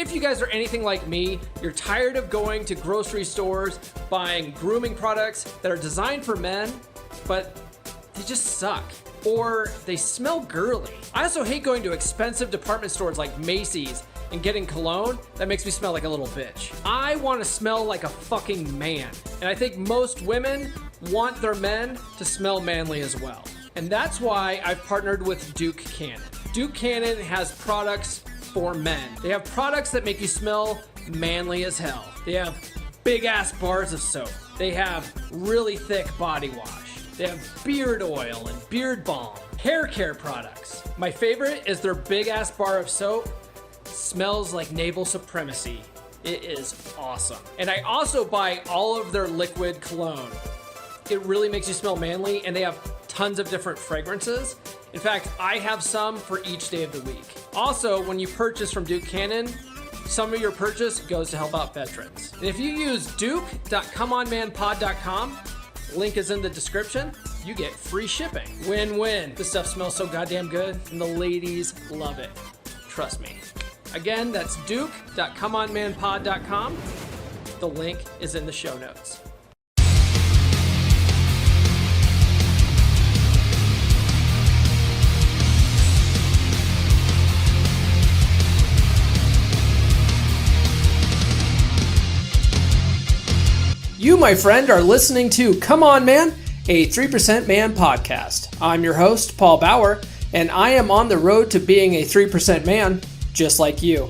if you guys are anything like me, you're tired of going to grocery stores, buying grooming products that are designed for men, but they just suck. Or they smell girly. I also hate going to expensive department stores like Macy's and getting cologne that makes me smell like a little bitch. I want to smell like a fucking man. And I think most women want their men to smell manly as well. And that's why I've partnered with Duke Cannon. Duke Cannon has products for men. They have products that make you smell manly as hell. They have big ass bars of soap. They have really thick body wash. They have beard oil and beard balm. Hair care products. My favorite is their big ass bar of soap. Smells like naval supremacy. It is awesome. And I also buy all of their liquid cologne. It really makes you smell manly, and they have tons of different fragrances. In fact, I have some for each day of the week. Also, when you purchase from Duke Cannon, some of your purchase goes to help out veterans. And if you use duke.comeonmanpod.com, link is in the description, you get free shipping. Win-win. This stuff smells so goddamn good, and the ladies love it. Trust me. Again, that's duke.comeonmanpod.com. The link is in the show notes. You, my friend, are listening to Come On Man, a 3% Man podcast. I'm your host, Paul Bauer, and I am on the road to being a 3% man, just like you.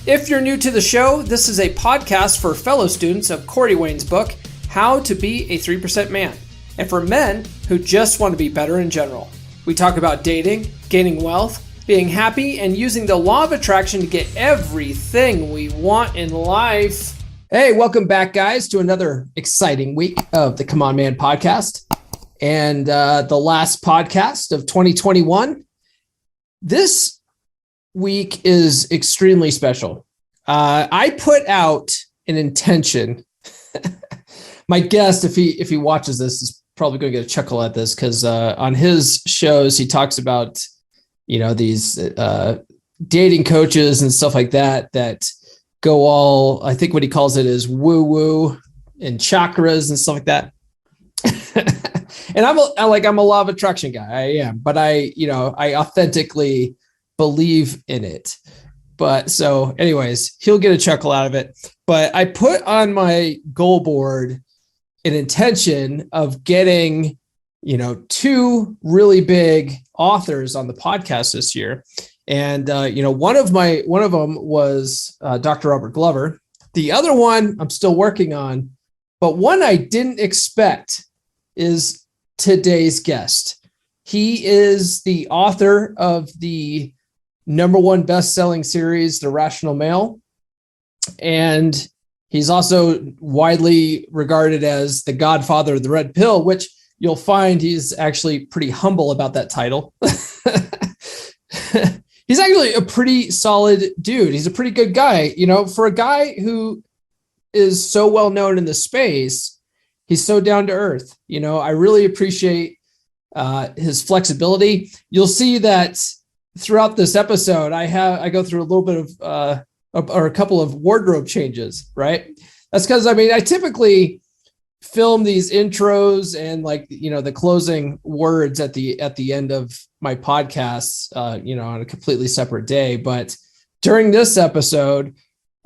If you're new to the show, this is a podcast for fellow students of Corey Wayne's book, How to Be a 3% Man, and for men who just want to be better in general. We talk about dating, gaining wealth, being happy, and using the law of attraction to get everything we want in life. Hey, welcome back, guys, to another exciting week of the Come On Man podcast and the last podcast of 2021. This week is extremely special. I put out an intention. My guest, if he watches this, is probably going to get a chuckle at this because on his shows, he talks about, these dating coaches and stuff like that go all, I think what he calls it is woo-woo and chakras and stuff like that. And I'm a law of attraction guy. I am, but I authentically believe in it. But so anyways, he'll get a chuckle out of it. But I put on my goal board an intention of getting, two really big authors on the podcast this year. And, one of them was Dr. Robert Glover. The other one I'm still working on, but one I didn't expect is today's guest. He is the author of the #1 best-selling series, The Rational Male. And he's also widely regarded as the godfather of the red pill, which you'll find he's actually pretty humble about that title. He's actually a pretty solid dude. He's a pretty good guy. For a guy who is so well known in the space, he's so down to earth. I really appreciate his flexibility. You'll see that throughout this episode, I go through a little bit of or a couple of wardrobe changes, right? That's because I typically film these intros and the closing words at the end of my podcasts, on a completely separate day. But during this episode,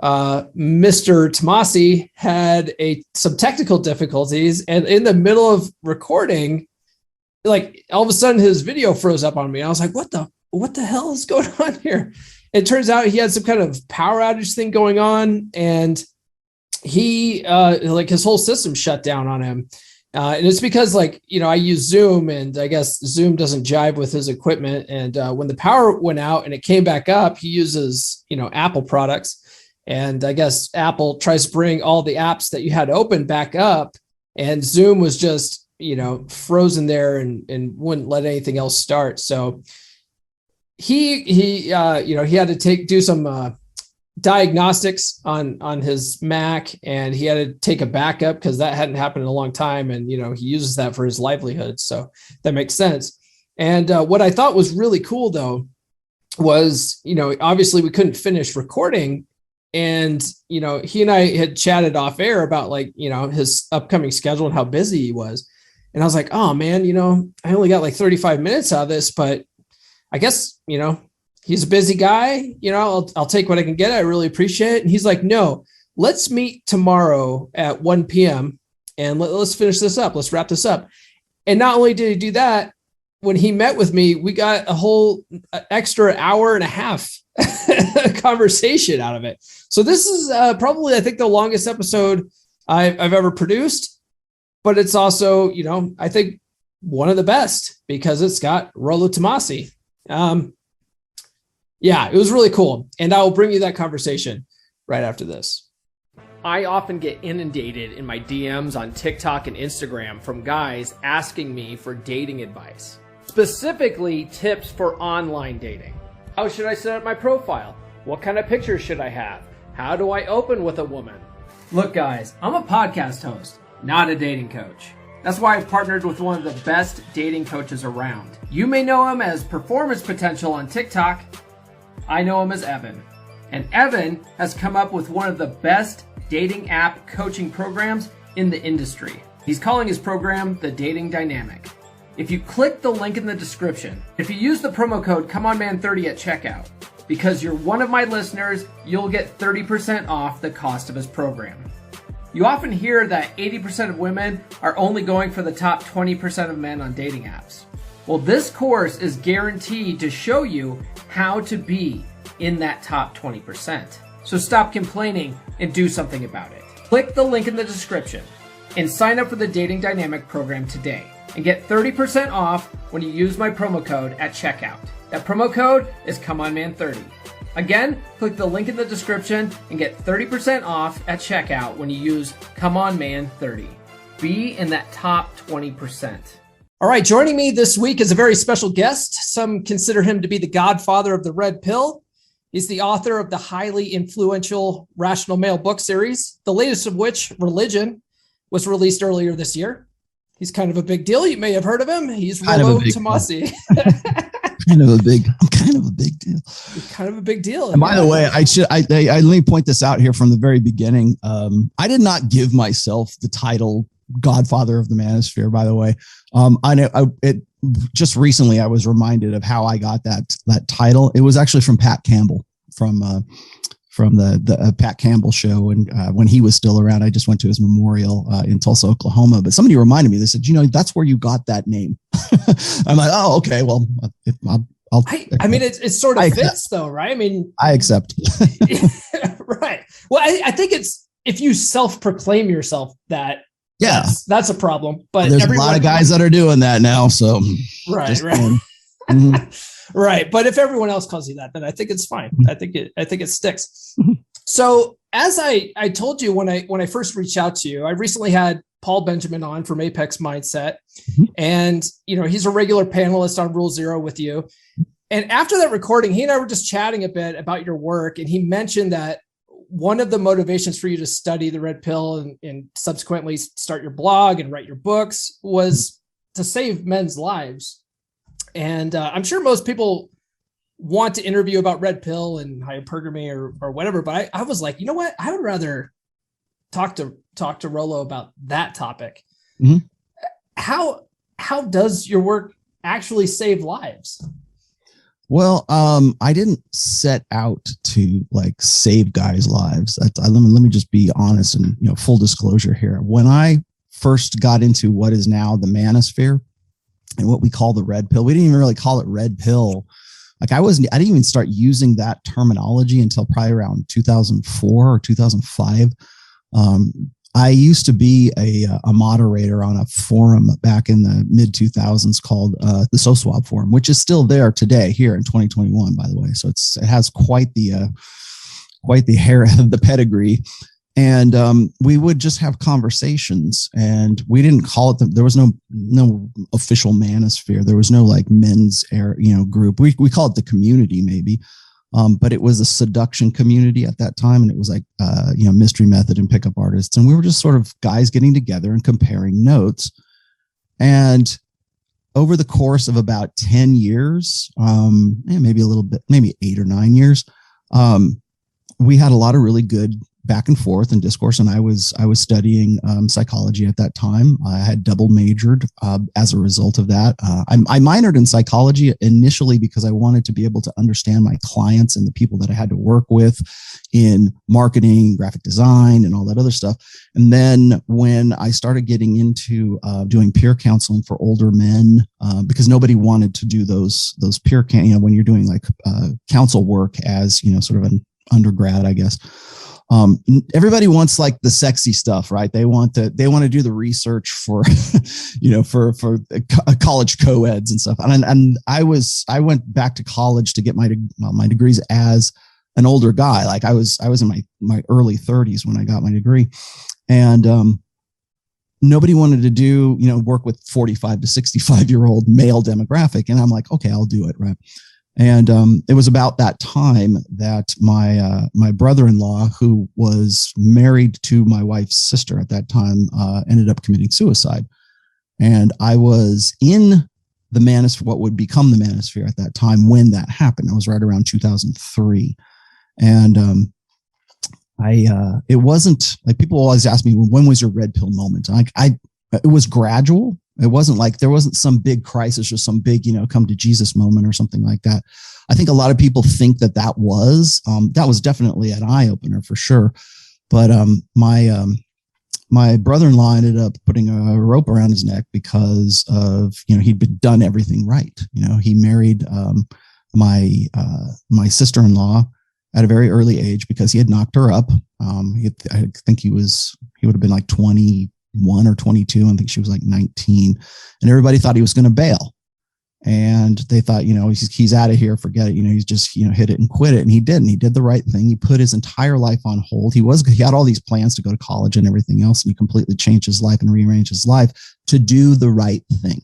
Mr. Tomassi had some technical difficulties, and in the middle of recording, all of a sudden his video froze up on me. I was like, what the hell is going on here? It turns out he had some kind of power outage thing going on, and he his whole system shut down on him. And it's because I use Zoom, and I guess Zoom doesn't jive with his equipment. And when the power went out and it came back up, he uses, Apple products. And I guess Apple tries to bring all the apps that you had open back up, and Zoom was just, frozen there and wouldn't let anything else start. So he had to do some diagnostics on his Mac, and he had to take a backup because that hadn't happened in a long time. And, he uses that for his livelihood. So that makes sense. And what I thought was really cool, though, was, obviously we couldn't finish recording And, he and I had chatted off air about like, his upcoming schedule and how busy he was. And I was like, oh man, I only got like 35 minutes out of this, but I guess, he's a busy guy. I'll take what I can get. I really appreciate it. And he's like, no, let's meet tomorrow at 1 p.m. and let's finish this up. Let's wrap this up. And not only did he do that, when he met with me, we got a whole extra hour and a half conversation out of it. So this is probably, I think, the longest episode I've ever produced, but it's also, I think one of the best because it's got Rollo Tomassi. Yeah, it was really cool. And I will bring you that conversation right after this. I often get inundated in my DMs on TikTok and Instagram from guys asking me for dating advice, specifically tips for online dating. How should I set up my profile? What kind of pictures should I have? How do I open with a woman? Look, guys, I'm a podcast host, not a dating coach. That's why I've partnered with one of the best dating coaches around. You may know him as Performance Potential on TikTok. I know him as Evan. And Evan has come up with one of the best dating app coaching programs in the industry. He's calling his program the Dating Dynamic. If you click the link in the description, if you use the promo code ComeOnMan30 at checkout, because you're one of my listeners, you'll get 30% off the cost of his program. You often hear that 80% of women are only going for the top 20% of men on dating apps. Well, this course is guaranteed to show you how to be in that top 20%. So stop complaining and do something about it. Click the link in the description and sign up for the Dating Dynamic program today and get 30% off when you use my promo code at checkout. That promo code is ComeOnMan30. Again, click the link in the description and get 30% off at checkout when you use ComeOnMan30. Be in that top 20%. All right, joining me this week is a very special guest. Some consider him to be the godfather of the red pill. He's the author of the highly influential Rational Male book series, the latest of which, Religion, was released earlier this year. He's kind of a big deal. You may have heard of him. He's Rollo Tomassi. kind of a big deal. Kind of a big deal. And by the way, let me point this out here from the very beginning. I did not give myself the title Godfather of the Manosphere, by the way. Just recently I was reminded of how I got that title. It was actually from Pat Campbell from the Pat Campbell show. And when he was still around, I just went to his memorial in Tulsa, Oklahoma. But somebody reminded me, they said, that's where you got that name. I'm like, oh, okay. Well, I mean, it sort of fits though, right? I mean, I accept. Right. Well, I think it's, if you self-proclaim yourself that, yeah, that's a problem. But there's a lot of guys that are doing that now. So right. Mm-hmm. Right. But if everyone else calls you that, then I think it's fine. I think it sticks. So as I told you when I first reached out to you, I recently had Paul Benjamin on from Apex Mindset, and he's a regular panelist on Rule Zero with you. And after that recording, he and I were just chatting a bit about your work, and he mentioned that one of the motivations for you to study the red pill and subsequently start your blog and write your books was to save men's lives. And I'm sure most people want to interview about red pill and hypergamy or whatever, but I was like, you know what? I would rather talk to Rollo about that topic. Mm-hmm. How does your work actually save lives? Well, I didn't set out to save guys' lives. Let me just be honest and full disclosure here. When I first got into what is now the manosphere and what we call the red pill, we didn't even really call it red pill. I didn't even start using that terminology until probably around 2004 or 2005. I used to be a moderator on a forum back in the mid 2000s called the SoSwap forum, which is still there today here in 2021, by the way. So it has quite the hair, the pedigree. And we would just have conversations, and we didn't call it there was no official manosphere. There was no men's group. We call it the community maybe. But it was a seduction community at that time. And it was Mystery Method and pickup artists. And we were just sort of guys getting together and comparing notes. And over the course of about 10 years, maybe a little bit, maybe 8 or 9 years, we had a lot of really good back and forth and discourse. And I was studying psychology at that time. I had double majored as a result of that. I minored in psychology initially because I wanted to be able to understand my clients and the people that I had to work with in marketing, graphic design, and all that other stuff. And then when I started getting into doing peer counseling for older men, because nobody wanted to do those peer when you're doing like counsel work as sort of an undergrad, I guess. Everybody wants like the sexy stuff, right? They want to do the research for, for college co-eds and stuff. And I went back to college to get my degrees as an older guy. Like I was in my early 30s when I got my degree, and nobody wanted to do, work with 45 to 65-year-old male demographic. And I'm like, okay, I'll do it. Right. And it was about that time that my brother-in-law, who was married to my wife's sister at that time, ended up committing suicide. And I was in the manosphere, what would become the manosphere at that time when that happened. It was right around 2003. And it wasn't like, people always ask me, when was your red pill moment? It was gradual. It wasn't like there wasn't some big crisis or some big, come to Jesus moment or something like that. I think a lot of people think that was definitely an eye opener for sure. But my brother-in-law ended up putting a rope around his neck because of, he'd done everything right. He married my sister-in-law at a very early age because he had knocked her up. I think he would have been like 21 or 22. I think she was like 19, and everybody thought he was going to bail. And they thought, he's out of here. Forget it. He's just, hit it and quit it. And he didn't. He did the right thing. He put his entire life on hold. He had all these plans to go to college and everything else. And he completely changed his life and rearranged his life to do the right thing.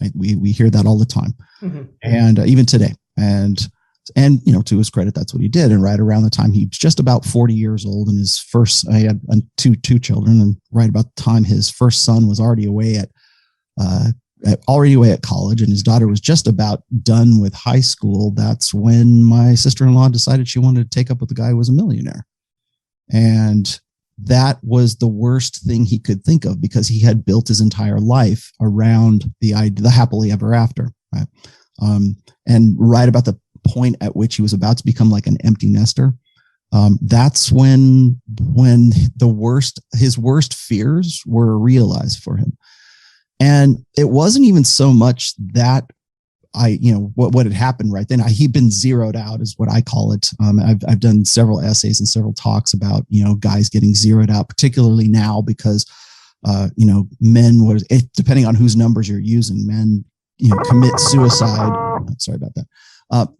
Right? We hear that all the time. Mm-hmm. And even today. And to his credit, that's what he did. And right around the time he was just about 40 years old, and I had two children, and right about the time his first son was already away at college, and his daughter was just about done with high school, that's when my sister-in-law decided she wanted to take up with the guy who was a millionaire. And that was the worst thing he could think of, because he had built his entire life around the happily ever after. Right? And right about the point at which he was about to become like an empty nester, that's when his worst fears were realized for him. And it wasn't even so much that what had happened right then. He'd been zeroed out, is what I call it. I've done several essays and several talks about guys getting zeroed out, particularly now, because men depending on whose numbers you're using, men commit suicide. Sorry about that.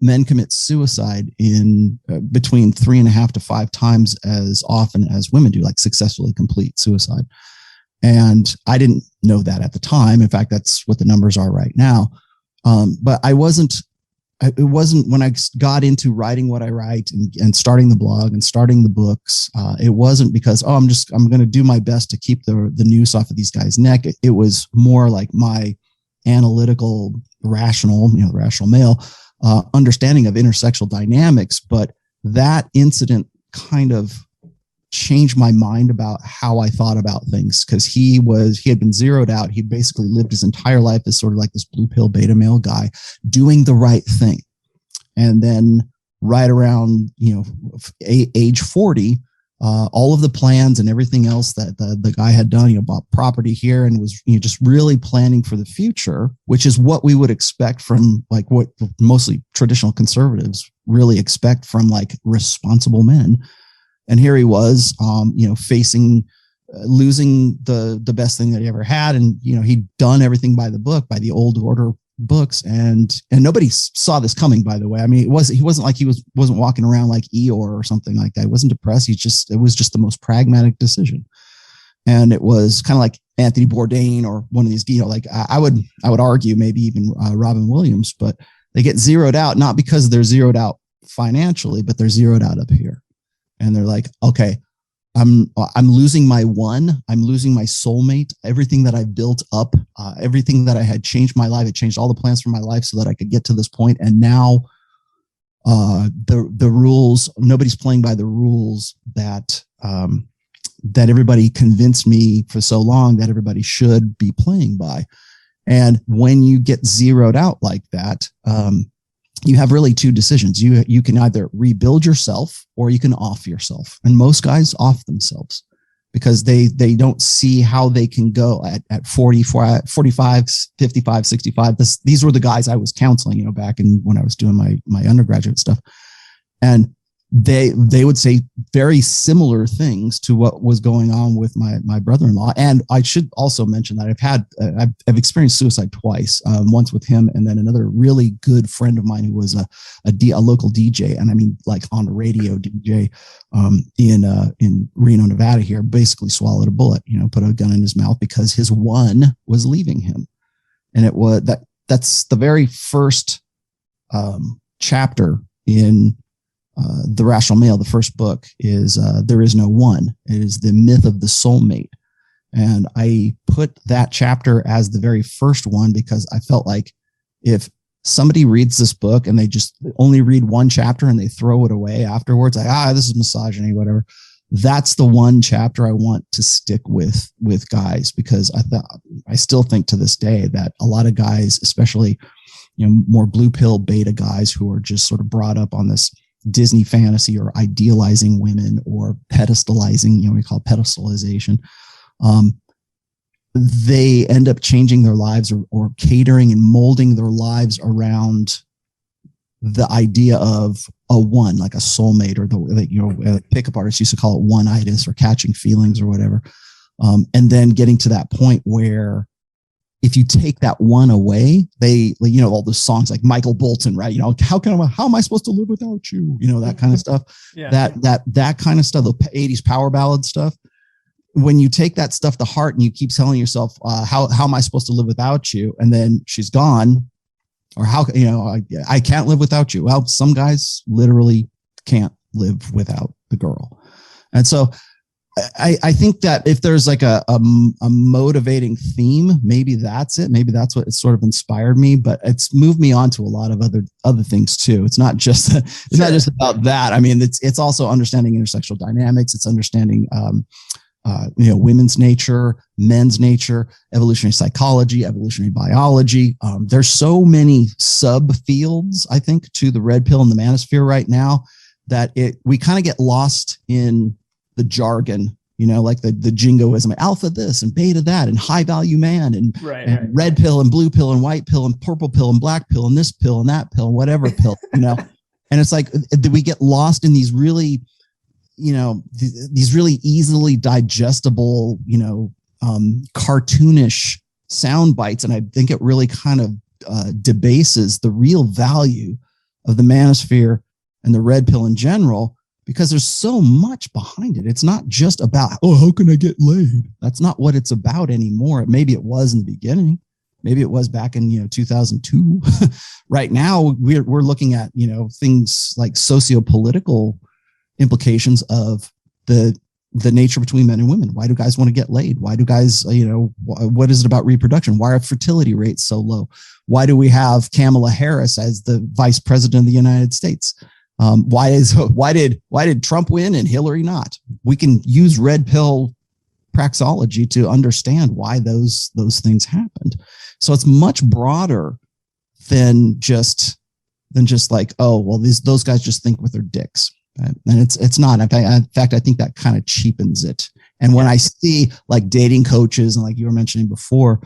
Men commit suicide in between 3.5 to 5 times as often as women do, like successfully complete suicide. And I didn't know that at the time. In fact, that's what the numbers are right now. But it wasn't when I got into writing what I write and starting the blog and starting the books. It wasn't because, I'm going to do my best to keep the noose off of these guys' neck. It was more like my analytical, rational male understanding of intersexual dynamics. But that incident kind of changed my mind about how I thought about things, because he had been zeroed out. He basically lived his entire life as sort of like this blue pill beta male guy doing the right thing. And then right around, age 40, all of the plans and everything else that the guy had done, bought property here and was just really planning for the future, which is what we would expect from like what mostly traditional conservatives really expect from like responsible men. And here he was, facing losing the best thing that he ever had. And, he'd done everything by the book, by the old order books. And nobody saw this coming, by the way. I mean, he wasn't like he wasn't walking around like Eeyore or something like that. He wasn't depressed. It was just the most pragmatic decision. And it was kind of like Anthony Bourdain or one of these, I would argue maybe even Robin Williams, but they get zeroed out, not because they're zeroed out financially, but they're zeroed out up here. And they're like, okay, I'm losing my one, I'm losing my soulmate, everything that I built up, everything that I had changed my life. It changed all the plans for my life so that I could get to this point. And now the rules, nobody's playing by the rules that that everybody convinced me for so long that everybody should be playing by. And when you get zeroed out like that, you have really two decisions. You can either rebuild yourself or you can off yourself. And most guys off themselves because they don't see how they can go at 44, 45, 55, 65. These were the guys I was counseling, back in when I was doing my undergraduate stuff. And they would say very similar things to what was going on with my brother-in-law. And I should also mention that I've experienced suicide twice, once with him and then another really good friend of mine who was a local DJ. And I mean, like on a radio DJ, in Reno, Nevada here, basically swallowed a bullet, put a gun in his mouth because his one was leaving him. And that's the very first, chapter in, The Rational Male. The first book is There Is No One. It is the myth of the soulmate. And I put that chapter as the very first one because I felt like if somebody reads this book and they just only read one chapter and they throw it away afterwards, like, this is misogyny, whatever. That's the one chapter I want to stick with guys, because I still think to this day that a lot of guys, especially, more blue pill beta guys who are just sort of brought up on this Disney fantasy or idealizing women or pedestalizing, we call it pedestalization. They end up changing their lives or catering and molding their lives around the idea of a one, like a soulmate, or pickup artists used to call it one-itis or catching feelings or whatever. And then getting to that point where if you take that one away, all the songs like Michael Bolton, right? How am I supposed to live without you? That kind of stuff. Yeah. That kind of stuff, the 80s power ballad stuff. When you take that stuff to heart and you keep telling yourself, how am I supposed to live without you? And then she's gone, or I can't live without you. Well, some guys literally can't live without the girl. And so I think that if there's like a motivating theme, maybe that's it. Maybe that's what sort of inspired me, but it's moved me on to a lot of other things too. It's not just, not just about that. I mean, it's also understanding intersexual dynamics. It's understanding, women's nature, men's nature, evolutionary psychology, evolutionary biology. There's so many subfields, I think, to the red pill and the manosphere right now that we kind of get lost in the jargon, like the jingoism, alpha this and beta that and high value man and red pill and blue pill and white pill and purple pill and black pill and this pill and that pill, whatever pill, and it's like, we get lost in these really, these really easily digestible, cartoonish sound bites. And I think it really kind of debases the real value of the manosphere and the red pill in general, because there's so much behind it. It's not just about, how can I get laid? That's not what it's about anymore. Maybe it was in the beginning. Maybe it was back in 2002. Right now, we're looking at things like socio-political implications of the nature between men and women. Why do guys want to get laid? Why do guys, what is it about reproduction? Why are fertility rates so low? Why do we have Kamala Harris as the vice president of the United States? Why did Trump win and Hillary not? We can use red pill praxeology to understand why those things happened. So it's much broader than just like, those guys just think with their dicks. And it's not. In fact, I think that kind of cheapens it. And when I see like dating coaches and like you were mentioning before,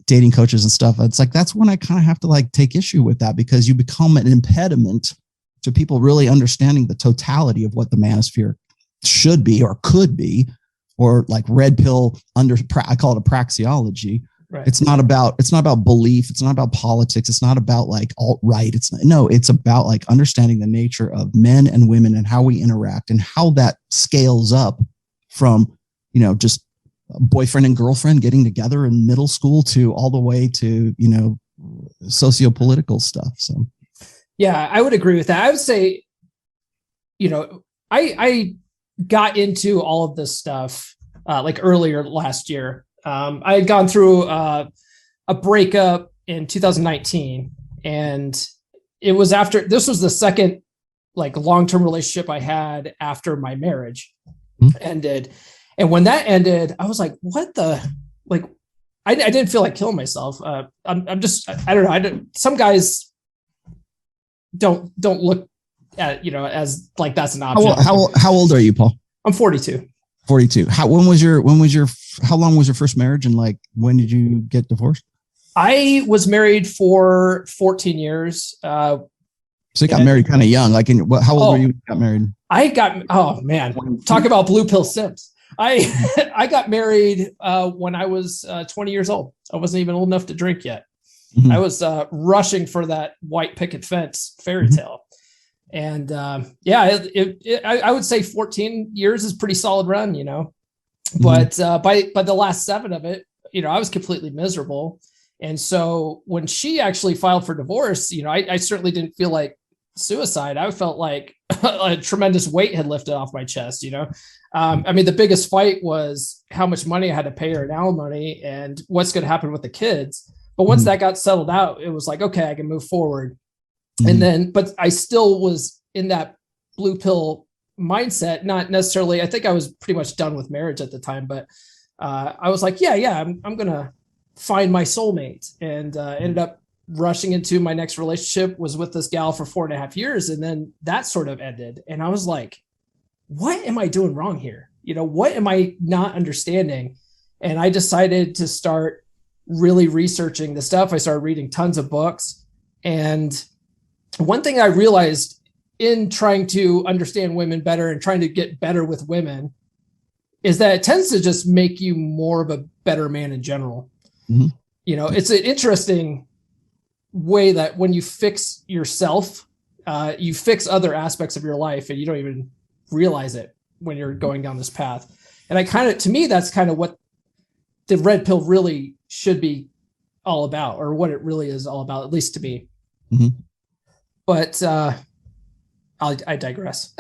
dating coaches and stuff, it's like, that's when I kind of have to like take issue with that, because you become an impediment to people really understanding the totality of what the manosphere should be or could be, or like red pill I call it a praxeology. Right. It's not about belief. It's not about politics. It's not about like alt-right. It's about like understanding the nature of men and women and how we interact and how that scales up from, just boyfriend and girlfriend getting together in middle school to all the way to, socio-political stuff. So. Yeah, I would agree with that. I would say, I got into all of this stuff like earlier last year. I had gone through a breakup in 2019, and it was after, this was the second like long-term relationship I had after my marriage ended. And when that ended, I was like, what the, like, I didn't feel like killing myself. I'm just, I don't know. Some guys don't look at, as like, that's an option. How old are you, Paul? I'm 42. 42. How long was your first marriage? And like, when did you get divorced? I was married for 14 years. So you got married kind of young. Like, how old were you when you got married? Oh man, talk about blue pill simps. I got married when I was 20 years old. I wasn't even old enough to drink yet. Mm-hmm. I was rushing for that white picket fence fairy tale. And I would say 14 years is pretty solid run, but by the last 7 of it, I was completely miserable. And so when she actually filed for divorce, I certainly didn't feel like suicide. I felt like a tremendous weight had lifted off my chest, I mean, the biggest fight was how much money I had to pay her in alimony and what's going to happen with the kids. But once that got settled out, it was like, okay, I can move forward. And then, but I still was in that blue pill mindset, not necessarily, I think I was pretty much done with marriage at the time, but I was like, I'm going to find my soulmate, and ended up rushing into my next relationship, was with this gal for 4.5 years. And then that sort of ended. And I was like, what am I doing wrong here? What am I not understanding? And I decided to start really researching the stuff. I started reading tons of books. And one thing I realized in trying to understand women better and trying to get better with women is that it tends to just make you more of a better man in general. Mm-hmm. It's an interesting way that when you fix yourself, you fix other aspects of your life and you don't even realize it when you're going down this path. And to me, that's kind of what the red pill really should be all about, or what it really is all about, at least to me. Mm-hmm. But I digress.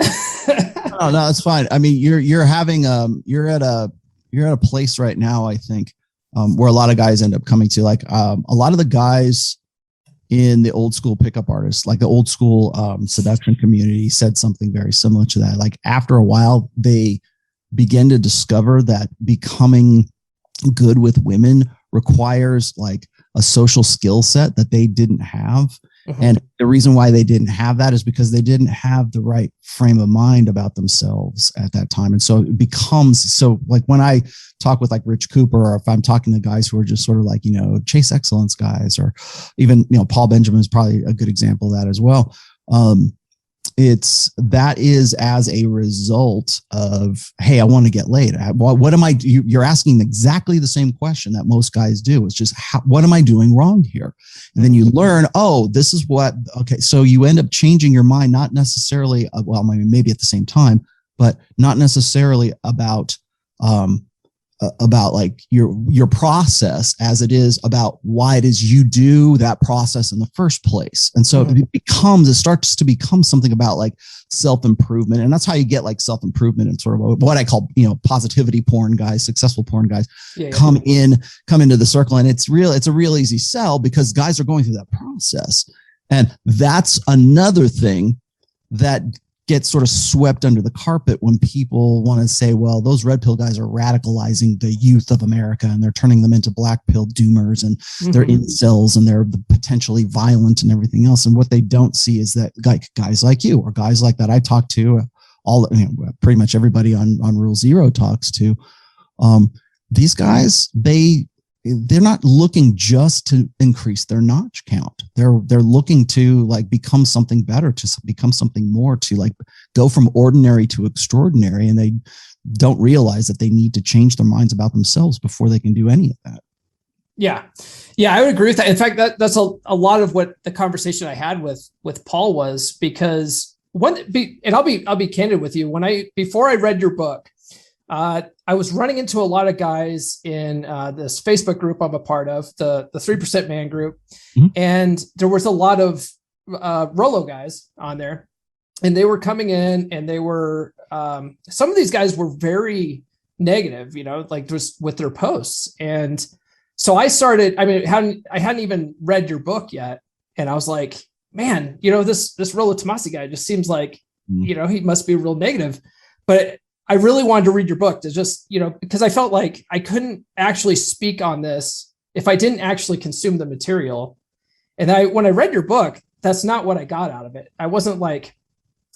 No, that's fine. I mean, you're at a place right now, I think, where a lot of guys end up coming to, like, a lot of the guys in the old school pickup artists, like the old school seduction community, said something very similar to that. Like, after a while, they begin to discover that becoming good with women requires like a social skill set that they didn't have. Mm-hmm. And the reason why they didn't have that is because they didn't have the right frame of mind about themselves at that time. And so it becomes, so like when I talk with like Rich Cooper, or if I'm talking to guys who are just sort of like, chase excellence guys, or even, Paul Benjamin is probably a good example of that as well. That is as a result of, hey, I want to get laid. What am I? You're asking exactly the same question that most guys do. It's just, what am I doing wrong here? And then you learn, this is what. Okay, so you end up changing your mind, not necessarily, maybe at the same time, but not necessarily about like your process, as it is about why it is you do that process in the first place. And so it starts to become something about like self-improvement. And that's how you get like self-improvement and sort of what I call, positivity porn guys, successful porn guys come into the circle. And it's a real easy sell because guys are going through that process. And that's another thing that gets sort of swept under the carpet when people want to say, well, those red pill guys are radicalizing the youth of America and they're turning them into black pill doomers and they're incels and they're potentially violent and everything else. And what they don't see is that guys like you, or guys like that I talk to, pretty much everybody on Rule Zero talks to, these guys, they're not looking just to increase their notch count. They're looking to like become something better, to become something more, to like go from ordinary to extraordinary. And they don't realize that they need to change their minds about themselves before they can do any of that. Yeah. I would agree with that. In fact, that's a lot of what the conversation I had with Paul was, because and I'll be candid with you. Before I read your book, I was running into a lot of guys in this Facebook group I'm a part of, the 3% Man group. Mm-hmm. And there was a lot of Rollo guys on there, and they were coming in and they were, some of these guys were very negative, like just with their posts. And so I started, I hadn't even read your book yet. And I was like, man, this Rollo Tomassi guy just seems like, he must be real negative. But I really wanted to read your book to just, because I felt like I couldn't actually speak on this if I didn't actually consume the material. And when I read your book, that's not what I got out of it. I wasn't like,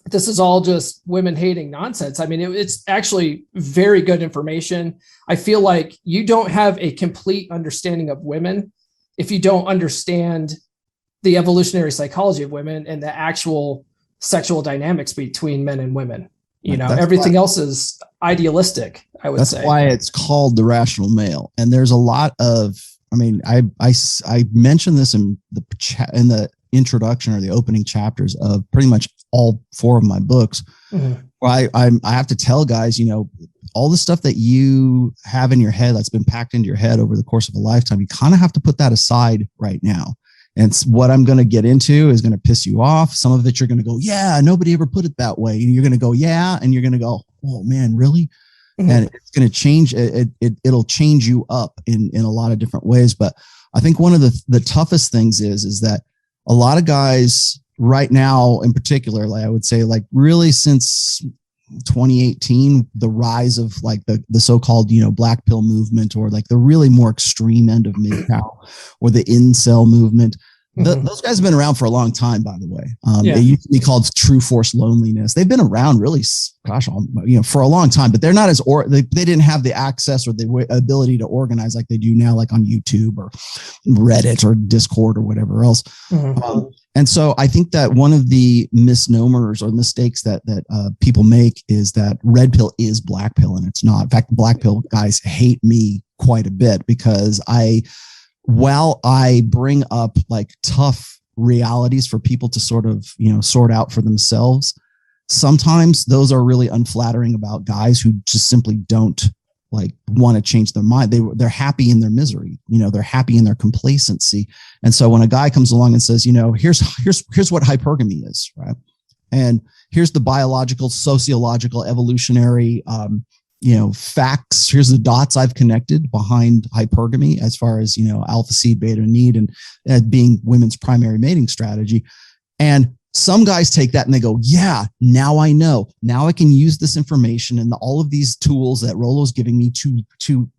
this is all just women hating nonsense. I mean, it's actually very good information. I feel like you don't have a complete understanding of women if you don't understand the evolutionary psychology of women and the actual sexual dynamics between men and women. Everything else is idealistic, I would say. That's why it's called The Rational Male. And there's a lot of, I mentioned this in the introduction or the opening chapters of pretty much all 4 of my books. Where I have to tell guys, all the stuff that you have in your head that's been packed into your head over the course of a lifetime, you kind of have to put that aside right now. And what I'm going to get into is going to piss you off. Some of it you're going to go, yeah, nobody ever put it that way. And you're going to go, yeah. And you're going to go, oh man, really? And it's going to change. It'll change you up in a lot of different ways. But I think one of the toughest things is that a lot of guys right now in particular, like I would say, like really since 2018, the rise of like the so-called, black pill movement, or like the really more extreme end of MGTOW, or the incel movement. Those guys have been around for a long time, by the way. They used to be called true force loneliness. They've been around really, for a long time, but they're not they didn't have the access or the ability to organize like they do now, like on YouTube or Reddit or Discord or whatever else. And so I think that one of the misnomers or mistakes that people make is that red pill is black pill, and it's not. In fact, black pill guys hate me quite a bit because while I bring up like tough realities for people to sort of, sort out for themselves, sometimes those are really unflattering about guys who just simply don't like want to change their mind. They're happy in their misery. They're happy in their complacency. And so when a guy comes along and says, here's what hypergamy is, right? And here's the biological, sociological, evolutionary, facts. Here's the dots I've connected behind hypergamy as far as, alpha seed, beta need, and being women's primary mating strategy. And some guys take that and they go, yeah, now I know. Now I can use this information and all of these tools that Rollo's giving me to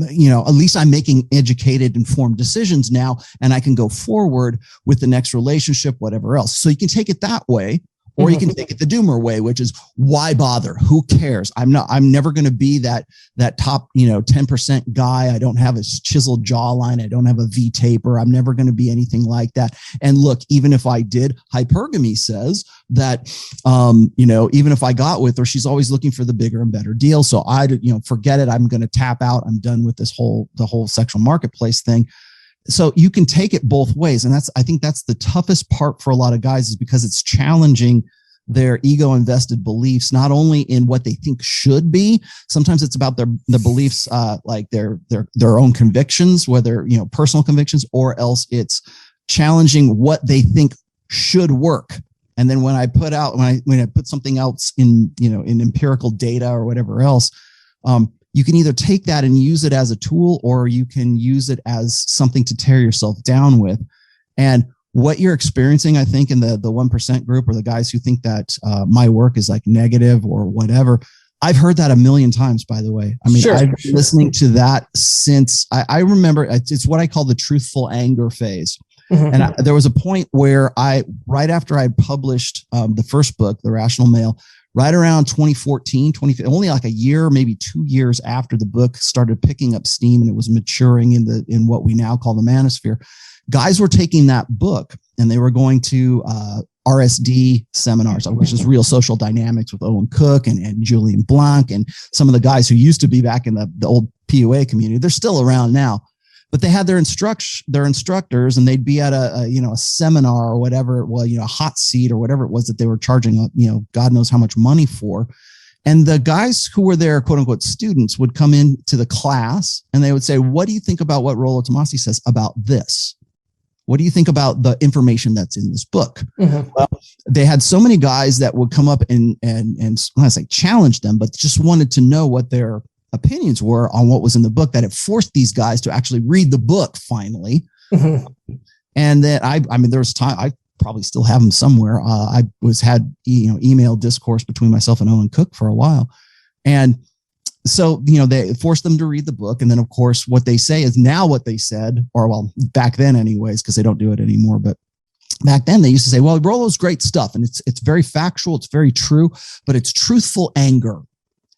at least I'm making educated, informed decisions now, and I can go forward with the next relationship, whatever else. So you can take it that way. Or you can take it the doomer way, which is why bother? Who cares? I'm never going to be that top, 10% guy. I don't have a chiseled jawline. I don't have a V taper. I'm never going to be anything like that. And look, even if I did, hypergamy says that, even if I got with her, she's always looking for the bigger and better deal. So forget it. I'm going to tap out. I'm done with the whole sexual marketplace thing. So you can take it both ways. And I think that's the toughest part for a lot of guys, is because it's challenging their ego invested beliefs, not only in what they think should be. Sometimes it's about their beliefs, like their own convictions, whether, personal convictions, or else it's challenging what they think should work. And then when I put something else in, in empirical data or whatever else, you can either take that and use it as a tool, or you can use it as something to tear yourself down with. And what you're experiencing, I think, in the 1% group, or the guys who think that my work is like negative or whatever, I've heard that a million times, by the way. I mean, I've been listening to that since I remember. It's what I call the truthful anger phase. And there was a point where right after I published the first book, The Rational Male, right around 2014, only like a year, maybe 2 years after the book started picking up steam and it was maturing in what we now call the manosphere, guys were taking that book and they were going to RSD seminars, which is Real Social Dynamics with Owen Cook and Julian Blanc and some of the guys who used to be back in the old PUA community. They're still around now. But they had their instructors, and they'd be at a seminar or whatever it was, a hot seat or whatever it was that they were charging, God knows how much money for. And the guys who were their quote unquote students would come into the class and they would say, what do you think about what Rollo Tomassi says about this? What do you think about the information that's in this book? Well, they had so many guys that would come up and when I say challenge them, but just wanted to know what their opinions were on what was in the book, that it forced these guys to actually read the book finally. And then I mean, there was time probably still have them somewhere. I had email discourse between myself and Owen Cook for a while. And so, they forced them to read the book. And then, of course, what they say is now what they said, or well, back then anyways, because they don't do it anymore. But back then they used to say, well, Rollo's great stuff. And it's very factual. It's very true, but it's truthful anger.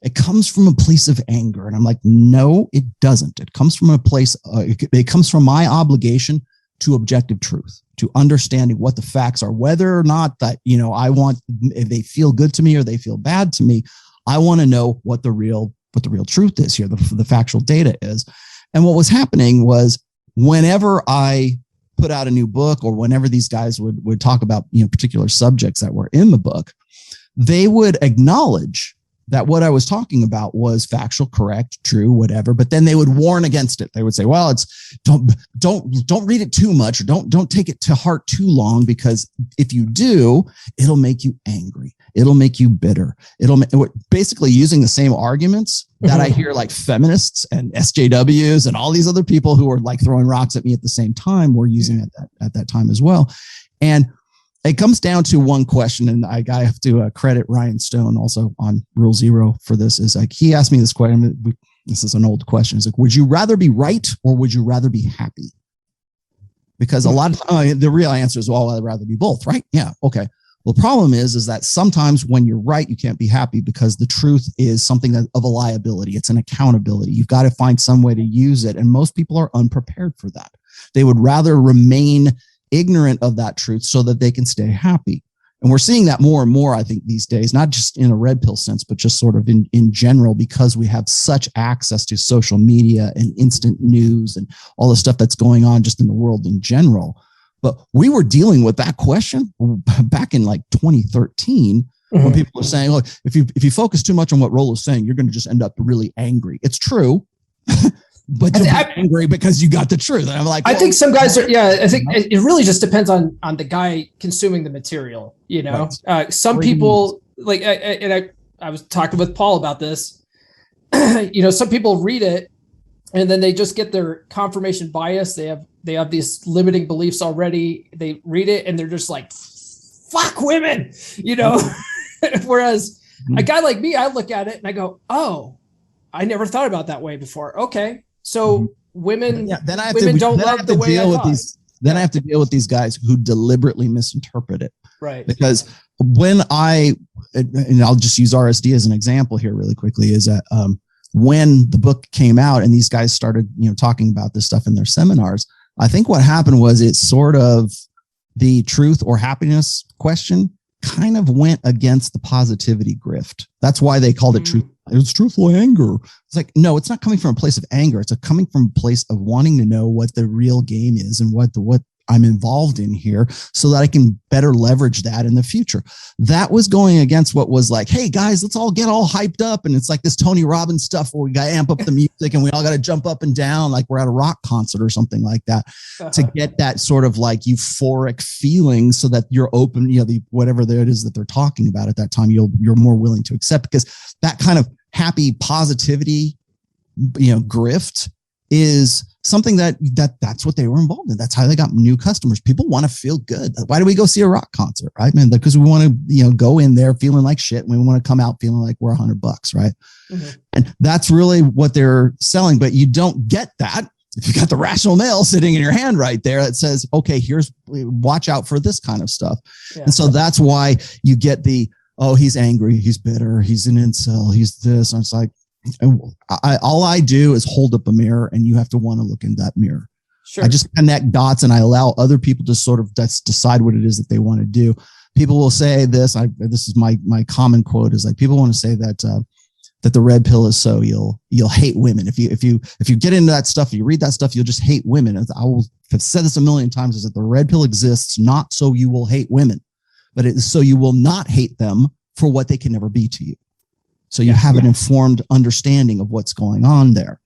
It comes from a place of anger. And I'm like, no, it doesn't. It comes from a place, it comes from my obligation to objective truth, to understanding what the facts are, whether or not that, I want, if they feel good to me or they feel bad to me, I want to know what the real truth is here, the factual data is. And what was happening was whenever I put out a new book or whenever these guys would talk about, particular subjects that were in the book, they would acknowledge that what I was talking about was factual, correct, true, whatever. But then they would warn against it. They would say, well, don't read it too much, or don't take it to heart too long, because if you do, it'll make you angry. It'll make you bitter. Basically using the same arguments that I hear like feminists and SJWs and all these other people who are like throwing rocks at me at the same time were using at that time as well. And it comes down to one question, and I have to credit Ryan Stone also on Rule Zero for this. Is like, he asked me this question. This is an old question. It's like, would you rather be right or would you rather be happy? Because a lot of the real answer is, well, I'd rather be both, right? Yeah, okay. Well, the problem is that sometimes when you're right, you can't be happy because the truth is something of a liability. It's an accountability. You've got to find some way to use it, and most people are unprepared for that. They would rather remain ignorant of that truth so that they can stay happy. And we're seeing that more and more, I think, these days, not just in a red pill sense, but just sort of in general, because we have such access to social media and instant news and all the stuff that's going on just in the world in general. But we were dealing with that question back in like 2013, when people were saying, look, if you focus too much on what Rollo's saying, you're going to just end up really angry. It's true. But you're angry because you got the truth. And I'm like, I think some guys are, I think it really just depends on the guy consuming the material, Right. Some people like, I was talking with Paul about this, some people read it and then they just get their confirmation bias. They have these limiting beliefs already. They read it and they're just like, fuck women, whereas a guy like me, I look at it and I go, oh, I never thought about that way before. Okay. So women don't love the way I thought. Then I have to deal with these guys who deliberately misinterpret it. Right. Because and I'll just use RSD as an example here really quickly, is that when the book came out and these guys started, talking about this stuff in their seminars, I think what happened was it's sort of the truth or happiness question kind of went against the positivity grift. That's why they called it truth. It's truthful anger. It's like, no, it's not coming from a place of anger. It's coming from a place of wanting to know what the real game is and what I'm involved in here so that I can better leverage that in the future. That was going against what was like, hey guys, let's all get all hyped up. And it's like this Tony Robbins stuff where we got to amp up the music and we all got to jump up and down like we're at a rock concert or something like that to get that sort of like euphoric feeling so that you're open, whatever it is that they're talking about at that time, you're more willing to accept, because that kind of happy positivity, grift is something that's what they were involved in. That's how they got new customers. People want to feel good. Why do we go see a rock concert, right, man? Because we want to, go in there feeling like shit. And we want to come out feeling like we're $100, right? And that's really what they're selling. But you don't get that if you got the rational male sitting in your hand right there that says, okay, watch out for this kind of stuff. Yeah. And so that's why you get oh, he's angry, he's bitter, he's an incel, he's this. And it's like, all I do is hold up a mirror and you have to want to look in that mirror. Sure. I just connect dots and I allow other people to sort of decide what it is that they want to do. People will say this, this is my common quote is like, people want to say that the red pill is so you'll hate women. If you get into that stuff, you read that stuff, you'll just hate women. I've said this a million times, is that the red pill exists not so you will hate women, but it is so you will not hate them for what they can never be to you. So you have an informed understanding of what's going on there.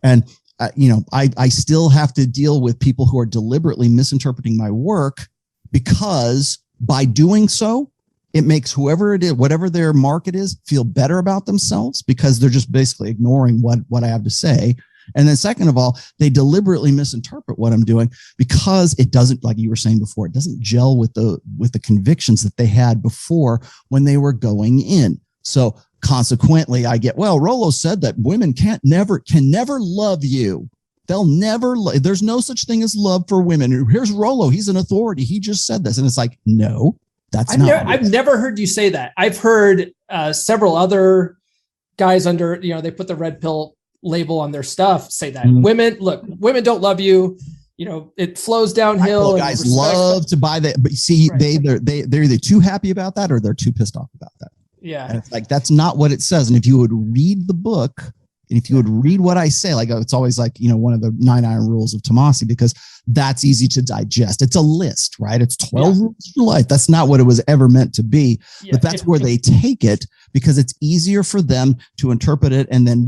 And, I still have to deal with people who are deliberately misinterpreting my work, because by doing so, it makes whoever it is, whatever their market is, feel better about themselves, because they're just basically ignoring what I have to say. And then second of all, they deliberately misinterpret what I'm doing because it doesn't, like you were saying before, it doesn't gel with the convictions that they had before when they were going in. So consequently, I get, well, Rollo said that women can never love you. They'll never, there's no such thing as love for women. Here's Rollo. He's an authority. He just said this. And it's like, no, that's not. I've never heard you say that. I've heard several other guys under, they put the red pill label on their stuff say that women don't love you. It flows downhill. Guys love to buy that. But see, right. They're either too happy about that or they're too pissed off about that. Yeah. And it's like, that's not what it says. And if you would read the book, and if you would read what I say, like it's always like, one of the 9 iron rules of Tomassi, because that's easy to digest. It's a list, right? It's 12 rules for life. That's not what it was ever meant to be, but that's where they take it because it's easier for them to interpret it and then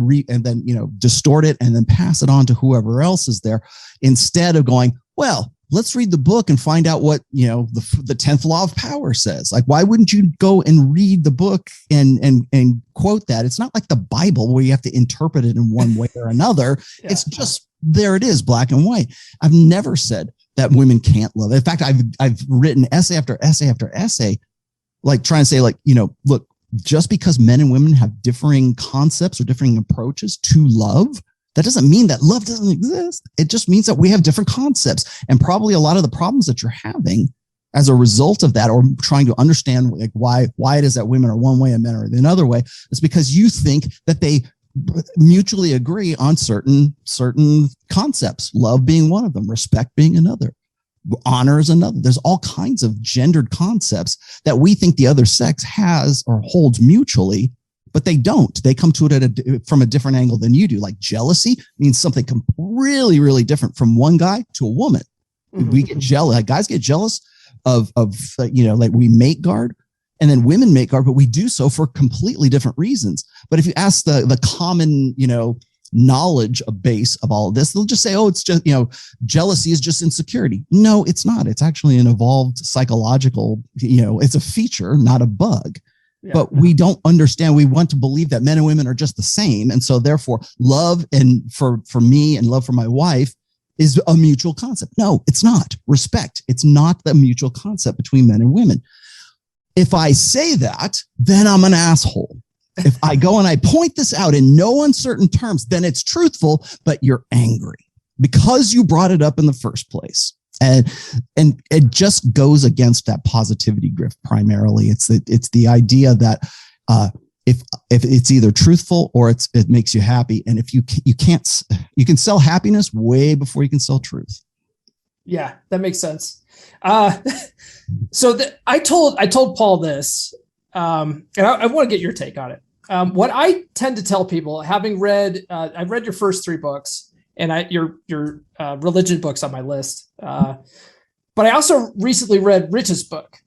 distort it and then pass it on to whoever else is there instead of going, well, let's read the book and find out what, the 10th law of power says. Like, why wouldn't you go and read the book and quote that? It's not like the Bible where you have to interpret it in one way or another. Yeah. It's just, there it is, black and white. I've never said that women can't love. In fact, I've written essay after essay after essay, like trying to say like, look, just because men and women have differing concepts or differing approaches to love, that doesn't mean that love doesn't exist. It just means that we have different concepts. And probably a lot of the problems that you're having as a result of that, or trying to understand like why it is that women are one way and men are another way, is because you think that they mutually agree on certain concepts, love being one of them, respect being another, honor is another. There's all kinds of gendered concepts that we think the other sex has or holds mutually, but they don't. They come to it from a different angle than you do. Like jealousy means something really, really different from one guy to a woman. Mm-hmm. We get jealous. Like guys get jealous of like we mate guard, and then women mate guard, but we do so for completely different reasons. But if you ask the common, knowledge base of all of this, they'll just say, oh, it's just, jealousy is just insecurity. No, it's not. It's actually an evolved psychological, it's a feature, not a bug. But we don't understand. We want to believe that men and women are just the same. And so therefore love and for me and love for my wife is a mutual concept. No, it's not. Respect. It's not the mutual concept between men and women. If I say that, then I'm an asshole. If I go and I point this out in no uncertain terms, then it's truthful, but you're angry because you brought it up in the first place. And it just goes against that positivity grift primarily. It's the idea that if it's either truthful or it makes you happy, and if you can sell happiness way before you can sell truth. Yeah, that makes sense. So I told Paul this, and I want to get your take on it. What I tend to tell people, having read, I've read your first 3 books. And your religion book's on my list. But I also recently read Rich's book,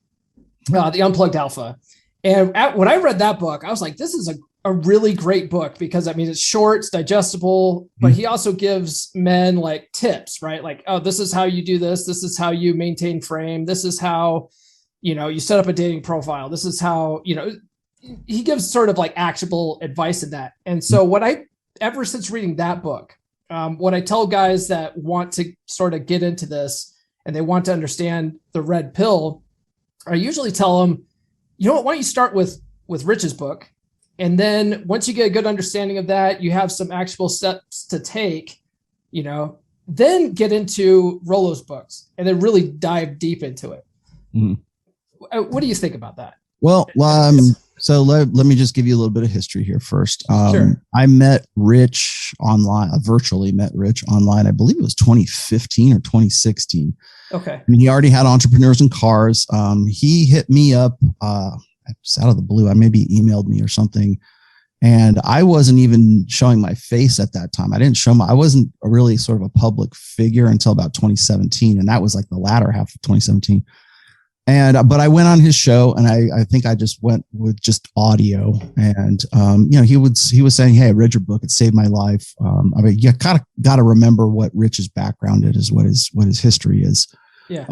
The Unplugged Alpha. And when I read that book, I was like, this is a really great book because, it's short, it's digestible, but he also gives men like tips, right? Like, oh, this is how you do this. This is how you maintain frame. This is how, you set up a dating profile. This is how, he gives sort of like actionable advice in that. And so ever since reading that book, what I tell guys that want to sort of get into this and they want to understand the red pill, I usually tell them, why don't you start with Rich's book? And then once you get a good understanding of that, you have some actionable steps to take, then get into Rollo's books and then really dive deep into it. Mm-hmm. What do you think about that? Well, so let me just give you a little bit of history here first. Sure. I met Rich online. I virtually met Rich online. I believe it was 2015 or 2016. Okay. He already had Entrepreneurs in Cars. He hit me up just out of the blue. I maybe emailed me or something. And I wasn't even showing my face at that time. I wasn't really sort of a public figure until about 2017. And that was like the latter half of 2017. But I went on his show, and I think I just went with just audio, and he was saying, "Hey, I read your book; it saved my life." You got to remember what Rich's background is, what his history is. Yeah.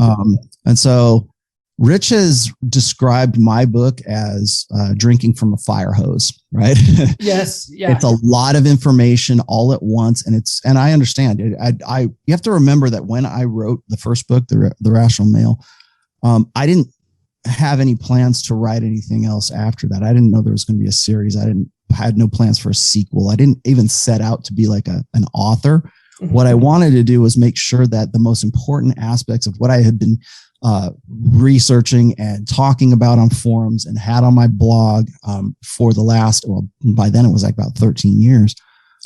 And so Rich has described my book as drinking from a fire hose, right? Yes. Yeah. It's a lot of information all at once. And I understand it. You have to remember that when I wrote the first book, The Rational Male, I didn't have any plans to write anything else after that. I didn't know there was going to be a series. I had no plans for a sequel. I didn't even set out to be like an author. Mm-hmm. What I wanted to do was make sure that the most important aspects of what I had been researching and talking about on forums and had on my blog for the last, well, by then it was like about 13 years.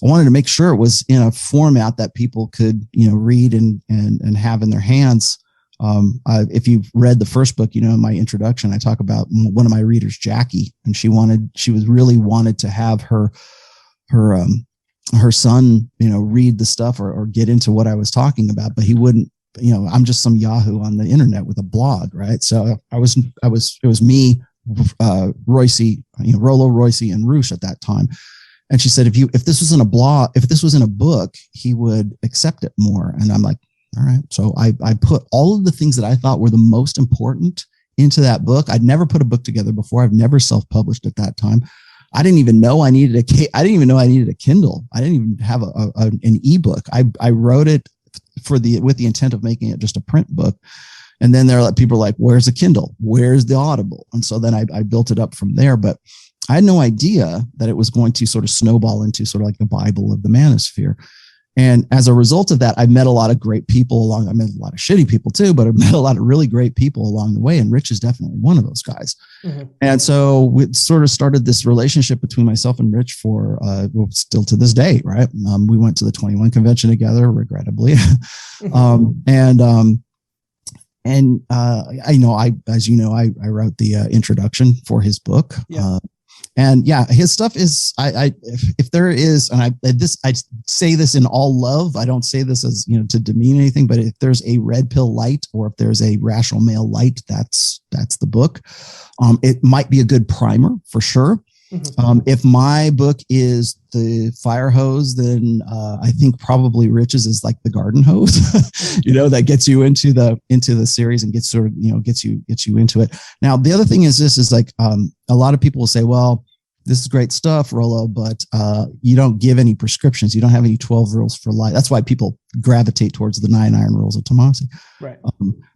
I wanted to make sure it was in a format that people could, read and have in their hands. If you've read the first book, in my introduction, I talk about one of my readers, Jackie, and she really wanted to have her son, read the stuff or get into what I was talking about, but he wouldn't. I'm just some Yahoo on the internet with a blog, right? So it was me, Royce, Rollo, Royce, and Roosh at that time. And she said, if this was in a book, he would accept it more. And I'm like, all right. So I put all of the things that I thought were the most important into that book. I'd never put a book together before. I've never self-published at that time. I didn't even know I needed a Kindle. I didn't even have an ebook. I wrote it with the intent of making it just a print book. And then people are like, where's the Kindle? Where's the Audible? And so then I built it up from there. But I had no idea that it was going to sort of snowball into sort of like the Bible of the manosphere. And as a result of that, I met a lot of great people I met a lot of shitty people too, but I met a lot of really great people along the way. And Rich is definitely one of those guys. Mm-hmm. And so we sort of started this relationship between myself and Rich for, still to this day, right? We went to the 21 convention together, regrettably. Mm-hmm. I wrote the introduction for his book. Yeah. And yeah, his stuff is, if there is, and I say this in all love, I don't say this as, to demean anything, but if there's a red pill light or if there's a rational male light, that's the book. It might be a good primer for sure. Mm-hmm. If my book is the fire hose, then I think probably Rich's is like the garden hose, that gets you into the series and gets you into it. Now, the other thing is like a lot of people will say, well, this is great stuff, Rollo, but you don't give any prescriptions. You don't have any 12 rules for life. That's why people gravitate towards the 9 iron rules of Tomassi, right?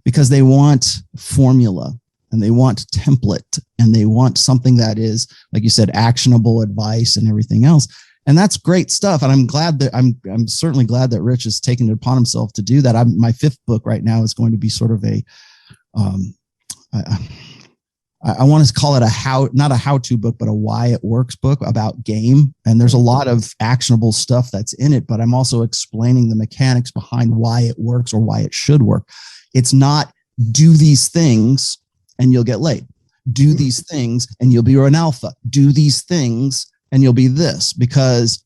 Because they want formula. And they want template, and they want something that is, like you said, actionable advice and everything else. And that's great stuff. And I'm certainly glad that Rich has taken it upon himself to do that. My 5th book right now is going to be sort of I want to call it not a how-to book, but a why it works book about game. And there's a lot of actionable stuff that's in it, but I'm also explaining the mechanics behind why it works or why it should work. It's not do these things and you'll get laid. Do these things and you'll be an alpha. Do these things and you'll be this, because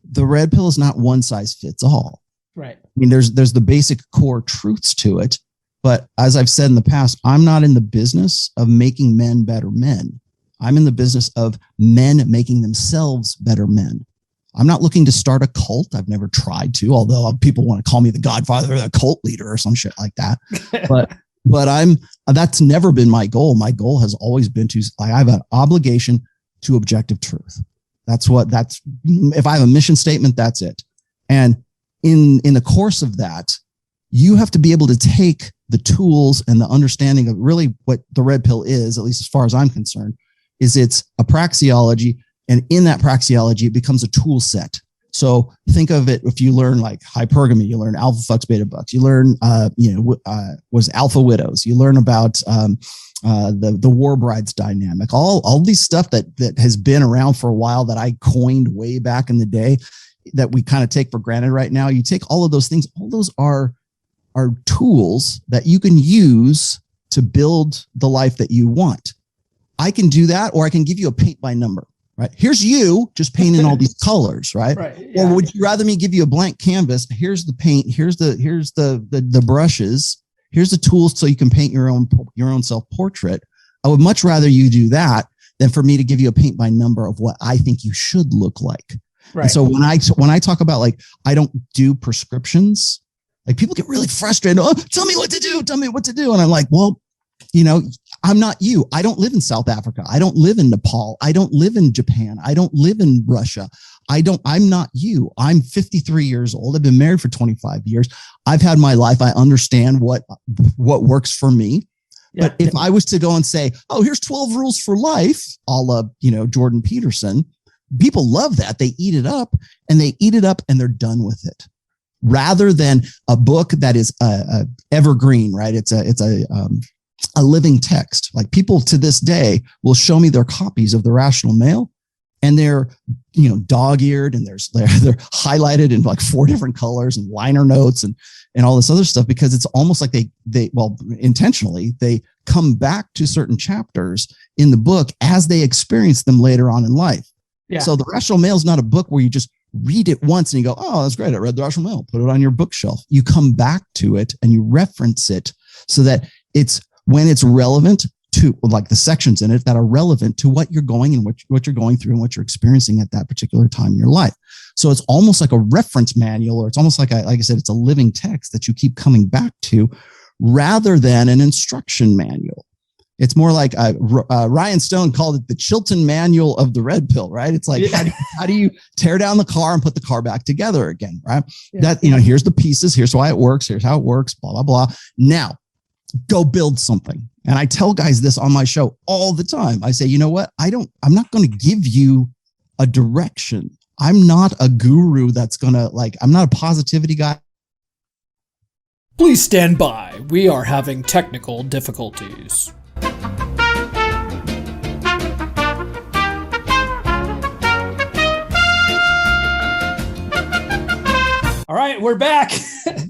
the red pill is not one size fits all. Right. I mean, there's the basic core truths to it. But as I've said in the past, I'm not in the business of making men better men. I'm in the business of men making themselves better men. I'm not looking to start a cult. I've never tried to, although people want to call me the godfather or the cult leader or some shit like that. But that's never been my goal. My goal has always been I have an obligation to objective truth. If I have a mission statement, that's it. And in the course of that, you have to be able to take the tools and the understanding of really what the red pill is, at least as far as I'm concerned, is it's a praxeology. And in that praxeology, it becomes a tool set. So think of it, if you learn like hypergamy, you learn alpha fucks, beta bucks, you learn, was alpha widows, you learn about the war brides dynamic, all these stuff that has been around for a while that I coined way back in the day that we kind of take for granted right now. You take all of those things, all those are tools that you can use to build the life that you want. I can do that, or I can give you a paint by number. Right. Here's you just painting all these colors. Right. Yeah. Or would you rather me give you a blank canvas? Here's the paint. Here's the brushes. Here's the tools so you can paint your own self-portrait. I would much rather you do that than for me to give you a paint by number of what I think you should look like. Right. And so when I talk about like, I don't do prescriptions, like people get really frustrated. Oh, tell me what to do. Tell me what to do. And I'm like, well, I'm not you. I don't live in South Africa. I don't live in Nepal. I don't live in Japan. I don't live in Russia. I'm not you. I'm 53 years old. I've been married for 25 years. I've had my life. I understand what works for me. Yeah. But if I was to go and say, oh, here's 12 rules for life, a la, Jordan Peterson, people love that. They eat it up and they're done with it. Rather than a book that is evergreen, right? It's a living text. Like people to this day will show me their copies of the Rational Male, and they're dog-eared, and they're highlighted in like 4 different colors and liner notes and all this other stuff, because it's almost like they intentionally they come back to certain chapters in the book as they experience them later on in life. Yeah. So the Rational Male is not a book where you just read it once and you go, oh, that's great. I read the Rational Male. Put it on your bookshelf. You come back to it and you reference it so that it's when it's relevant to, like, the sections in it that are relevant to what you're going and what you're going through and what you're experiencing at that particular time in your life. So it's almost like a reference manual, or it's almost like I said, it's a living text that you keep coming back to rather than an instruction manual. It's more like Ryan Stone called it the Chilton Manual of the Red Pill, right? It's like, how do you tear down the car and put the car back together again, right? Yeah. That, here's the pieces, here's why it works, here's how it works, blah, blah, blah. Now, go build something. And I tell guys this on my show all the time. I say, you know what? I'm not going to give you a direction. I'm not a guru that's going to, I'm not a positivity guy. Please stand by. We are having technical difficulties. All right, we're back.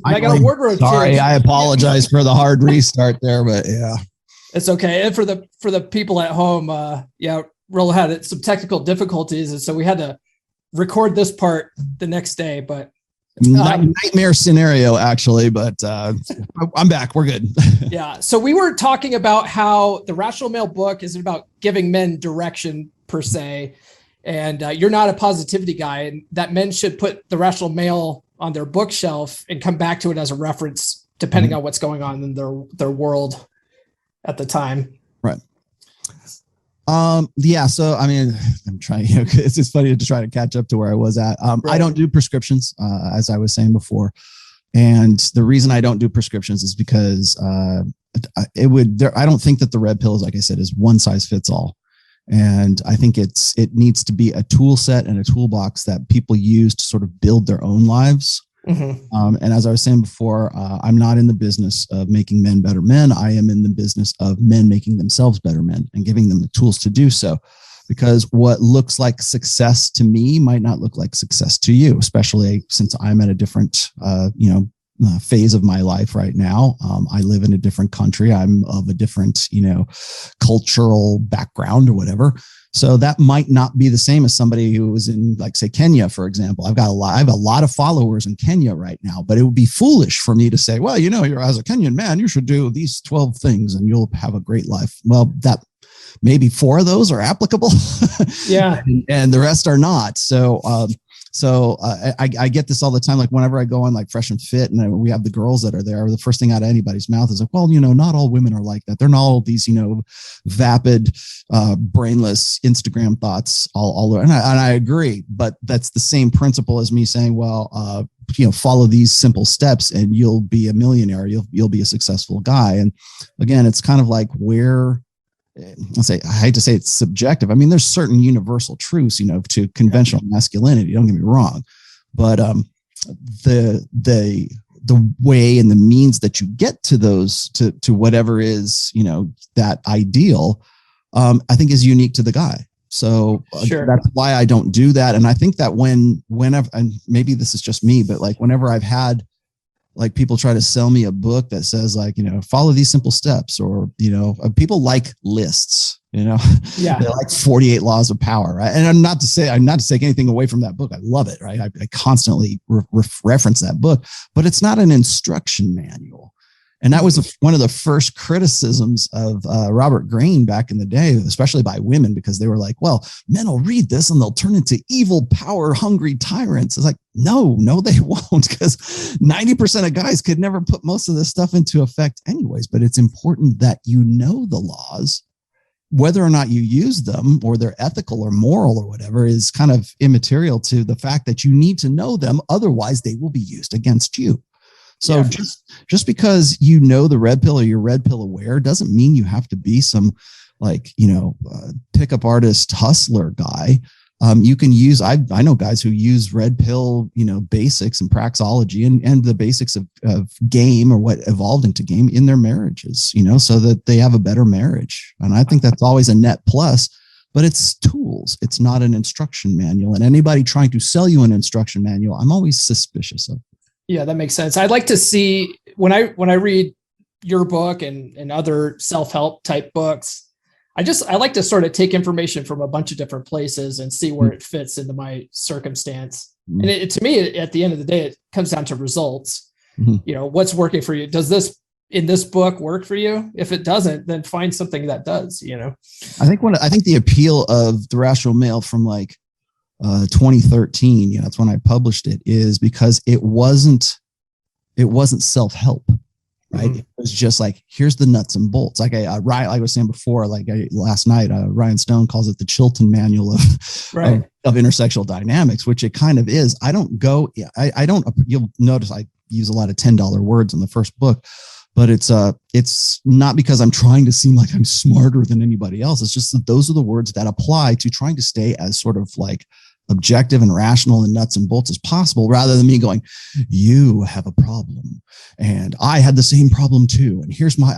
I got a word road. Sorry, I apologize for the hard restart there, but yeah, it's okay. And for the people at home, Rollo had some technical difficulties, and so we had to record this part the next day. But nightmare scenario, actually. But I'm back. We're good. Yeah. So we were talking about how the Rational Male book isn't about giving men direction per se, and you're not a positivity guy, and that men should put the Rational Male on their bookshelf and come back to it as a reference, depending on what's going on in their world at the time. Right. Yeah. So, I mean, I'm trying, it's just funny to try to catch up to where I was at. Right. I don't do prescriptions, as I was saying before. And the reason I don't do prescriptions is because, I don't think that the red pill, like I said, is one size fits all. And I think it needs to be a tool set and a toolbox that people use to sort of build their own lives. Mm-hmm. And as I was saying before, I'm not in the business of making men better men. I am in the business of men making themselves better men and giving them the tools to do so. Because what looks like success to me might not look like success to you, especially since I'm at a different, phase of my life right now. I live in a different country. I'm of a different, cultural background or whatever. So that might not be the same as somebody who was in, like, say, Kenya, for example. I have a lot of followers in Kenya right now, but it would be foolish for me to say, well, you're, as a Kenyan man, you should do these 12 things and you'll have a great life. Well, that maybe 4 of those are applicable. Yeah. and the rest are not. So I get this all the time. Like whenever I go on like Fresh and Fit and we have the girls that are there, the first thing out of anybody's mouth is like, well, not all women are like that. They're not all these, vapid, brainless Instagram thoughts all and I agree, but that's the same principle as me saying, well, follow these simple steps and you'll be a millionaire. You'll be a successful guy. And again, it's kind of like where, I hate to say it's subjective. I mean, there's certain universal truths, to conventional masculinity. Don't get me wrong, but the way and the means that you get to those to whatever is that ideal, I think is unique to the guy. So sure. That's why I don't do that. And I think that whenever, and maybe this is just me, but like whenever I've had like people try to sell me a book that says like, follow these simple steps, or, people like lists, yeah, they're like 48 laws of power. Right. And I'm not to take anything away from that book. I love it. Right. I constantly reference that book, but it's not an instruction manual. And that was one of the first criticisms of Robert Greene back in the day, especially by women, because they were like, well, men will read this and they'll turn into evil, power-hungry tyrants. It's like, no, they won't, because 90% of guys could never put most of this stuff into effect anyways. But it's important that you know the laws. Whether or not you use them or they're ethical or moral or whatever is kind of immaterial to the fact that you need to know them. Otherwise, they will be used against you. So just because you know the red pill or you're red pill aware doesn't mean you have to be some pickup artist hustler guy. You can use, I know guys who use red pill, basics and praxeology and the basics of game or what evolved into game in their marriages, so that they have a better marriage. And I think that's always a net plus, but it's tools. It's not an instruction manual. And anybody trying to sell you an instruction manual, I'm always suspicious of. Yeah, that makes sense. I'd like to see when I read your book and other self-help type books, I like to sort of take information from a bunch of different places and see where it fits into my circumstance. And to me, at the end of the day, it comes down to results. What's working for you? Does this in this book work for you? If it doesn't, then find something that does, I think the appeal of The Rational Male from 2013, that's when I published it, is because it wasn't self-help, right? It was just like, here's the nuts and bolts. Like I was saying before, last night, Ryan Stone calls it the Chilton Manual of intersexual dynamics, which it kind of is. You'll notice I use a lot of $10 words in the first book, but it's not because I'm trying to seem like I'm smarter than anybody else. It's just that those are the words that apply to trying to stay as sort of like objective and rational and nuts and bolts as possible, rather than me going, you have a problem and I had the same problem too, and here's my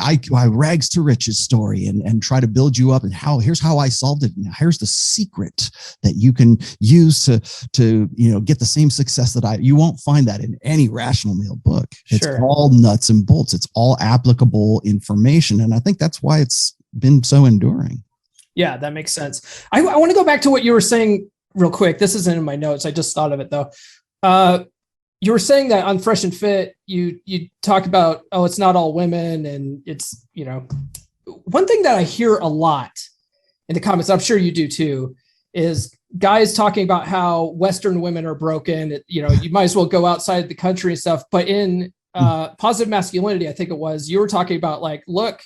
rags to riches story, and try to build you up, and here's how I solved it, and here's the secret that you can use to get the same success that you won't find that in any Rational Male book. It's all nuts and bolts. It's all applicable information, and I think that's why it's been so enduring. Yeah, that makes sense. I want to go back to what you were saying real quick. This isn't in my notes. I just thought of it though. You were saying that on Fresh and Fit, you talk about, it's not all women. And it's, one thing that I hear a lot in the comments, I'm sure you do too, is guys talking about how Western women are broken. You might as well go outside the country and stuff. But in Positive Masculinity, I think it was, you were talking about like, look,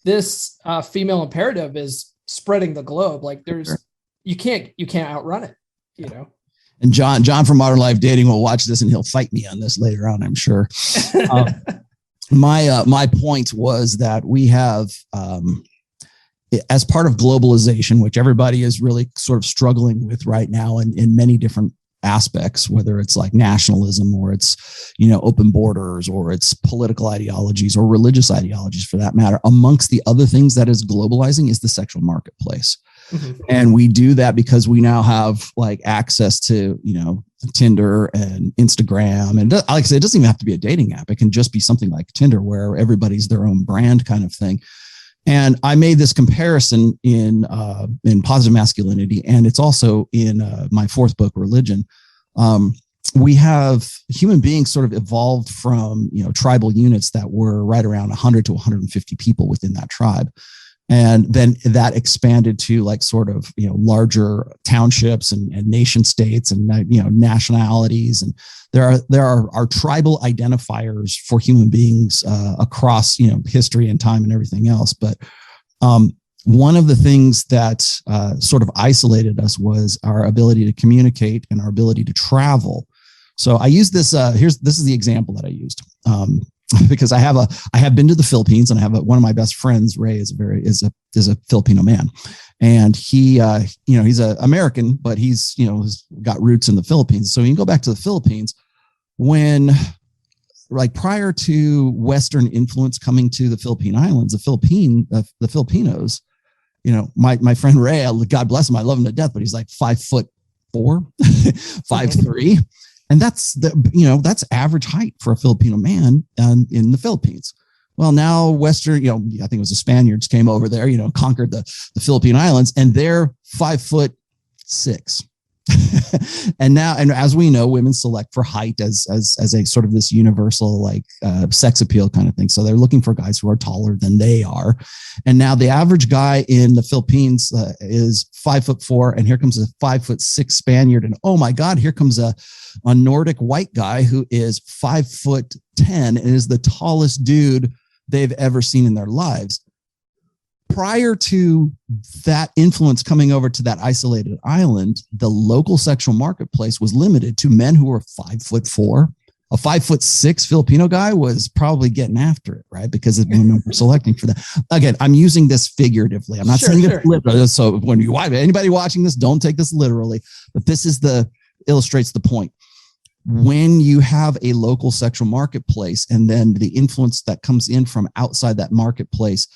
this female imperative is spreading the globe. Like you can't outrun it, And John from Modern Life Dating will watch this and he'll fight me on this later on, I'm sure. My point was that we have, as part of globalization, which everybody is really sort of struggling with right now in many different aspects, whether it's like nationalism or it's, open borders or it's political ideologies or religious ideologies for that matter, amongst the other things that is globalizing is the sexual marketplace. And we do that because we now have like access to, Tinder and Instagram. And like I said, it doesn't even have to be a dating app. It can just be something like Tinder where everybody's their own brand kind of thing. And I made this comparison in Positive Masculinity, and it's also in my fourth book, Religion. We have human beings sort of evolved from, tribal units that were right around 100 to 150 people within that tribe. And then that expanded to like sort of, larger townships and nation states and, nationalities. And there are tribal identifiers for human beings across, history and time and everything else. But one of the things that sort of isolated us was our ability to communicate and our ability to travel. So I use this. This is the example that I used. Because I have been to the Philippines, and I have one of my best friends, Ray, is a Filipino man, and he he's an American, but he's has got roots in the Philippines. So you can go back to the Philippines when, like, prior to Western influence coming to the Philippine Islands, the Filipinos, my friend Ray, God bless him, I love him to death, but he's like 5'4", 5'3". And that's that's average height for a Filipino man in the Philippines. Well, now Western, I think it was the Spaniards came over there, conquered the Philippine Islands, and they're 5'6". And as we know, women select for height as a sort of this universal like sex appeal kind of thing. So they're looking for guys who are taller than they are. And now the average guy in the Philippines is 5'4", and here comes a 5'6" Spaniard, and oh my God, here comes a Nordic white guy who is 5'10" and is the tallest dude they've ever seen in their lives. Prior to that influence coming over to that isolated island, the local sexual marketplace was limited to men who were 5'4". A 5'6" Filipino guy was probably getting after it, right? Because women were selecting for that. Again, I'm using this figuratively. I'm not saying it literally. So when anybody watching this, don't take this literally. But this is illustrates the point. When you have a local sexual marketplace, and then the influence that comes in from outside that marketplace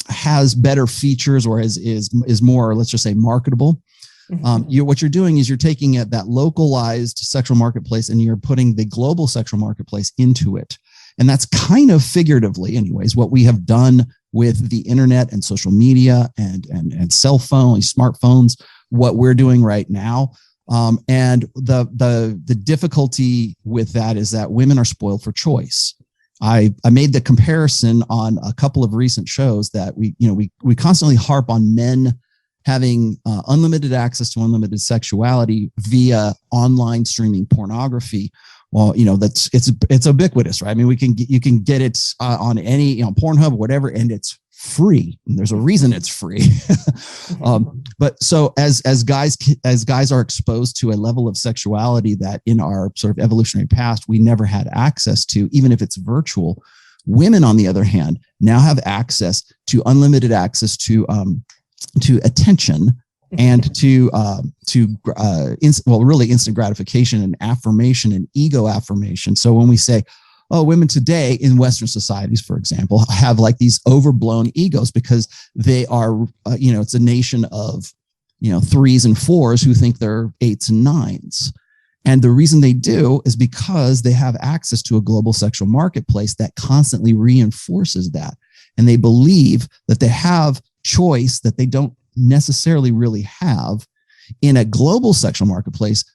has better features, or is more, let's just say, marketable. What you're doing is you're taking that localized sexual marketplace and you're putting the global sexual marketplace into it. And that's kind of figuratively, anyways, what we have done with the internet and social media and cell phone, smartphones, what we're doing right now. And the difficulty with that is that women are spoiled for choice. I made the comparison on a couple of recent shows that we constantly harp on men having unlimited access to unlimited sexuality via online streaming pornography. Well, it's ubiquitous, right? I mean, you can get it on any Pornhub, whatever, and it's free. And there's a reason it's free. But so as guys are exposed to a level of sexuality that in our sort of evolutionary past we never had access to, even if it's virtual. Women, on the other hand, now have unlimited access to attention and to really instant gratification and affirmation and ego affirmation. So when we say, oh, women today in Western societies, for example, have like these overblown egos because they are, it's a nation of, 3s and 4s who think they're 8s and 9s. And the reason they do is because they have access to a global sexual marketplace that constantly reinforces that. And they believe that they have choice that they don't necessarily really have in a global sexual marketplace,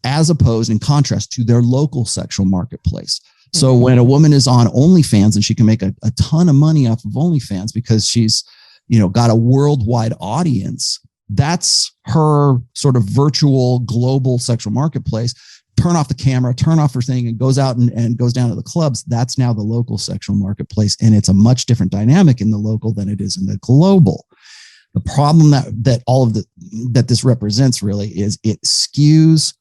as opposed in contrast to their local sexual marketplace. So when a woman is on OnlyFans and she can make a ton of money off of OnlyFans because she's, got a worldwide audience, that's her sort of virtual global sexual marketplace. Turn off the camera, turn off her thing, and goes out and goes down to the clubs. That's now the local sexual marketplace. And it's a much different dynamic in the local than it is in the global. The problem that this represents really is it skews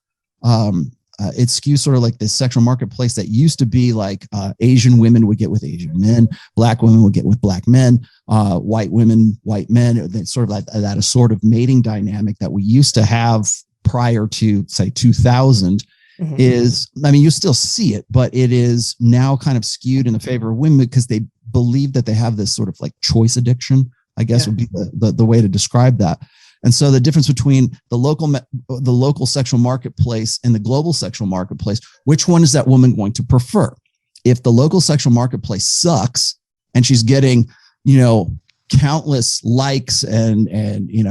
sort of like this sexual marketplace that used to be like Asian women would get with Asian men, Black women would get with Black men, white women, white men. That's sort of like that assorted mating dynamic that we used to have prior to, say, 2000 is, I mean, you still see it, but it is now kind of skewed in the favor of women because they believe that they have this sort of like choice addiction, I guess would be the way to describe that. And so the difference between the local sexual marketplace and the global sexual marketplace, which one is that woman going to prefer? If the local sexual marketplace sucks and she's getting, countless likes and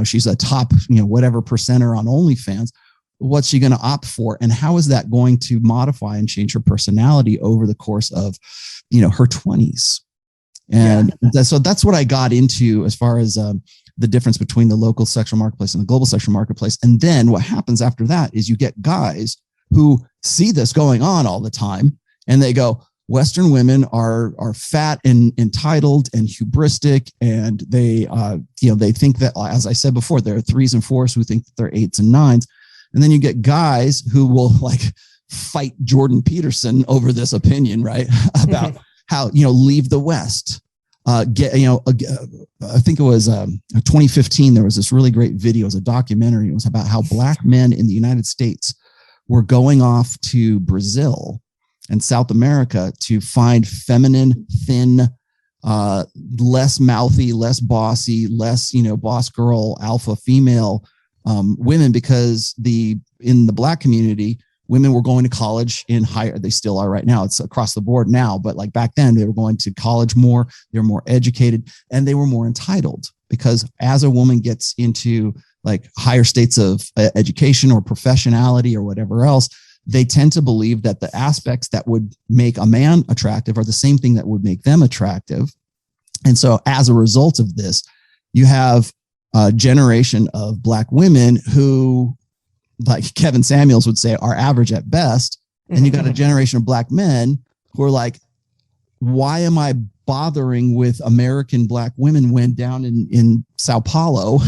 she's a top, whatever percenter on OnlyFans, what's she going to opt for? And how is that going to modify and change her personality over the course of, her 20s? And so that's what I got into as far as the difference between the local sexual marketplace and the global sexual marketplace. And then what happens after that is you get guys who see this going on all the time and they go, Western women are fat and entitled and hubristic. And they, they think that, as I said before, there are 3s and 4s who think that they're 8s and 9s. And then you get guys who will like fight Jordan Peterson over this opinion, right? About how, leave the West. I think it was 2015. There was this really great video. It was a documentary. It was about how Black men in the United States were going off to Brazil and South America to find feminine, thin, less mouthy, less bossy, less, boss girl, alpha female women, because in the Black community, women were going to college in higher, they still are right now. It's across the board now, but like back then they were going to college more, they were more educated, and they were more entitled, because as a woman gets into like higher states of education or professionality or whatever else, they tend to believe that the aspects that would make a man attractive are the same thing that would make them attractive. And so as a result of this, you have a generation of Black women who, like Kevin Samuels would say, are average at best. And you got a generation of Black men who are like, why am I bothering with American Black women when down in Sao Paulo,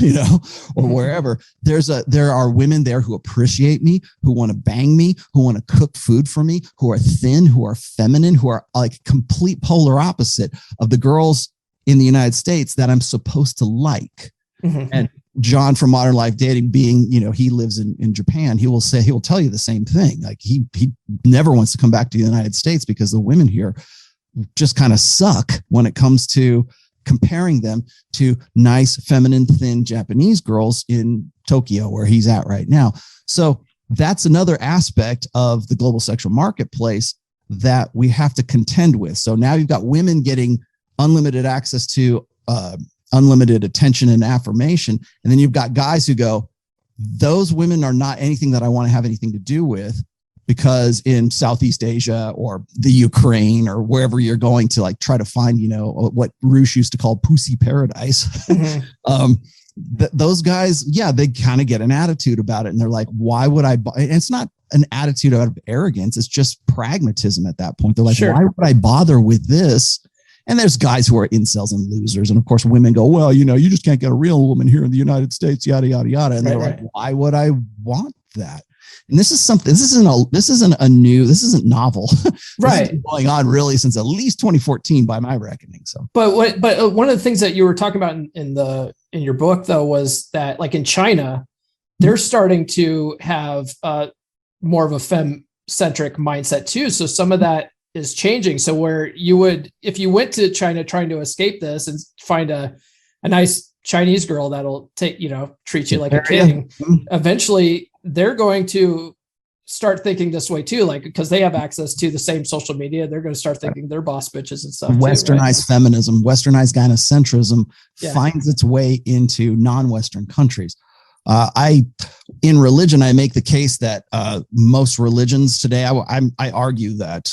or wherever, there are women there who appreciate me, who want to bang me, who want to cook food for me, who are thin, who are feminine, who are like complete polar opposite of the girls in the United States that I'm supposed to like. And John from Modern Life Dating, being, he lives in Japan, he will tell you the same thing. Like he never wants to come back to the United States because the women here just kind of suck when it comes to comparing them to nice, feminine, thin Japanese girls in Tokyo, where he's at right now. So that's another aspect of the global sexual marketplace that we have to contend with. So now you've got women getting unlimited access to unlimited attention and affirmation. And then you've got guys who go, those women are not anything that I want to have anything to do with, because in Southeast Asia or the Ukraine or wherever you're going to like try to find, what Roosh used to call pussy paradise. Those guys, they kind of get an attitude about it. And they're like, why would I buy? And it's not an attitude out of arrogance. It's just pragmatism at that point. They're like, why would I bother with this? And there's guys who are incels and losers. And of course, women go, well, you just can't get a real woman here in the United States, yada, yada, yada. And they're like, why would I want that? And this isn't novel. Right. This has been going on really since at least 2014 by my reckoning. So, but one of the things that you were talking about in your book though, was that like in China, they're starting to have more of a femme-centric mindset too. So some of that is changing. So where you would, if you went to China trying to escape this and find a nice Chinese girl that'll treat you like a king, eventually they're going to start thinking this way too, like because they have access to the same social media, they're going to start thinking they're boss bitches and stuff. Westernized feminism, westernized gynocentrism finds its way into non-Western countries. In religion, I make the case that most religions today, I argue that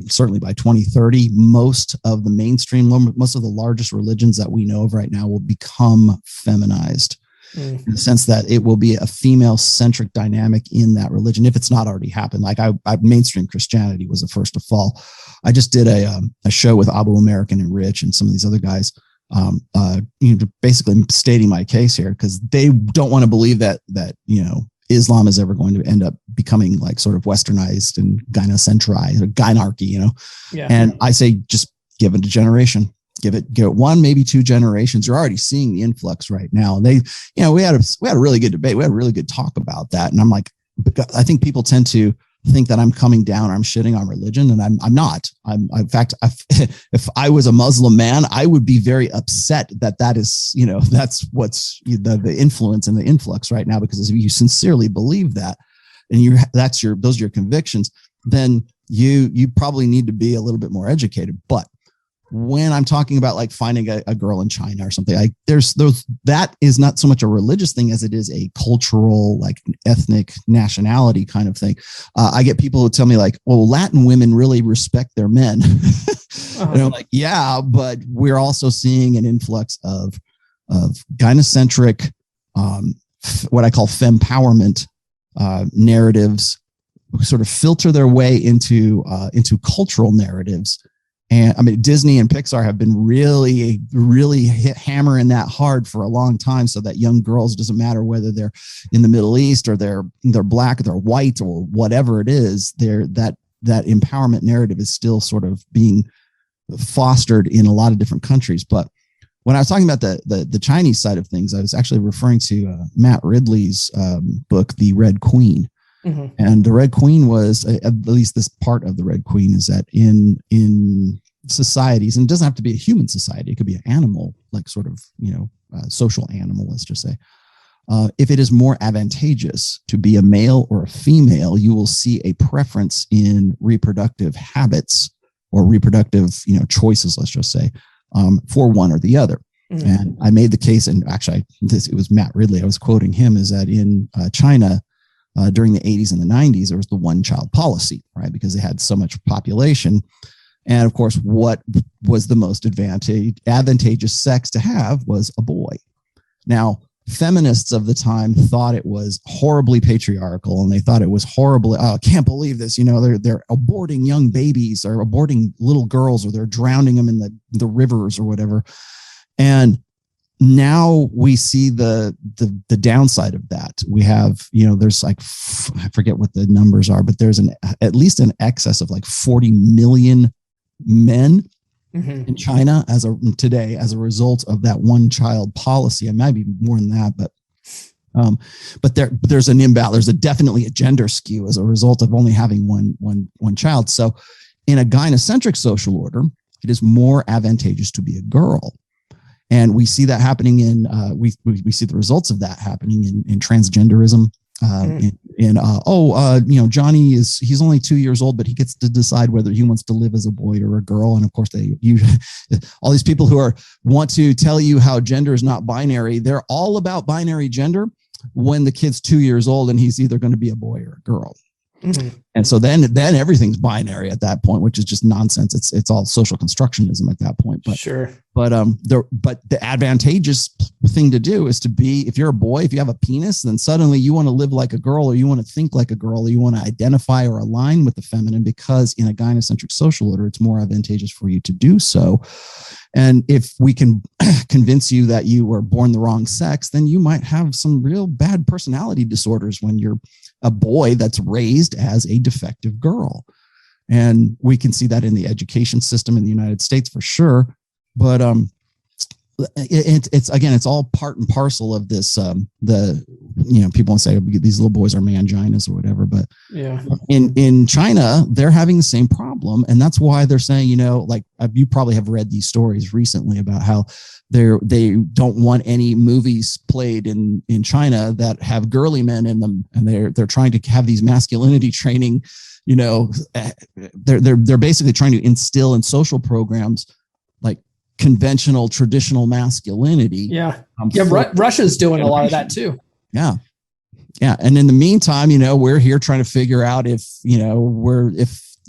certainly by 2030, most of the mainstream, most of the largest religions that we know of right now will become feminized. In the sense that it will be a female-centric dynamic in that religion, if it's not already happened. Like mainstream Christianity was the first to fall. I just did a show with Abu American and Rich and some of these other guys, basically stating my case here, because they don't want to believe that Islam is ever going to end up becoming like sort of westernized and gynocentrized or gynarchy, And I say just give it a generation. Give it one, maybe two generations. You're already seeing the influx right now. And we had a really good debate. We had a really good talk about that. And I'm like, I think people tend to think that I'm coming down or I'm shitting on religion, and I'm not. In fact, if I was a Muslim man, I would be very upset that is, that's what's the influence and the influx right now, because if you sincerely believe that, and those are your convictions, then you probably need to be a little bit more educated. But when I'm talking about like finding a girl in China or something, like that is not so much a religious thing as it is a cultural, like ethnic nationality kind of thing. I get people who tell me like, well, Latin women really respect their men. And I'm like, yeah, but we're also seeing an influx of gynocentric, what I call fempowerment narratives, sort of filter their way into cultural narratives. And I mean, Disney and Pixar have been really hammering that hard for a long time, so that young girls, doesn't matter whether they're in the Middle East or they're black or they're white or whatever it is, that empowerment narrative is still sort of being fostered in a lot of different countries. But when I was talking about the Chinese side of things, I was actually referring to Matt Ridley's book, The Red Queen. Mm-hmm. And the Red Queen was, at least this part of the Red Queen, is that in societies, and it doesn't have to be a human society, it could be an animal, like sort of, social animal, let's just say. If it is more advantageous to be a male or a female, you will see a preference in reproductive habits or reproductive, choices, let's just say, for one or the other. Mm. And I made the case, and actually it was Matt Ridley, I was quoting him, is that in China during the 80s and the 90s, there was the one child policy, right? Because they had so much population. And of course, what was the most advantageous sex to have was a boy. Now, feminists of the time thought it was horribly patriarchal, and they thought it was horribly, oh, I can't believe this. They're aborting young babies or aborting little girls, or they're drowning them in the rivers or whatever. And now we see the downside of that. We have, there's like, I forget what the numbers are, but there's at least an excess of like 40 million men in China today as a result of that one child policy. It might be more than that, but there's an imbalance. There's definitely a gender skew as a result of only having one child. So in a gynocentric social order, it is more advantageous to be a girl. And we see that happening we see the results of that happening in transgenderism. Johnny he's only 2 years old, but he gets to decide whether he wants to live as a boy or a girl. And of course, all these people who want to tell you how gender is not binary, they're all about binary gender when the kid's 2 years old and he's either going to be a boy or a girl. And so then everything's binary at that point, which is just nonsense. It's all social constructionism at that point. But sure. But the advantageous thing to do is to be, if you're a boy, if you have a penis, then suddenly you want to live like a girl, or you want to think like a girl, or you want to identify or align with the feminine, because in a gynocentric social order, it's more advantageous for you to do so. And if we can convince you that you were born the wrong sex, then you might have some real bad personality disorders when you're a boy that's raised as a defective girl. And we can see that in the education system in the United States for sure. But it's all part and parcel of this. People want to say these little boys are manginas or whatever, but yeah, in China, they're having the same problem. And that's why they're saying, you probably have read these stories recently about how they don't want any movies played in China that have girly men in them. And they're trying to have these masculinity training, they're basically trying to instill in social programs like conventional, traditional masculinity. Yeah. Russia's doing a lot of that too. Yeah. Yeah. And in the meantime, we're here trying to figure out if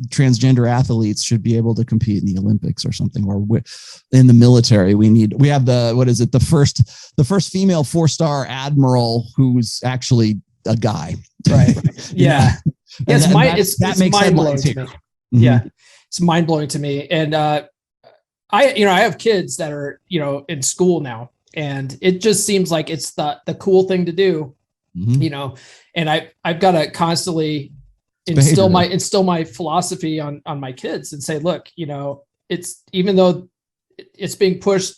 transgender athletes should be able to compete in the Olympics or something, or in the military. We have the first female 4-star admiral who's actually a guy. Right. Yeah. It's mind blowing to me. Mm-hmm. Yeah. It's mind blowing to me. And, I have kids that are, in school now, and it just seems like it's the cool thing to do, and I've got to constantly instill my philosophy on my kids and say, look, it's, even though it's being pushed,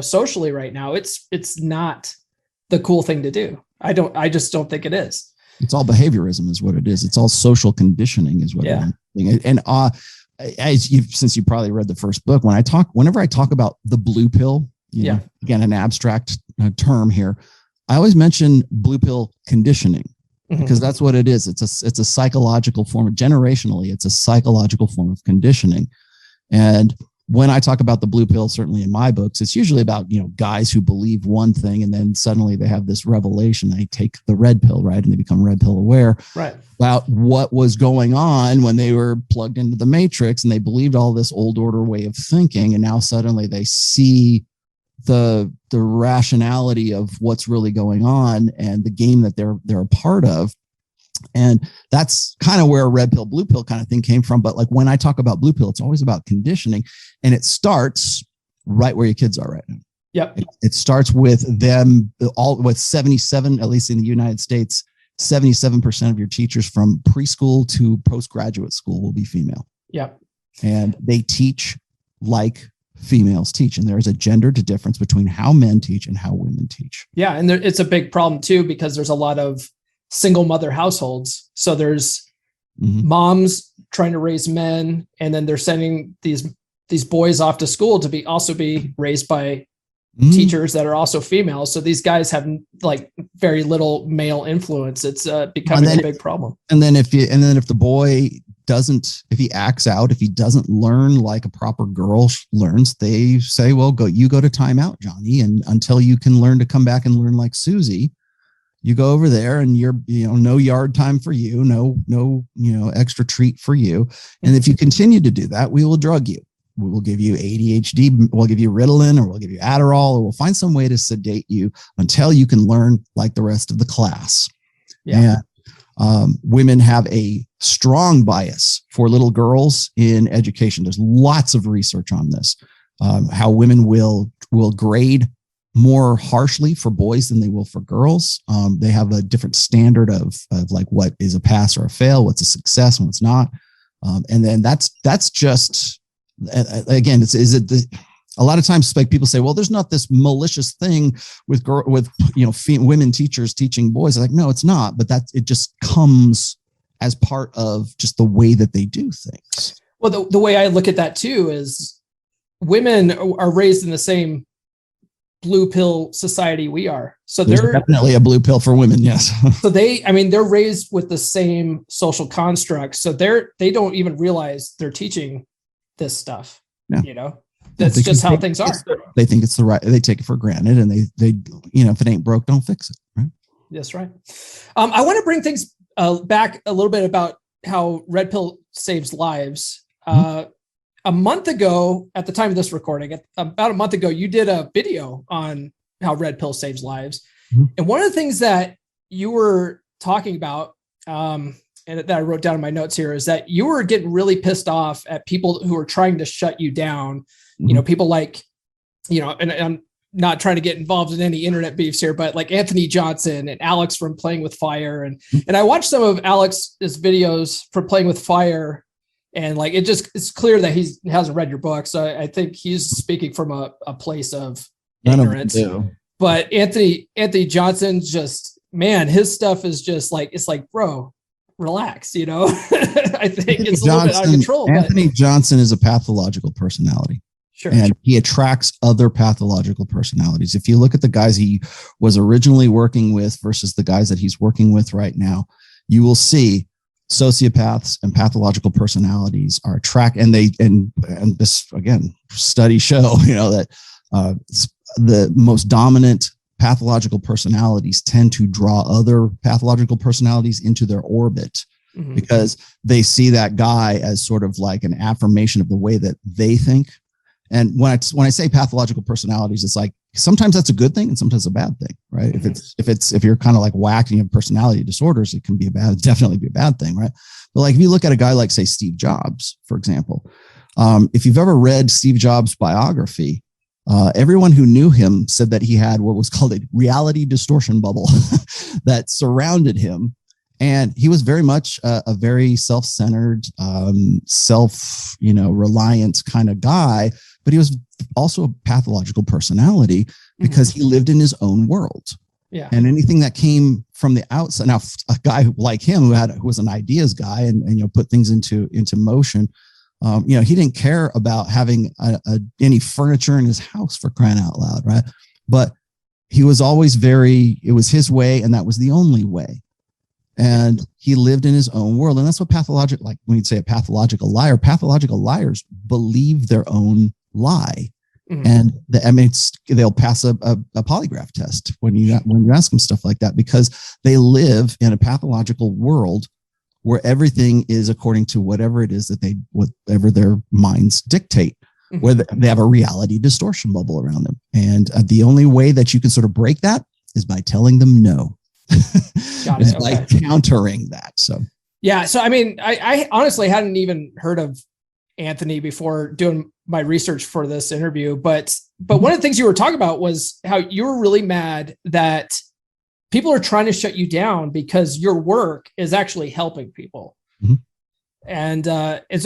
socially right now, it's not the cool thing to do. I just don't think it is. It's all behaviorism is what it is. It's all social conditioning is what it is. And, since you probably read the first book, whenever I talk about the blue pill, again, an abstract term here, I always mention blue pill conditioning, because that's what it is. It's a psychological form of, generationally, it's a psychological form of conditioning. And when I talk about the blue pill, certainly in my books, it's usually about, guys who believe one thing and then suddenly they have this revelation. They take the red pill, right? And they become red pill aware, right, about what was going on when they were plugged into the matrix and they believed all this old order way of thinking. And now suddenly they see the rationality of what's really going on and the game that they're a part of. And that's kind of where red pill, blue pill kind of thing came from. But like when I talk about blue pill, it's always about conditioning, and it starts right where your kids are right now. Yep. It starts with them with 77, at least in the United States, 77% of your teachers from preschool to postgraduate school will be female. Yep. And they teach like females teach. And there is a gender difference between how men teach and how women teach. Yeah. And it's a big problem too, because there's a lot of single mother households. So there's moms trying to raise men, and then they're sending these boys off to school to be raised by teachers that are also females. So these guys have like very little male influence. It's becoming a big problem. And then if the boy acts out, if he doesn't learn like a proper girl learns, they say, well, go to timeout, Johnny. And until you can learn to come back and learn like Susie, you go over there and you're, no yard time for you, no, extra treat for you. And if you continue to do that, we will drug you. We will give you ADHD, we'll give you Ritalin, or we'll give you Adderall, or we'll find some way to sedate you until you can learn like the rest of the class. Yeah. And women have a strong bias for little girls in education. There's lots of research on this, how women will grade more harshly for boys than they will for girls. They have a different standard of like what is a pass or a fail, what's a success and what's not. And then that's just, again, a lot of times like people say, well, there's not this malicious thing with women teachers teaching boys. Like, no, it's not, but it just comes as part of just the way that they do things. Well, the way I look at that too is women are raised in the same blue pill society we are. So there's definitely a blue pill for women. Yes. So they're raised with the same social constructs. So they don't even realize they're teaching this stuff. Yeah. That's just how things are. They think it's they take it for granted, and they if it ain't broke, don't fix it. Right. That's right. I want to bring things back a little bit about how red pill saves lives. Mm-hmm. A month ago, at the time of this recording, about a month ago, you did a video on how red pill saves lives. Mm-hmm. And one of the things that you were talking about, and that I wrote down in my notes here, is that you were getting really pissed off at people who are trying to shut you down. Mm-hmm. People like, and I'm not trying to get involved in any internet beefs here, but like Anthony Johnson and Alex from Playing with Fire. And I watched some of Alex's videos from Playing with Fire. And like, it's clear that he hasn't read your book. So I think he's speaking from a place of ignorance. But Anthony Johnson, just, man, his stuff is just like, it's like, bro, relax, I think it's a little bit out of control. Anthony Johnson is a pathological personality. Sure. And he attracts other pathological personalities. If you look at the guys he was originally working with versus the guys that he's working with right now, you will see sociopaths and pathological personalities are and this, again, studies show, that the most dominant pathological personalities tend to draw other pathological personalities into their orbit, mm-hmm. because they see that guy as sort of like an affirmation of the way that they think. And when I say pathological personalities, it's like sometimes that's a good thing and sometimes a bad thing, right? Mm-hmm. If you're kind of like whacked and you have personality disorders, it can definitely be a bad thing, right? But like if you look at a guy like, say, Steve Jobs, for example, if you've ever read Steve Jobs' biography, everyone who knew him said that he had what was called a reality distortion bubble that surrounded him. And he was very much a very self-centered, reliant kind of guy, but he was also a pathological personality because he lived in his own world. Yeah. And anything that came from the outside, now a guy like him who was an ideas guy and put things into motion, he didn't care about having any furniture in his house, for crying out loud, right? But he was always it was his way, and that was the only way. And he lived in his own world. And that's what like when you'd say a pathological liars believe their own lie. Mm-hmm. And they'll pass a polygraph test when you ask them stuff like that, because they live in a pathological world where everything is according to whatever it is whatever their minds dictate, mm-hmm. where they have a reality distortion bubble around them. And the only way that you can sort of break that is by telling them no. It's like countering that. So yeah. So I mean, I honestly hadn't even heard of Anthony before doing my research for this interview, but one of the things you were talking about was how you were really mad that people are trying to shut you down because your work is actually helping people. Mm-hmm. And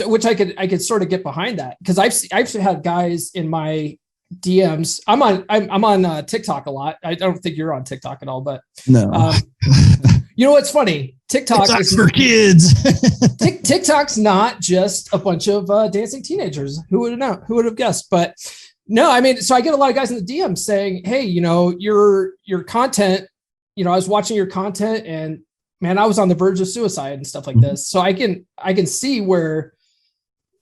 which I could sort of get behind that, because I've had guys in my DMs. I'm on TikTok a lot. I don't think you're on TikTok at all, but no. What's funny? TikTok's for kids. TikTok's not just a bunch of dancing teenagers. Who would have known? Who would have guessed? But no, I mean, so I get a lot of guys in the DMs saying, "Hey, your content. I was watching your content, and man, I was on the verge of suicide and stuff like this. So I can see where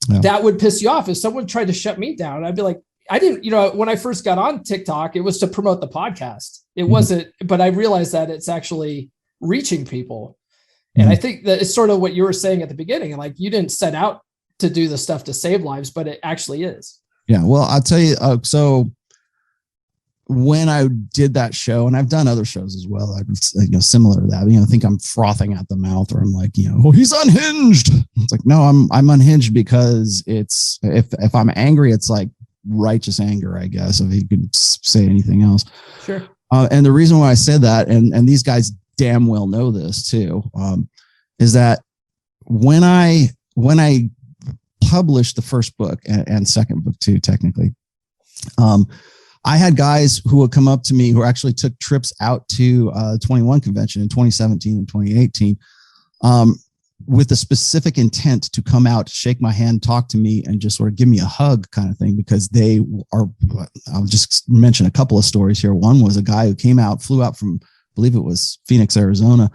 that would piss you off. If someone tried to shut me down, I'd be like, I didn't, when I first got on TikTok, it was to promote the podcast. It wasn't, but I realized that it's actually reaching people. And I think that it's sort of what you were saying at the beginning. Like, you didn't set out to do the stuff to save lives, but it actually is. Yeah. Well, I'll tell you, so when I did that show, and I've done other shows as well, similar to that, I think I'm frothing at the mouth, or I'm like, oh, he's unhinged. It's like, no, I'm unhinged because it's, if I'm angry, it's like righteous anger, I guess, if you could say anything else. Sure. And the reason why I said that, and these guys damn well know this too, is that when I published the first book and second book too, technically, I had guys who would come up to me who actually took trips out to 21 convention in 2017 and 2018 with the specific intent to come out, shake my hand, talk to me, and just sort of give me a hug kind of thing, because they are, I'll just mention a couple of stories here. One was a guy who flew out from, I believe it was Phoenix, Arizona,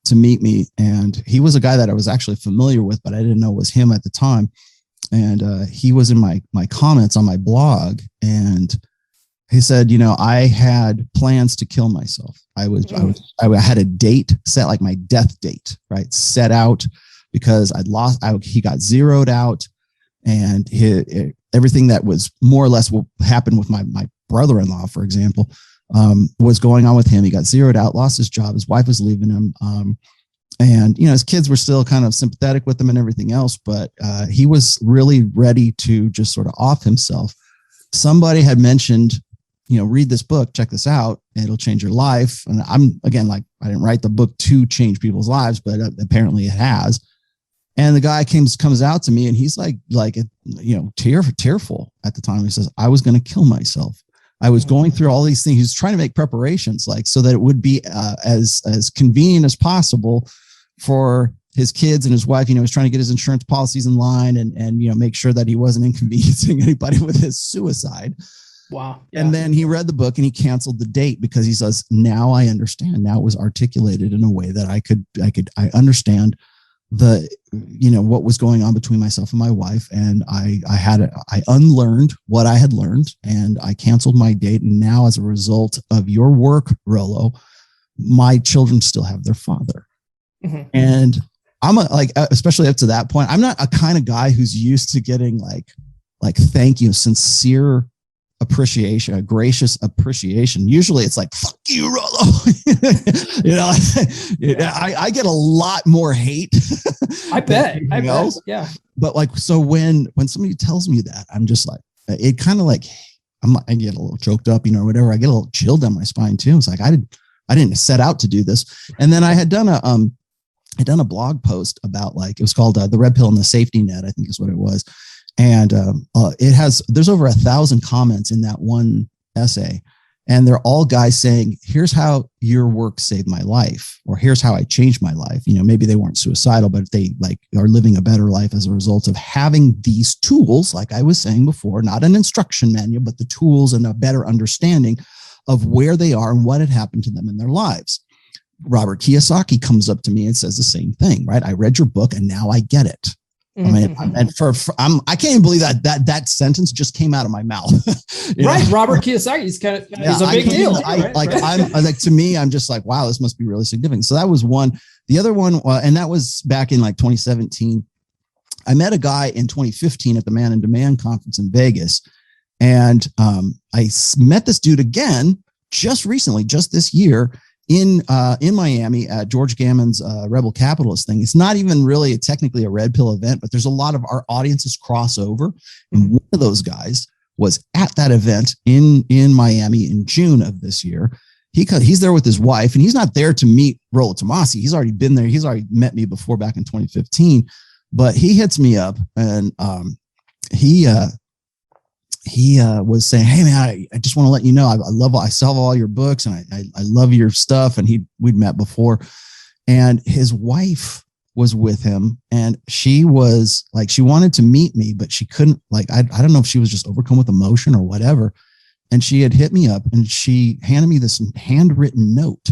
to meet me. And he was a guy that I was actually familiar with, but I didn't know it was him at the time. And he was in my comments on my blog, and he said, I had plans to kill myself. I had a date set, like my death date, right? Set out because he got zeroed out, and everything that was more or less what happened with my brother-in-law, for example, was going on with him. He got zeroed out, lost his job. His wife was leaving him. And, his kids were still kind of sympathetic with him and everything else, but he was really ready to just sort of off himself. Somebody had mentioned, read this book, check this out, it'll change your life. And I'm, again, like, I didn't write the book to change people's lives, but apparently it has. And the guy comes out to me, and he's like, tearful at the time. He says, I was going to kill myself. I was going through all these things. He was trying to make preparations, like, so that it would be as convenient as possible for his kids and his wife. He was trying to get his insurance policies in line and make sure that he wasn't inconveniencing anybody with his suicide. Wow. Yeah. And then he read the book and he canceled the date, because he says, now I understand. Now it was articulated in a way that I understand what was going on between myself and my wife. And I unlearned what I had learned, and I canceled my date. And now, as a result of your work, Rollo, my children still have their father. Mm-hmm. And I'm especially up to that point, I'm not a kind of guy who's used to getting like thank you, sincere appreciation, a gracious appreciation. Usually it's like, fuck you, Rollo. I get a lot more hate. I bet. Yeah. But so when somebody tells me that, I'm just like, it kind of like, I get a little choked up, or whatever. I get a little chill down my spine too. It's like, I didn't set out to do this. And then I had done a blog post about, it was called The Red Pill and the Safety Net, I think is what it was. And there's over 1,000 comments in that one essay, and they're all guys saying, here's how your work saved my life, or here's how I changed my life. Maybe they weren't suicidal, but they are living a better life as a result of having these tools. Like I was saying before, not an instruction manual, but the tools and a better understanding of where they are and what had happened to them in their lives. Robert Kiyosaki comes up to me and says the same thing, right? I read your book and now I get it. Mm-hmm. I can't even believe that sentence just came out of my mouth. Right. Robert Kiyosaki is he's a big deal. To me, I'm just like, wow, this must be really significant. So that was one. The other one, and that was back in 2017. I met a guy in 2015 at the Man in Demand conference in Vegas. And I met this dude again, just recently, just this year, in Miami at George Gammon's Rebel Capitalist thing. It's not even really technically a Red Pill event, but there's a lot of our audiences crossover. And one of those guys was at that event in Miami in June of this year. He's there with his wife, and he's not there to meet Rollo Tomassi. He's already been there. He's already met me before back in 2015, but he hits me up, and he was saying, hey man, I just want to let you know, I sell all your books, and I love your stuff. And we'd met before, and his wife was with him, and she was like, she wanted to meet me, but she couldn't, I don't know if she was just overcome with emotion or whatever. And she had hit me up, and she handed me this handwritten note.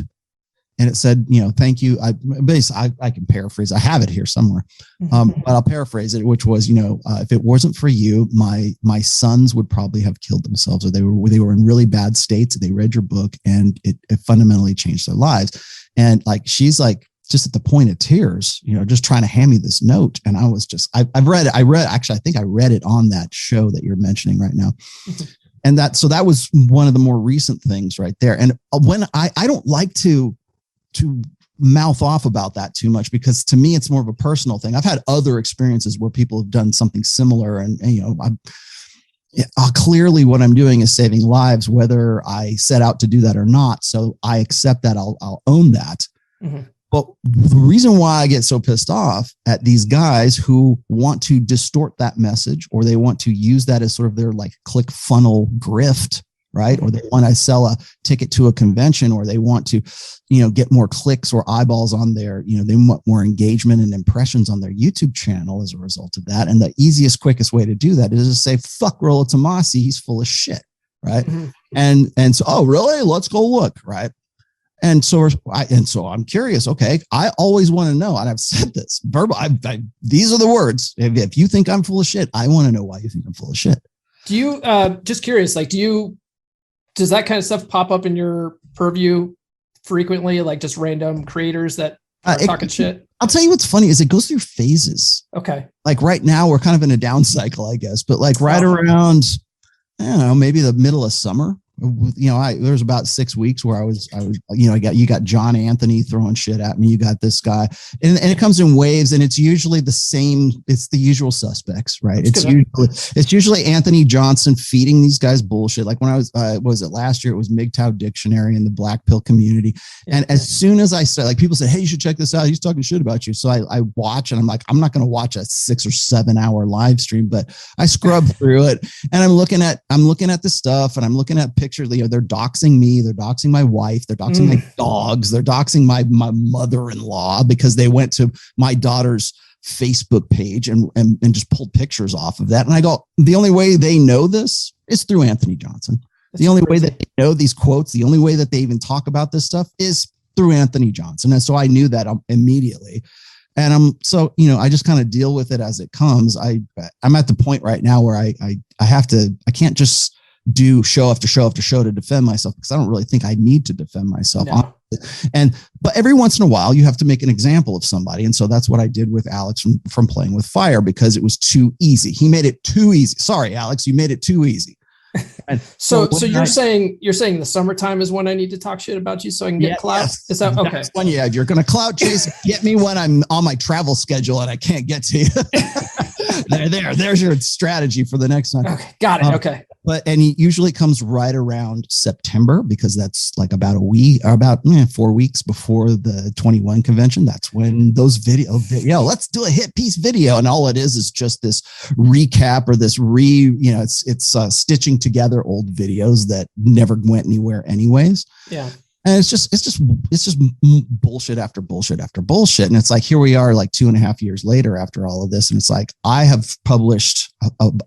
and it said, thank you. I can paraphrase. I have it here somewhere, but I'll paraphrase it, which was, if it wasn't for you, my sons would probably have killed themselves, or they were in really bad states. They read your book, and it fundamentally changed their lives. And like, she's like, just at the point of tears, just trying to hand me this note. And I was just, I've read it. Actually, I think I read it on that show that you're mentioning right now. And so that was one of the more recent things right there. And when I don't like to mouth off about that too much, because to me, it's more of a personal thing. I've had other experiences where people have done something similar, and clearly what I'm doing is saving lives, whether I set out to do that or not. So I accept that. I'll own that. Mm-hmm. But the reason why I get so pissed off at these guys who want to distort that message, or they want to use that as sort of their like click funnel grift, right? Or they want to sell a ticket to a convention, or they want to, get more clicks or eyeballs on their, they want more engagement and impressions on their YouTube channel as a result of that. And the easiest, quickest way to do that is to say, fuck Rollo Tomassi, he's full of shit, right? Mm-hmm. And so, oh, really? Let's go look, right? And so I'm curious. Okay, I always want to know, and I've said this verbal. These are the words. If you think I'm full of shit, I want to know why you think I'm full of shit. Do you? Just curious. Like, does that kind of stuff pop up in your purview frequently? Like just random creators that are talking shit. I'll tell you what's funny is it goes through phases. Okay. Like right now we're kind of in a down cycle, I guess. But like right around, I don't know, maybe the middle of summer. There was about 6 weeks where I was, you got John Anthony throwing shit at me. You got this guy, and it comes in waves, and it's usually the same. It's the usual suspects, right? It's usually Anthony Johnson feeding these guys bullshit. Like when I was it last year? It was MGTOW Dictionary and the Black Pill community. Yeah. And as soon as I said, like, people said, hey, you should check this out. He's talking shit about you. So I watch, and I'm like, I'm not going to watch a 6 or 7 hour live stream, but I scrub through it, and I'm looking at the stuff, and I'm looking at pictures. They're doxing me, they're doxing my wife, they're doxing my dogs, they're doxing my mother-in-law because they went to my daughter's Facebook page and just pulled pictures off of that. And I go, the only way they know this is through Anthony Johnson. That's the only way that they know these quotes, the only way that they even talk about this stuff is through Anthony Johnson. And so I knew that immediately. And I just kind of deal with it as it comes. I'm at the point right now where I can't just do show after show after show to defend myself, because I don't really think I need to defend myself. No. But every once in a while you have to make an example of somebody. And so that's what I did with Alex from Playing with Fire, because it was too easy. He made it too easy. Sorry, Alex, you made it too easy. So you're saying the summertime is when I need to talk shit about you so I can get clout? Yes. Is that okay? That's when, if you're going to clout chase, get me when I'm on my travel schedule and I can't get to you. There's your strategy for the next time. Okay, got it. Okay. And he usually comes right around September, because that's like about a week or about 4 weeks before the 21 convention. That's when those let's do a hit piece video. And all it is just this recap, or this it's stitching together old videos that never went anywhere anyways. Yeah. And it's just bullshit after bullshit after bullshit. And it's like, here we are like 2.5 years later after all of this. And it's like, I have published in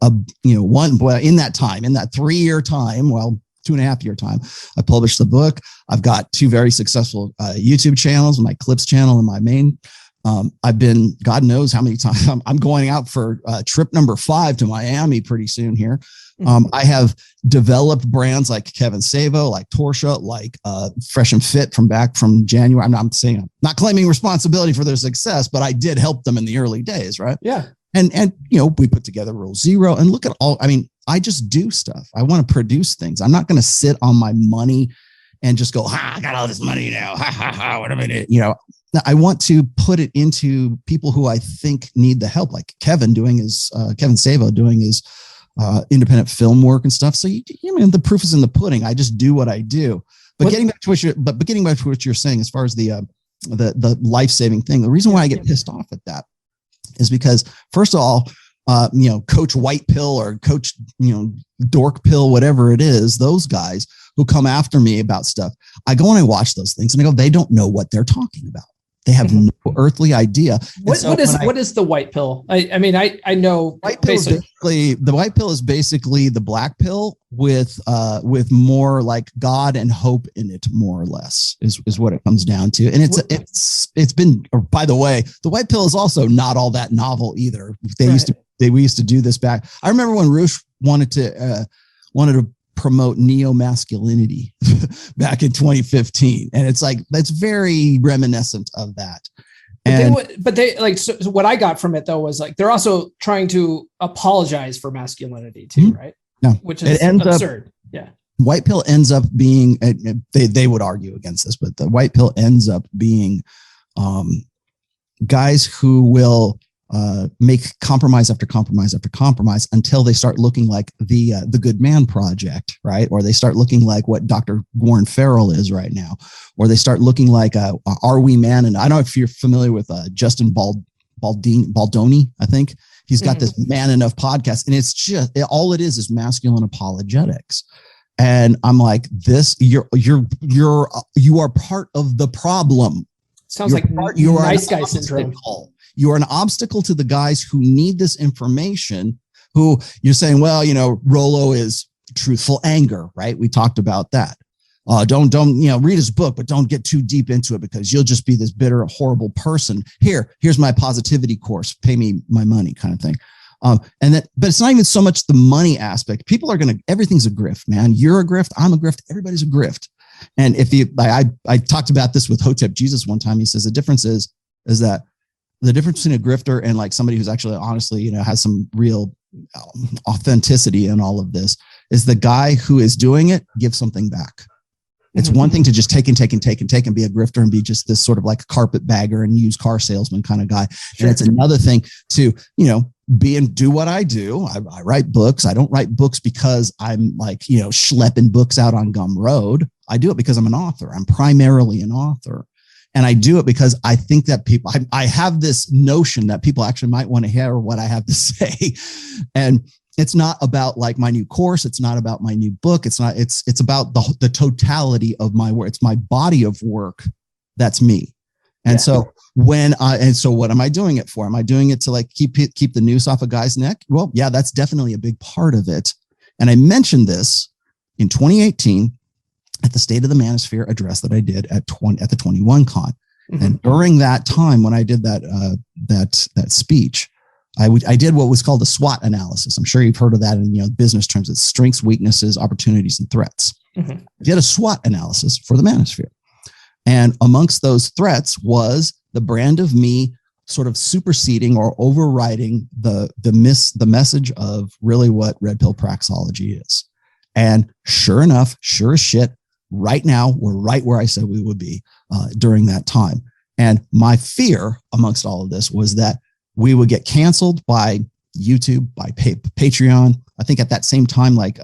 that 3 year time, 2.5 year time, I published the book. I've got 2 very successful YouTube channels, my Clips channel and my main. I've been, God knows how many times I'm going out for trip number 5 to Miami pretty soon here. I have developed brands like Kevin Savo, like Torsha, like Fresh and Fit from January. I'm not claiming responsibility for their success, but I did help them in the early days, right? Yeah. And we put together Rule Zero, and look at I just do stuff. I want to produce things. I'm not going to sit on my money and just go, I got all this money now. What am I doing? I want to put it into people who I think need the help, like Kevin Savo doing his independent film work and stuff. So the proof is in the pudding. I just do what I do. But getting back to what you're saying, as far as the life-saving thing, the reason why I get pissed off at that is because, first of all, Coach White Pill or Coach, Dork Pill, whatever it is, those guys who come after me about stuff, I go and I watch those things and I go, they don't know what they're talking about. They have no earthly idea. What is the white pill? I mean, I know the white pill is basically the black pill with more like God and hope in it, more or less, is what it comes down to. And it's been, by the way, the white pill is also not all that novel either. We used to do this back. I remember when Roosh wanted to promote neo-masculinity back in 2015. And it's like, that's very reminiscent of that. But they like, so what I got from it though, was like, they're also trying to apologize for masculinity too, right? No, which is absurd. White pill ends up being, they would argue against this, but the white pill ends up being guys who will make compromise after compromise after compromise until they start looking like the Good Man Project, right? Or they start looking like what Dr. Warren Farrell is right now, or they start looking like Are We Man? And I don't know if you're familiar with Justin Baldoni. I think he's got this Man Enough podcast, and it's just all it is masculine apologetics. And I'm like, you are part of the problem. Sounds like nice guy syndrome. You are an obstacle to the guys who need this information, who you're saying, well, Rollo is truthful anger, right? We talked about that. Don't read his book, but don't get too deep into it because you'll just be this bitter, horrible person. Here's my positivity course. Pay me my money kind of thing. But it's not even so much the money aspect. People are everything's a grift, man. You're a grift. I'm a grift. Everybody's a grift. And if I talked about this with Hotep Jesus one time, he says the difference is that the difference between a grifter and like somebody who's actually honestly, has some real authenticity in all of this is the guy who is doing it gives something back. It's one thing to just take and be a grifter and be just this sort of like carpet bagger and used car salesman kind of guy. Sure. And it's another thing to, be and do what I do. I write books. I don't write books because I'm like, schlepping books out on Gum Road. I do it because I'm an author. I'm primarily an author. And I do it because I think that I have this notion that people actually might want to hear what I have to say. And it's not about like my new course. It's not about my new book. It's about the totality of my work. It's my body of work. That's me. And so what am I doing it for? Am I doing it to like keep the noose off a guy's neck? Well, yeah, that's definitely a big part of it. And I mentioned this in 2018 at the State of the Manosphere address that I did at the 21 Con. Mm-hmm. And during that time, when I did that speech, I did what was called a SWOT analysis. I'm sure you've heard of that in business terms. It's strengths, weaknesses, opportunities, and threats. Mm-hmm. I did a SWOT analysis for the Manosphere. And amongst those threats was the brand of me sort of superseding or overriding the message of really what red pill praxeology is. And sure enough, sure as shit, right now, we're right where I said we would be during that time. And my fear amongst all of this was that we would get canceled by YouTube, by Patreon. I think at that same time, like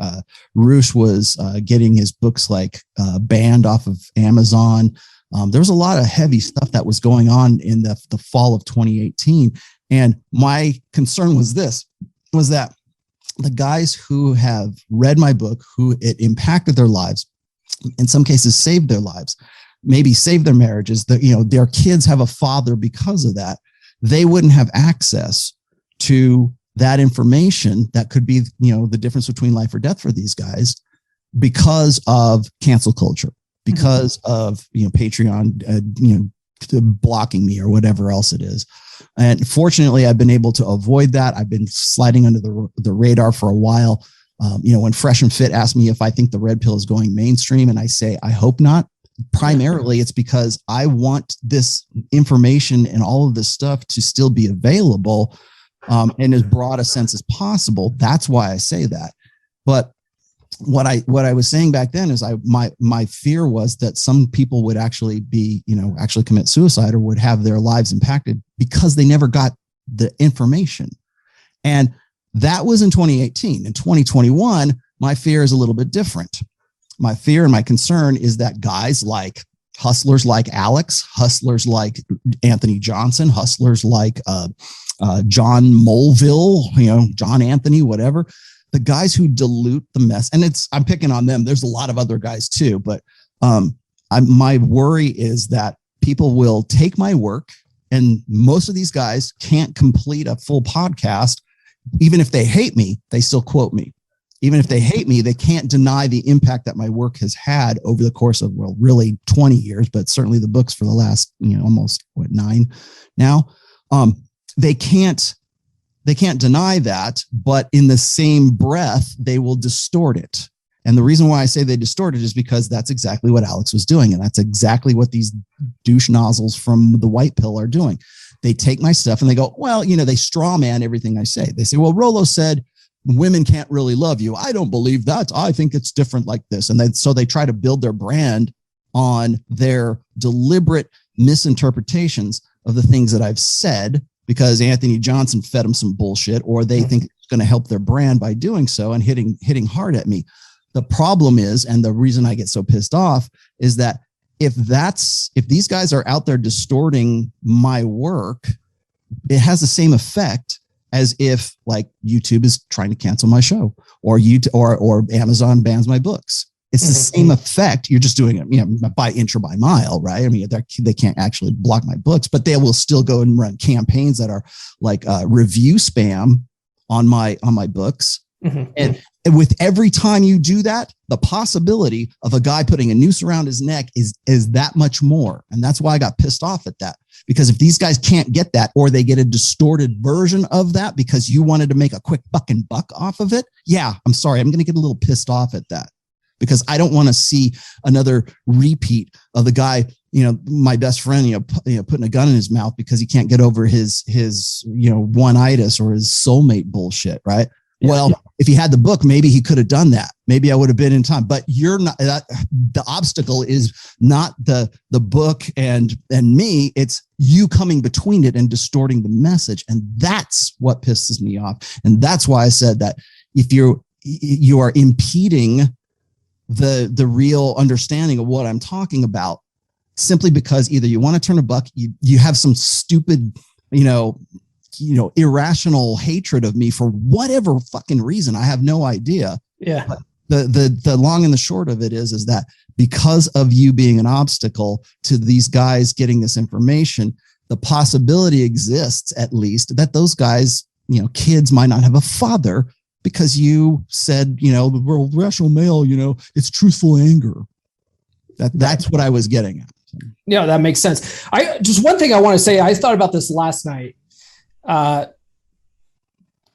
Roosh was getting his books like banned off of Amazon. There was a lot of heavy stuff that was going on in the fall of 2018. And my concern was that the guys who have read my book, who it impacted their lives, in some cases saved their lives, maybe saved their marriages, their kids have a father because of that, they wouldn't have access to that information that could be, the difference between life or death for these guys because of cancel culture, because of, Patreon, blocking me or whatever else it is. And fortunately, I've been able to avoid that. I've been sliding under the radar for a while. When Fresh and Fit asked me if I think the red pill is going mainstream, and I say, I hope not. Primarily, it's because I want this information and all of this stuff to still be available in as broad a sense as possible. That's why I say that. But what I was saying back then is my fear was that some people would actually actually commit suicide or would have their lives impacted because they never got the information. And that was in 2018. In 2021, my fear is a little bit different. My fear and my concern is that guys like hustlers like Alex, hustlers like Anthony Johnson, hustlers like John Mulville, John Anthony, whatever, the guys who dilute the mess. And I'm picking on them. There's a lot of other guys too, but my worry is that people will take my work, and most of these guys can't complete a full podcast. Even if they hate me, they still quote me. Even if they hate me, they can't deny the impact that my work has had over the course of, well, really 20 years, but certainly the books for the last, almost 9 now. They can't deny that, but in the same breath, they will distort it. And the reason why I say they distort it is because that's exactly what Alex was doing. And that's exactly what these douche nozzles from the white pill are doing. They take my stuff and they go, well, they straw man everything I say. They say, well, Rollo said women can't really love you. I don't believe that. I think it's different like this. And then so they try to build their brand on their deliberate misinterpretations of the things that I've said, because Anthony Johnson fed them some bullshit, or they think it's going to help their brand by doing so and hitting hard at me. The problem is, and the reason I get so pissed off is that if these guys are out there distorting my work, it has the same effect as if like YouTube is trying to cancel my show, or or Amazon bans my books. It's the same effect. You're just doing it, by inch or by mile, right? I mean, they can't actually block my books, but they will still go and run campaigns that are like review spam on my books. And with every time you do that, the possibility of a guy putting a noose around his neck is that much more. And that's why I got pissed off at that. Because if these guys can't get that, or they get a distorted version of that because you wanted to make a quick fucking buck off of it, yeah, I'm sorry, I'm going to get a little pissed off at that. Because I don't want to see another repeat of the guy, my best friend, putting a gun in his mouth because he can't get over his one-itis or his soulmate bullshit, right? Yeah, well, if he had the book, maybe he could have done that. Maybe I would have been in time. But you're not. The obstacle is not the book and me. It's you coming between it and distorting the message, and that's what pisses me off. And that's why I said that if you are impeding the real understanding of what I'm talking about, simply because either you want to turn a buck, you have some stupid, irrational hatred of me for whatever fucking reason. I have no idea. Yeah. But the long and the short of it is that because of you being an obstacle to these guys getting this information, the possibility exists at least that those guys, kids might not have a father, because you said, the rational male, it's truthful anger. That's what I was getting at. Yeah, that makes sense. Just one thing I want to say, I thought about this last night,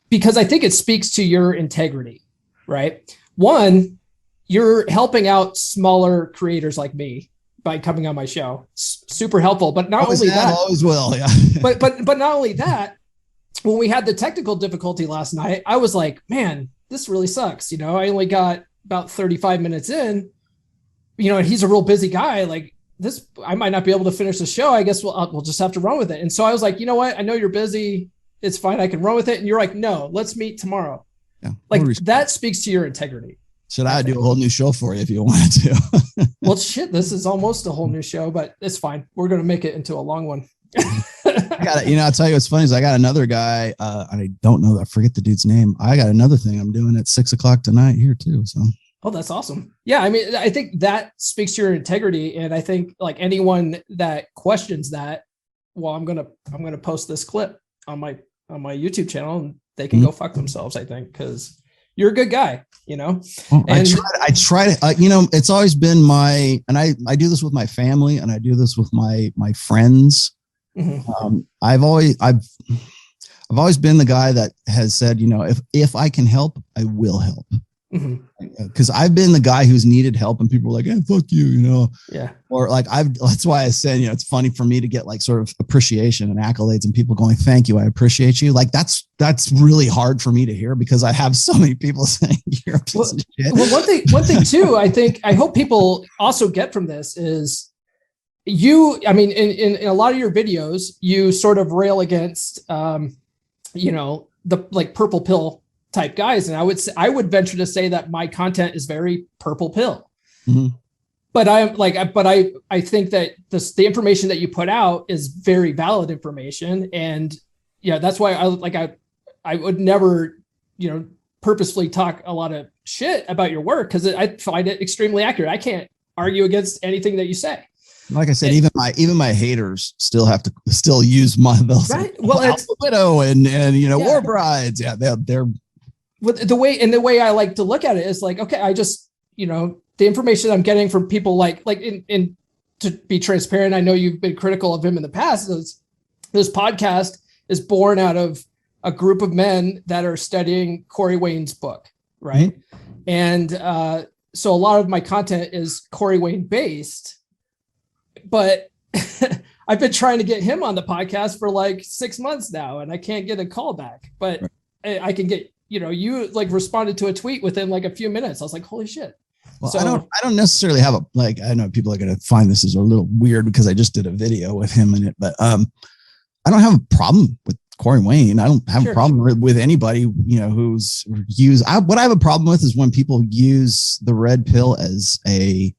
because I think it speaks to your integrity, right? One, you're helping out smaller creators like me by coming on my show. Super helpful, but not only that, always will. Yeah. but not only that, when we had the technical difficulty last night, I was like, man, this really sucks. I only got about 35 minutes in, and he's a real busy guy. Like this, I might not be able to finish the show. I guess we'll just have to run with it. And so I was like, you know what? I know you're busy. It's fine. I can run with it. And you're like, no, let's meet tomorrow. Yeah. Like that speaks to your integrity. Should I do a whole new show for you if you wanted to? Well, shit, this is almost a whole new show, but it's fine. We're going to make it into a long one. I got it. I'll tell you what's funny is I got another guy. I don't know. I forget the dude's name. I got another thing I'm doing at 6:00 tonight here too. So. Oh, that's awesome. Yeah. I mean, I think that speaks to your integrity. And I think like anyone that questions that, well, I'm going to post this clip on my YouTube channel and they can go fuck themselves, I think, because you're a good guy, Well, and I try to, it's always been and I do this with my family and I do this with my friends. Mm-hmm. I've always been the guy that has said, if I can help, I will help. Because I've been the guy who's needed help and people are like, hey, fuck you, Yeah. Or like that's why I said, it's funny for me to get like sort of appreciation and accolades and people going, thank you, I appreciate you. Like that's really hard for me to hear because I have so many people saying you're a piece of shit. Well, one thing too, I hope people also get from this is in a lot of your videos, you sort of rail against, the like purple pill type guys. And I would venture to say that my content is very purple pill, but I think that the information that you put out is very valid information. And yeah, that's why I would never, purposefully talk a lot of shit about your work. Cause I find it extremely accurate. I can't argue against anything that you say. Like I said, even my haters still have to use my right. Well, it's widow and war brides. Yeah, they're with the way I like to look at it is like, okay, I just the information I'm getting from people like in to be transparent. I know you've been critical of him in the past. This podcast is born out of a group of men that are studying Corey Wayne's book, right? Mm-hmm. And so a lot of my content is Corey Wayne based, but I've been trying to get him on the podcast for like 6 months now, and I can't get a call back. But I can get, you like responded to a tweet within like a few minutes. I was like, holy shit. Well, so, I don't necessarily have I know people are going to find this as a little weird because I just did a video with him in it, but I don't have a problem with Corey Wayne. I don't have a problem with anybody, who's used. What I have a problem with is when people use the red pill as a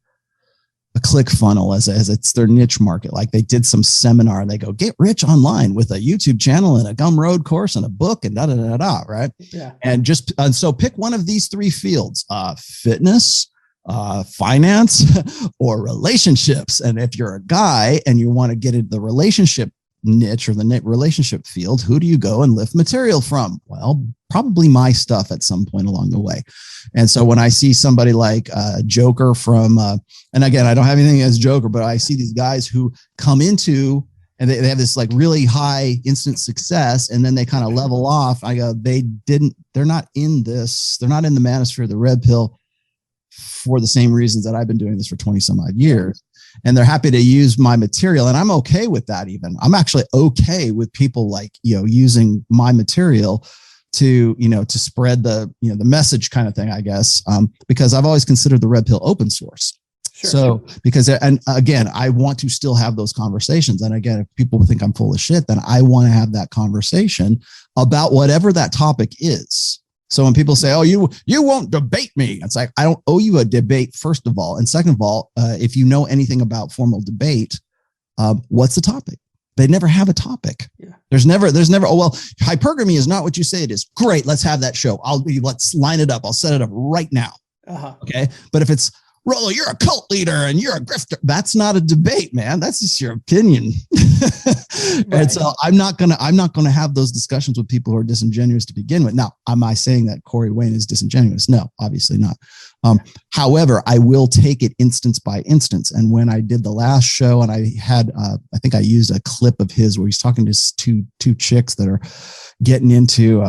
click funnel, as it's their niche market. Like they did some seminar and they go, get rich online with a YouTube channel and a Gumroad course and a book and right? Yeah. And so pick one of these 3 fields, fitness, finance, or relationships. And if you're a guy and you want to get into the relationship niche or the relationship field, who do you go and lift material from? Well, probably my stuff at some point along the way. And so when I see somebody like Joker from, and again, I don't have anything against Joker, but I see these guys who come into and they have this like really high instant success, and then they kind of level off. I go, they're not in this, they're not in the manosphere of the red pill for the same reasons that I've been doing this for 20 some odd years. And they're happy to use my material. And I'm okay with that. Even I'm actually okay with people like, using my material to, to spread the message kind of thing, I guess, because I've always considered the red pill open source. Sure. So because, and again, I want to still have those conversations. And again, if people think I'm full of shit, then I want to have that conversation about whatever that topic is. So when people say, oh, you won't debate me, it's like, I don't owe you a debate, first of all. And second of all, if you know anything about formal debate, what's the topic? They never have a topic. Yeah. There's never, oh, well, hypergamy is not what you say it is. Great. Let's have that show. Let's line it up. I'll set it up right now. Uh-huh. Okay. But if it's, Rollo, you're a cult leader and you're a grifter, that's not a debate, man. That's just your opinion. Right. And so I'm not gonna have those discussions with people who are disingenuous to begin with. Now, am I saying that Corey Wayne is disingenuous? No, obviously not. However, I will take it instance by instance. And when I did the last show, and I had, I think I used a clip of his where he's talking to two chicks that are getting into,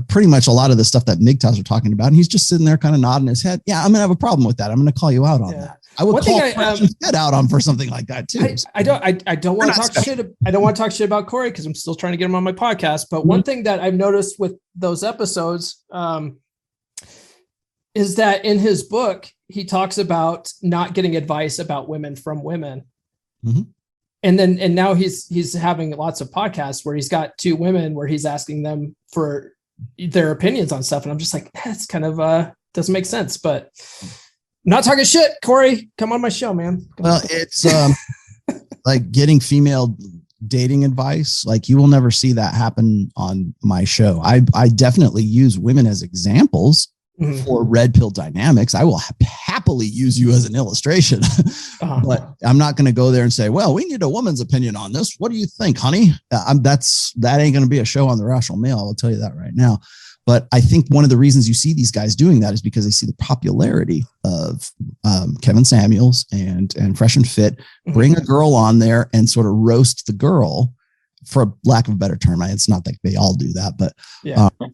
pretty much a lot of the stuff that MGTOWs are talking about. And he's just sitting there kind of nodding his head. Yeah, I'm going to have a problem with that. I'm going to call you out on that. I would call Fred out on for something like that too. I don't want to talk shit. I don't want to talk shit about Corey because I'm still trying to get him on my podcast. But one thing that I've noticed with those episodes is that in his book, he talks about not getting advice about women from women. Mm-hmm. And now he's having lots of podcasts where he's got 2 women where he's asking them for their opinions on stuff. And I'm just like, that's kind of doesn't make sense, but I'm not talking shit. Corey, come on my show, man. Well, it's like getting female dating advice. Like you will never see that happen on my show. I definitely use women as examples for red pill dynamics. I will happily use you as an illustration, but I'm not going to go there and say, well, we need a woman's opinion on this. What do you think, honey? That ain't going to be a show on the Rational Male. I'll tell you that right now. But I think one of the reasons you see these guys doing that is because they see the popularity of Kevin Samuels and Fresh and Fit. Bring a girl on there and sort of roast the girl, for lack of a better term. It's not like they all do that, but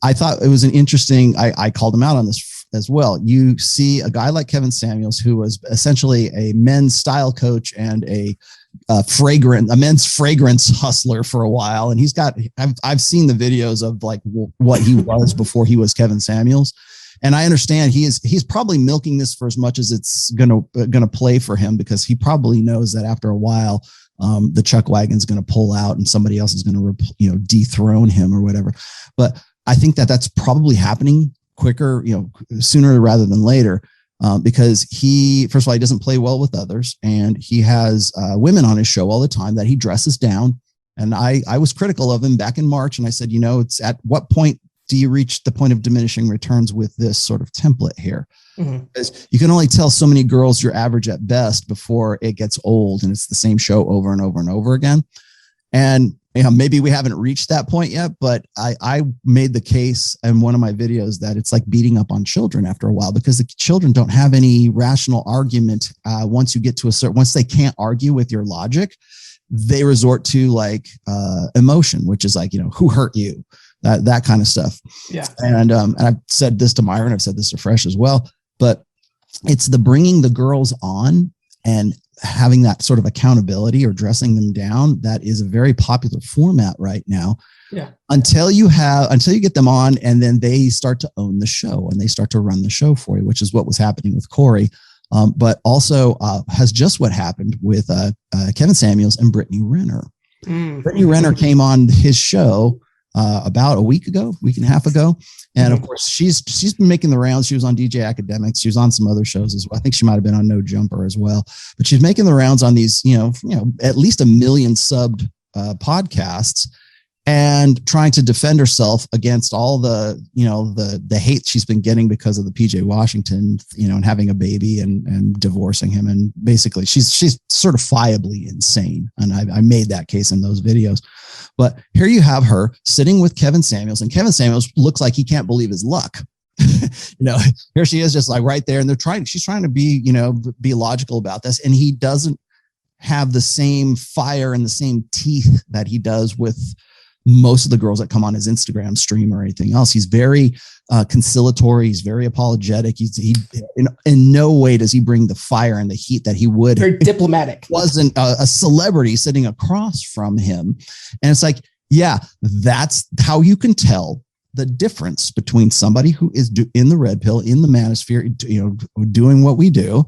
I thought it was an interesting, I called him out on this as well. You see a guy like Kevin Samuels, who was essentially a men's style coach and a men's fragrance hustler for a while. And I've seen the videos of like what he was before he was Kevin Samuels. And I understand he's probably milking this for as much as it's gonna play for him, because he probably knows that after a while, the chuck wagon's going to pull out and somebody else is going to, dethrone him or whatever. But I think that that's probably happening quicker, sooner rather than later, because first of all, he doesn't play well with others, and he has women on his show all the time that he dresses down. And I was critical of him back in March, and I said, it's at what point do you reach the point of diminishing returns with this sort of template here? Mm-hmm. Because you can only tell so many girls you're average at best before it gets old and it's the same show over and over and over again. And maybe we haven't reached that point yet, but I made the case in one of my videos that it's like beating up on children after a while, because the children don't have any rational argument. Once you get to once they can't argue with your logic, they resort to like emotion, which is like, who hurt you? That kind of stuff. Yeah. And I've said this to Myron, I've said this to Fresh as well, but it's the bringing the girls on and having that sort of accountability or dressing them down. That is a very popular format right now. Yeah. Until you get them on and then they start to own the show and they start to run the show for you, which is what was happening with Corey. But also has just what happened with Kevin Samuels and Brittany Renner. Brittany Renner came on his show about a week and a half ago. And of course, she's been making the rounds. She was on DJ Academics. She was on some other shows as well. I think she might've been on No Jumper as well, but she's making the rounds on these, at least 1 million subbed podcasts, and trying to defend herself against all the hate she's been getting because of the PJ Washington, and having a baby and divorcing him. And basically she's certifiably insane. And I made that case in those videos. But here you have her sitting with Kevin Samuels, and Kevin Samuels looks like he can't believe his luck. Here she is just like right there. And she's trying to be logical about this. And he doesn't have the same fire and the same teeth that he does with most of the girls that come on his Instagram stream or anything else. He's very conciliatory. He's very apologetic. In no way does he bring the fire and the heat that he would. Very diplomatic. Wasn't a celebrity sitting across from him. And it's like, yeah, that's how you can tell the difference between somebody who is in the red pill, in the manosphere, doing what we do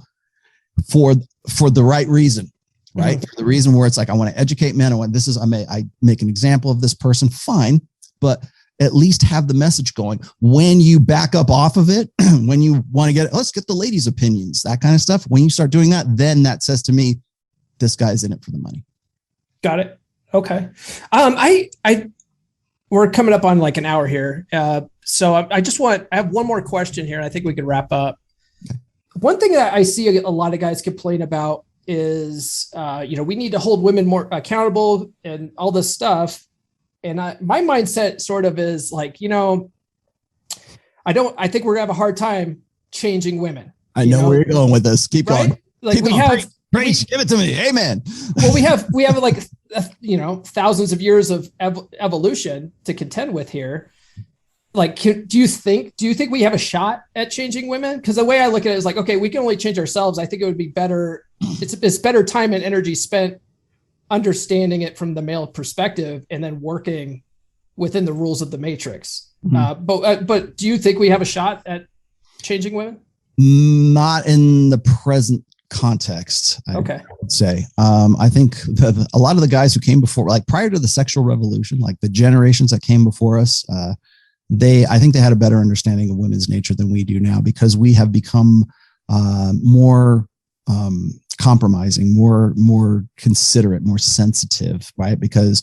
for the right reason. Right. For the reason where it's like, I want to educate men. I make an example of this person. Fine. But at least have the message going. When you back up off of it, when you want to let's get the ladies' opinions, that kind of stuff. When you start doing that, then that says to me, this guy's in it for the money. Got it. Okay. We're coming up on like an hour here. So I have one more question here, and I think we could wrap up. Okay. One thing that I see a lot of guys complain about is, we need to hold women more accountable and all this stuff. And my mindset sort of is like, I think we're gonna have a hard time changing women. I know where you're going with this. Keep right? going. Like preach, give it to me. Amen. Well, we have like, thousands of years of evolution to contend with here. Like, do you think we have a shot at changing women? Because the way I look at it is like, okay, we can only change ourselves. I think it would be better. It's better time and energy spent understanding it from the male perspective and then working within the rules of the matrix. Mm-hmm. But do you think we have a shot at changing women? Not in the present context. I would say. I think a lot of the guys who came before, like prior to the sexual revolution, like the generations that came before us, I think they had a better understanding of women's nature than we do now, because we have become more compromising, more considerate, more sensitive, right? Because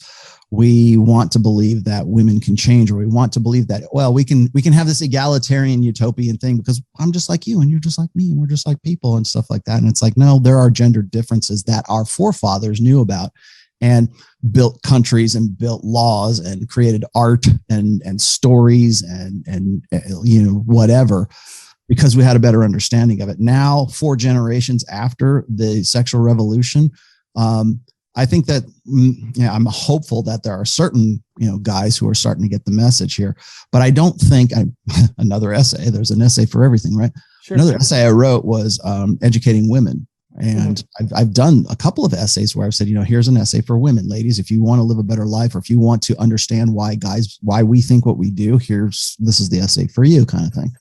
we want to believe that women can change, or we want to believe that, well, we can have this egalitarian utopian thing because I'm just like you and you're just like me and we're just like people and stuff like that. And it's like, no, there are gender differences that our forefathers knew about and built countries and built laws and created art and stories and whatever, because we had a better understanding of it. Now, 4 generations after the sexual revolution, I think that I'm hopeful that there are certain guys who are starting to get the message here, but I don't think another essay. There's an essay for everything, right? Sure. Another essay I wrote was educating women. And I've done a couple of essays where I've said, here's an essay for women, ladies. If you want to live a better life, or if you want to understand why we think what we do, this is the essay for you, kind of thing.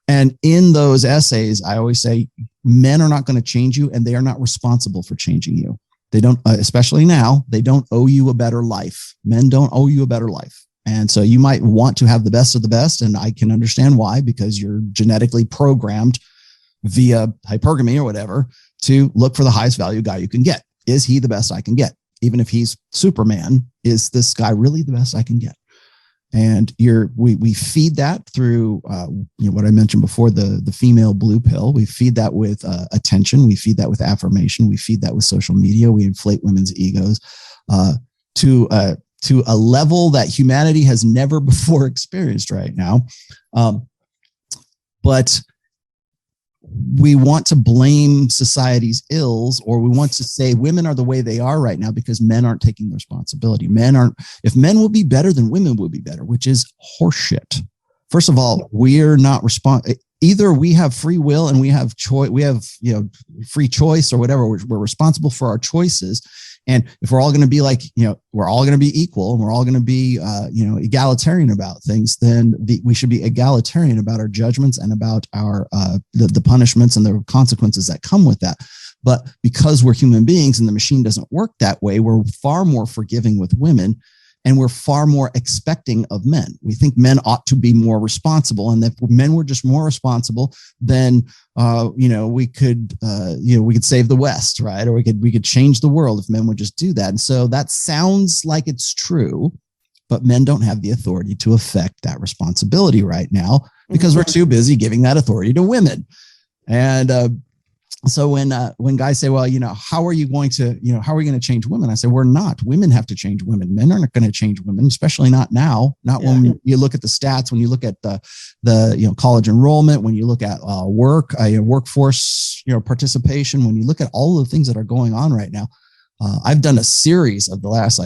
And in those essays, I always say men are not going to change you, and they are not responsible for changing you. They don't, especially now, they don't owe you a better life. Men don't owe you a better life. And so you might want to have the best of the best. And I can understand why, because you're genetically programmed via hypergamy or whatever to look for the highest value guy you can get. Is he the best I can get? Even if he's Superman, is this guy really the best I can get? And we feed that through what I mentioned before, the female blue pill. We feed that with attention. We feed that with affirmation. We feed that with social media. We inflate women's egos to a level that humanity has never before experienced right now. But we want to blame society's ills, or we want to say women are the way they are right now because men aren't taking the responsibility. If men will be better, then women will be better, which is horseshit. First of all, we're not either we have free will and we have choice, we have, free choice or whatever. We're responsible for our choices. And if we're all going to be we're all going to be equal and we're all going to be, egalitarian about things, then we should be egalitarian about our judgments and about our, the punishments and the consequences that come with that. But because we're human beings and the machine doesn't work that way, we're far more forgiving with women and we're far more expecting of men. We think men ought to be more responsible. And if men were just more responsible, then, we could save the West, right? Or we could change the world if men would just do that. And so that sounds like it's true, but men don't have the authority to affect that responsibility right now because we're too busy giving that authority to women. And, so when guys say, well, how are you going to change women? I say, we're not. Women have to change women. Men aren't going to change women, especially not now. When you look at the stats, when you look at the college enrollment, when you look at workforce participation, when you look at all the things that are going on right now. I've done a series of the last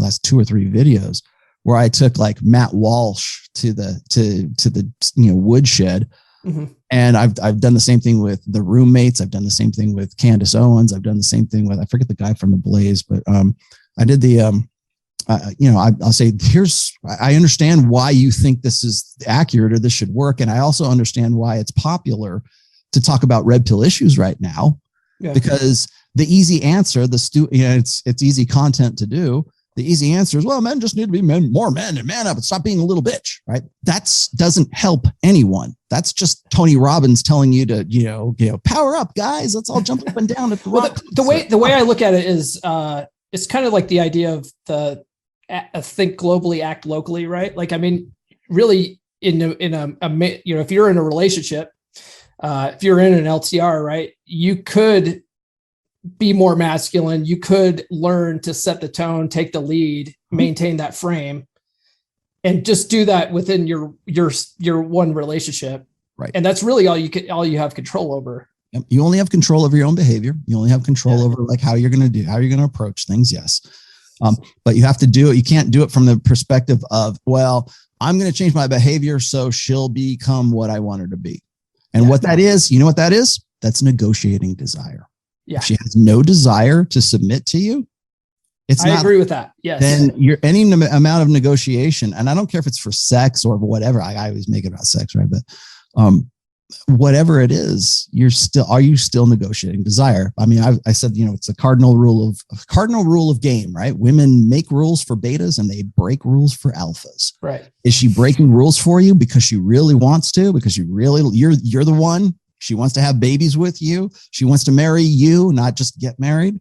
last 2 or 3 videos where I took Matt Walsh to the woodshed. Mm-hmm. And I've done the same thing with the roommates. I've done the same thing with Candace Owens. I've done the same thing with, I forget the guy from the Blaze, but I did the, I'll say, I understand why you think this is accurate or this should work. And I also understand why it's popular to talk about red pill issues right now, because the easy answer, it's easy content to do. The easy answer is, well, men just need to be more men and man up and stop being a little bitch, right? That doesn't help anyone. That's just Tony Robbins telling you to, power up, guys. Let's all jump up and down at the rock. The way I look at it is, it's kind of like the idea of think globally, act locally, right? Really if you're in a relationship, if you're in an LTR, right, you could be more masculine. You could learn to set the tone, take the lead, maintain that frame, and just do that within your one relationship. Right. And that's really all you have control over. You only have control over your own behavior. You only have control over how you're going to approach things. Yes. But you have to do it. You can't do it from the perspective of, well, I'm going to change my behavior so she'll become what I want her to be. And what that is, what that is? That's negotiating desire. Yeah. If she has no desire to submit to you, I agree with that. Yes. Then any amount of negotiation, and I don't care if it's for sex or whatever. I always make it about sex, right? But whatever it is, are you still negotiating desire? I mean, I said, it's a cardinal rule of game, right? Women make rules for betas and they break rules for alphas. Right. Is she breaking rules for you because she really wants to? Because you're the one. She wants to have babies with you. She wants to marry you, not just get married.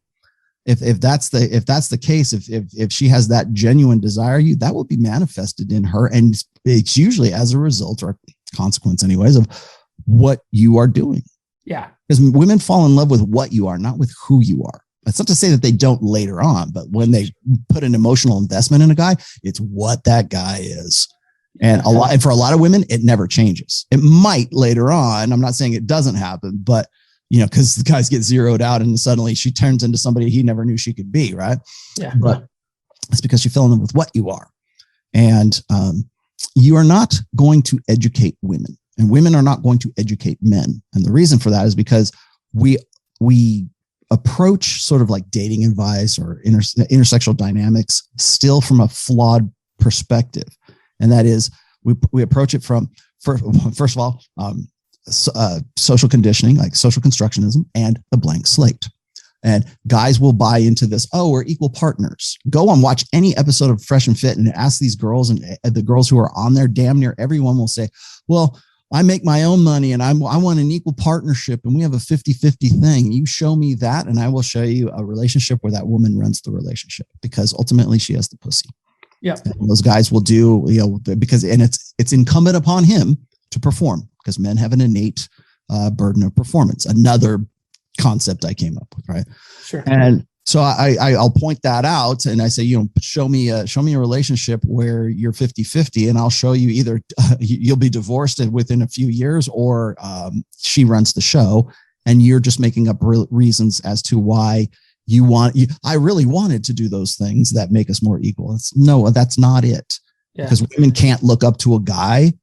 If that's the case, if she has that genuine desire, that will be manifested in her, and it's usually as a result or a consequence, anyways, of what you are doing. Yeah, because women fall in love with what you are, not with who you are. That's not to say that they don't later on, but when they put an emotional investment in a guy, it's what that guy is. And for a lot of women, it never changes. It might later on. I'm not saying it doesn't happen, but because the guys get zeroed out and suddenly she turns into somebody he never knew she could be, right? Yeah. But it's because you fell in love with what you are. And you are not going to educate women, and women are not going to educate men. And the reason for that is because we approach sort of like dating advice or intersexual dynamics still from a flawed perspective. And that is, we approach it from, first of all, social conditioning, like social constructionism, and the blank slate. And guys will buy into this. Oh, we're equal partners. Go on, watch any episode of Fresh and Fit and ask these girls, and the girls who are on there, damn near everyone will say, well, I make my own money and I want an equal partnership and we have a 50-50 thing. You show me that and I will show you a relationship where that woman runs the relationship, because ultimately she has the pussy. Yeah. And those guys will do, because it's incumbent upon him to perform, because men have an innate burden of performance. Another concept I came up with, right? Sure. And so I'll point that out, and I say, show me a relationship where you're 50-50, and I'll show you either you'll be divorced within a few years, or she runs the show, and you're just making up reasons as to why I really wanted to do those things that make us more equal. No, that's not it. Yeah. Because women can't look up to a guy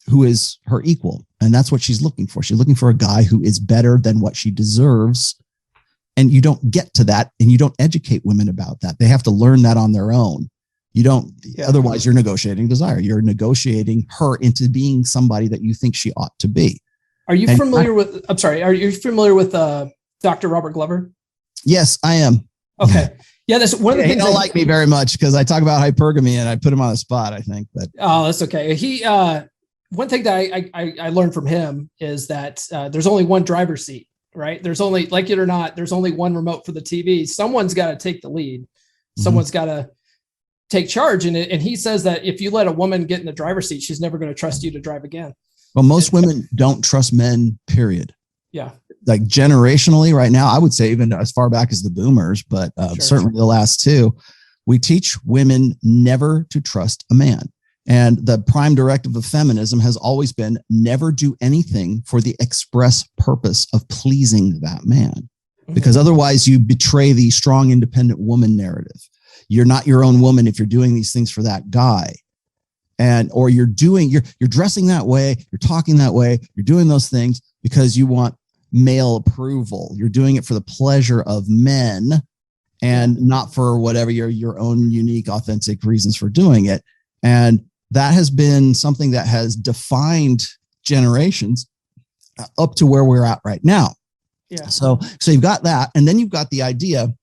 who is her equal, and that's what she's looking for. She's looking for a guy who is better than what she deserves. And you don't get to that, and you don't educate women about that. They have to learn that on their own. Otherwise you're negotiating desire. You're negotiating her into being somebody that you think she ought to be. Are you familiar with Dr. Robert Glover? Yes, I am. Okay. Yeah, that's one of the things. He don't like me very much because I talk about hypergamy and I put him on the spot, I think. But that's okay. He one thing that I learned from him is that there's only one driver's seat. Right. There's only, like it or not, there's only one remote for the TV. Someone's got to take the lead. Someone's got to take charge. And he says that if you let a woman get in the driver's seat, she's never going to trust you to drive again. Well, most women don't trust men, period. Yeah. Like generationally right now, I would say even as far back as the boomers, but certainly the last two, we teach women never to trust a man. And the prime directive of feminism has always been never do anything for the express purpose of pleasing that man, because otherwise you betray the strong, independent woman narrative. You're not your own woman if you're doing these things for that guy. Or you're dressing that way, you're talking that way, you're doing those things because you want male approval. You're doing it for the pleasure of men and not for whatever your own unique, authentic reasons for doing it. And that has been something that has defined generations up to where we're at right now. Yeah. So you've got that. And then you've got the idea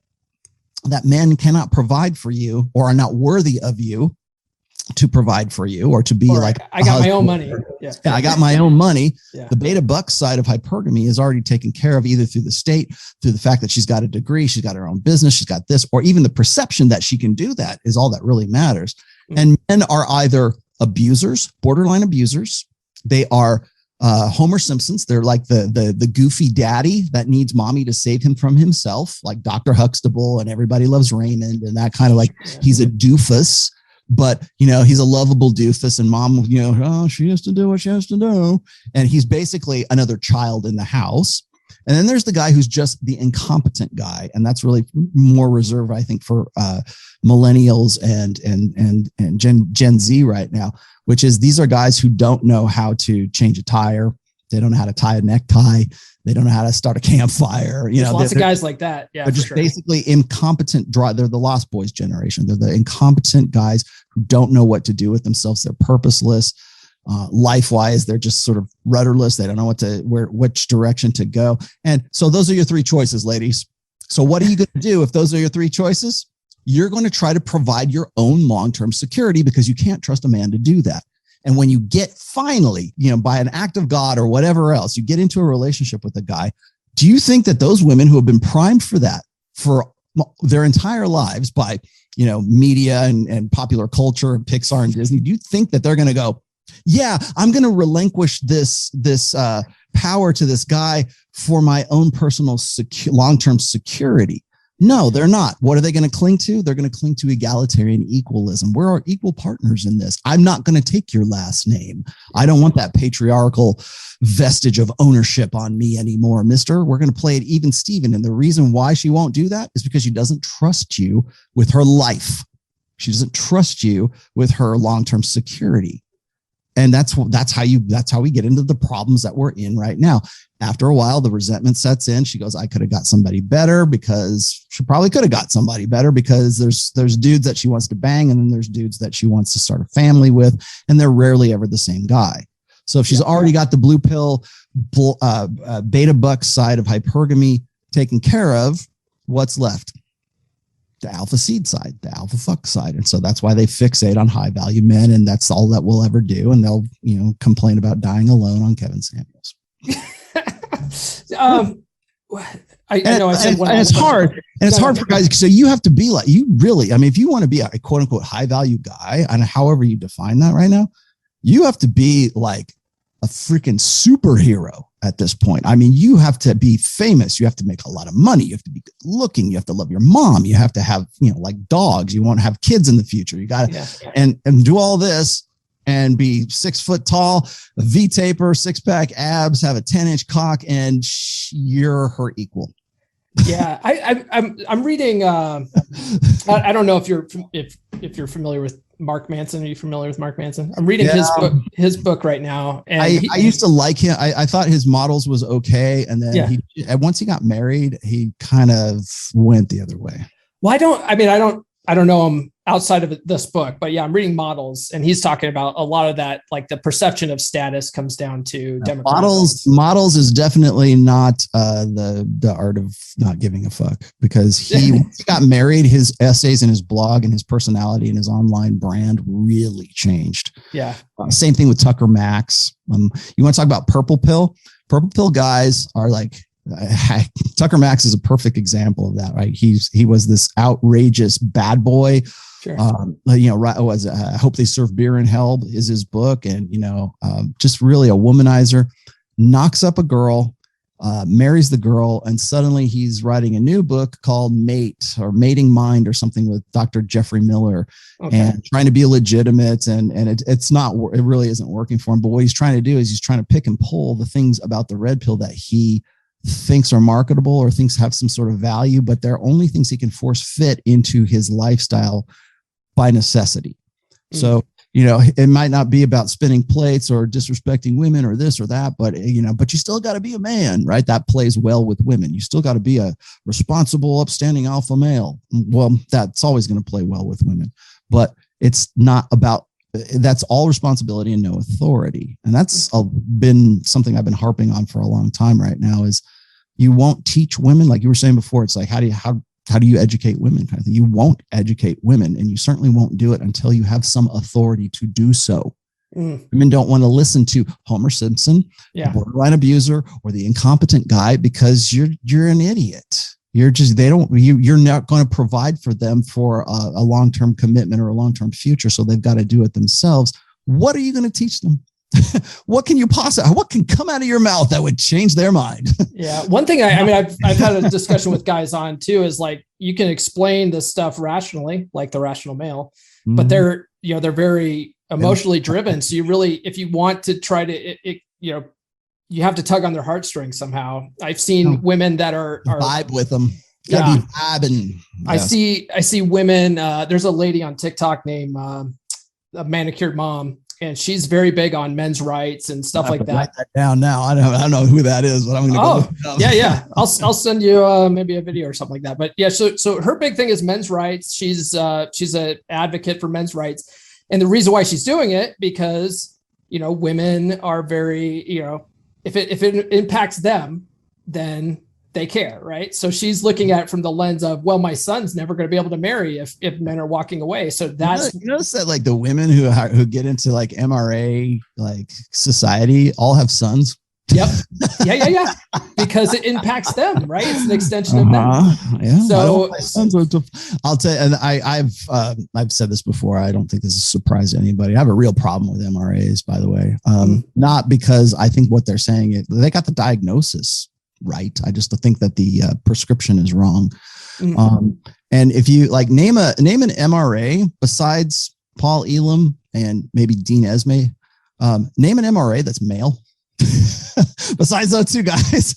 that men cannot provide for you or are not worthy of you to provide for you or to be like, I got my own money. Yeah, I got my own money. Yeah. The beta buck side of hypergamy is already taken care of either through the state, through the fact that she's got a degree, she's got her own business, she's got this, or even the perception that she can do that is all that really matters. And men are either abusers, borderline abusers. They are Homer Simpsons. They're like the goofy daddy that needs mommy to save him from himself, like Dr. Huxtable and Everybody Loves Raymond and that kind of like, he's a doofus, but he's a lovable doofus, and mom, she has to do what she has to do. And he's basically another child in the house. And then there's the guy who's just the incompetent guy. And that's really more reserved, I think, for millennials and Gen Z right now, which is these are guys who don't know how to change a tire. They don't know how to tie a necktie. They don't know how to start a campfire. There's lots of guys like that. Yeah, they're just basically incompetent. They're the Lost Boys generation. They're the incompetent guys who don't know what to do with themselves. They're purposeless. Life-wise, they're just sort of rudderless. They don't know which direction to go. And so those are your three choices, ladies. So what are you going to do if those are your three choices? You're going to try to provide your own long-term security because you can't trust a man to do that. And when you get finally, by an act of God or whatever else, you get into a relationship with a guy, do you think that those women who have been primed for that for their entire lives by, media and popular culture and Pixar and Disney, do you think that they're going to go, yeah, I'm going to relinquish this power to this guy for my own personal long-term security? No, they're not. What are they going to cling to? They're going to cling to egalitarian equalism. We're our equal partners in this. I'm not going to take your last name. I don't want that patriarchal vestige of ownership on me anymore, mister. We're going to play it even Steven. And the reason why she won't do that is because she doesn't trust you with her life. She doesn't trust you with her long-term security. And that's how we get into the problems that we're in right now. After a while, the resentment sets in. She goes, I could have got somebody better, because she probably could have got somebody better, because there's dudes that she wants to bang, and then there's dudes that she wants to start a family with, and they're rarely ever the same guy. So if she's already got the blue pill, beta buck side of hypergamy taken care of, what's left? The alpha seed side, the alpha fuck side. And so that's why they fixate on high value men, and that's all that we'll ever do. And they'll, complain about dying alone on Kevin Samuels. I know I said one, and it's hard, and it's hard for guys. So you have to be like, you really, I mean, if you want to be a quote unquote high value guy, and however you define that right now, you have to be like a freaking superhero at this point. I mean, you have to be famous. You have to make a lot of money. You have to be good looking. You have to love your mom. You have to have, like dogs. You want to have kids in the future. You got to, and do all this and be 6 foot tall, a V-taper, 6-pack abs, have a 10-inch cock, and you're her equal. Yeah, I'm reading. I don't know if you're familiar with Mark Manson. Are you familiar with Mark Manson? I'm reading his book right now. And I used to like him. I thought his models was okay, and then once he got married, he kind of went the other way. Well, I don't know him outside of this book, but yeah, I'm reading Models, and he's talking about a lot of that, like the perception of status comes down to demographics. Models is definitely not the art of not giving a fuck, because he got married, his essays and his blog and his personality and his online brand really changed. Yeah. Same thing with Tucker Max. You want to talk about purple pill? Purple pill guys are like, Tucker Max is a perfect example of that, right? He was this outrageous bad boy. Sure. I Hope They Serve Beer in Hell is his book, and just really a womanizer. Knocks up a girl, marries the girl, and suddenly he's writing a new book called Mate or Mating Mind or something with Dr. Jeffrey Miller, and trying to be legitimate, and it really isn't working for him. But what he's trying to do is he's trying to pick and pull the things about the red pill that he thinks are marketable or thinks have some sort of value, but they're only things he can force fit into his lifestyle by necessity. So, it might not be about spinning plates or disrespecting women or this or that, but you still got to be a man, right? That plays well with women. You still got to be a responsible, upstanding alpha male. Well, that's always going to play well with women, but it's not about, that's all responsibility and no authority. And that's been something I've been harping on for a long time right now, is you won't teach women. Like you were saying before, it's like, how do you educate women kind of thing? You won't educate women, and you certainly won't do it until you have some authority to do so. Women don't want to listen to Homer Simpson, the borderline abuser, or the incompetent guy, because you're an idiot. You're not going to provide for them for a long-term commitment or a long-term future. So they've got to do it themselves. What are you going to teach them? What can come out of your mouth that would change their mind? Yeah. One thing I've had a discussion with guys on too, is like, you can explain this stuff rationally, like the rational male, but they're very emotionally driven. So you really, if you want to try to, you have to tug on their heartstrings somehow. I've seen women that are vibe with them. Gotta be vibing. Yes. I see women. There's a lady on TikTok named a Manicured Mom, and she's very big on men's rights and stuff like that. Write that down now. I don't know who that is, but I'm going to go look it up. Yeah. I'll send you maybe a video or something like that. But yeah, so her big thing is men's rights. She's an advocate for men's rights, and the reason why she's doing it, because women are very if it impacts them, then they care, right? So she's looking at it from the lens of, well, my son's never going to be able to marry if men are walking away. So that's, you notice that like the women who get into like MRA, like society, all have sons. Yep. Yeah. Because it impacts them, right? It's an extension of them. Yeah. So I'll tell you, and I've said this before. I don't think this is a surprise to anybody. I have a real problem with MRAs, by the way. Not because I think what they're saying is they got the diagnosis right. I just think that the prescription is wrong. And if you like name an MRA besides Paul Elam and maybe Dean Esme, name an MRA that's male. Besides those two guys,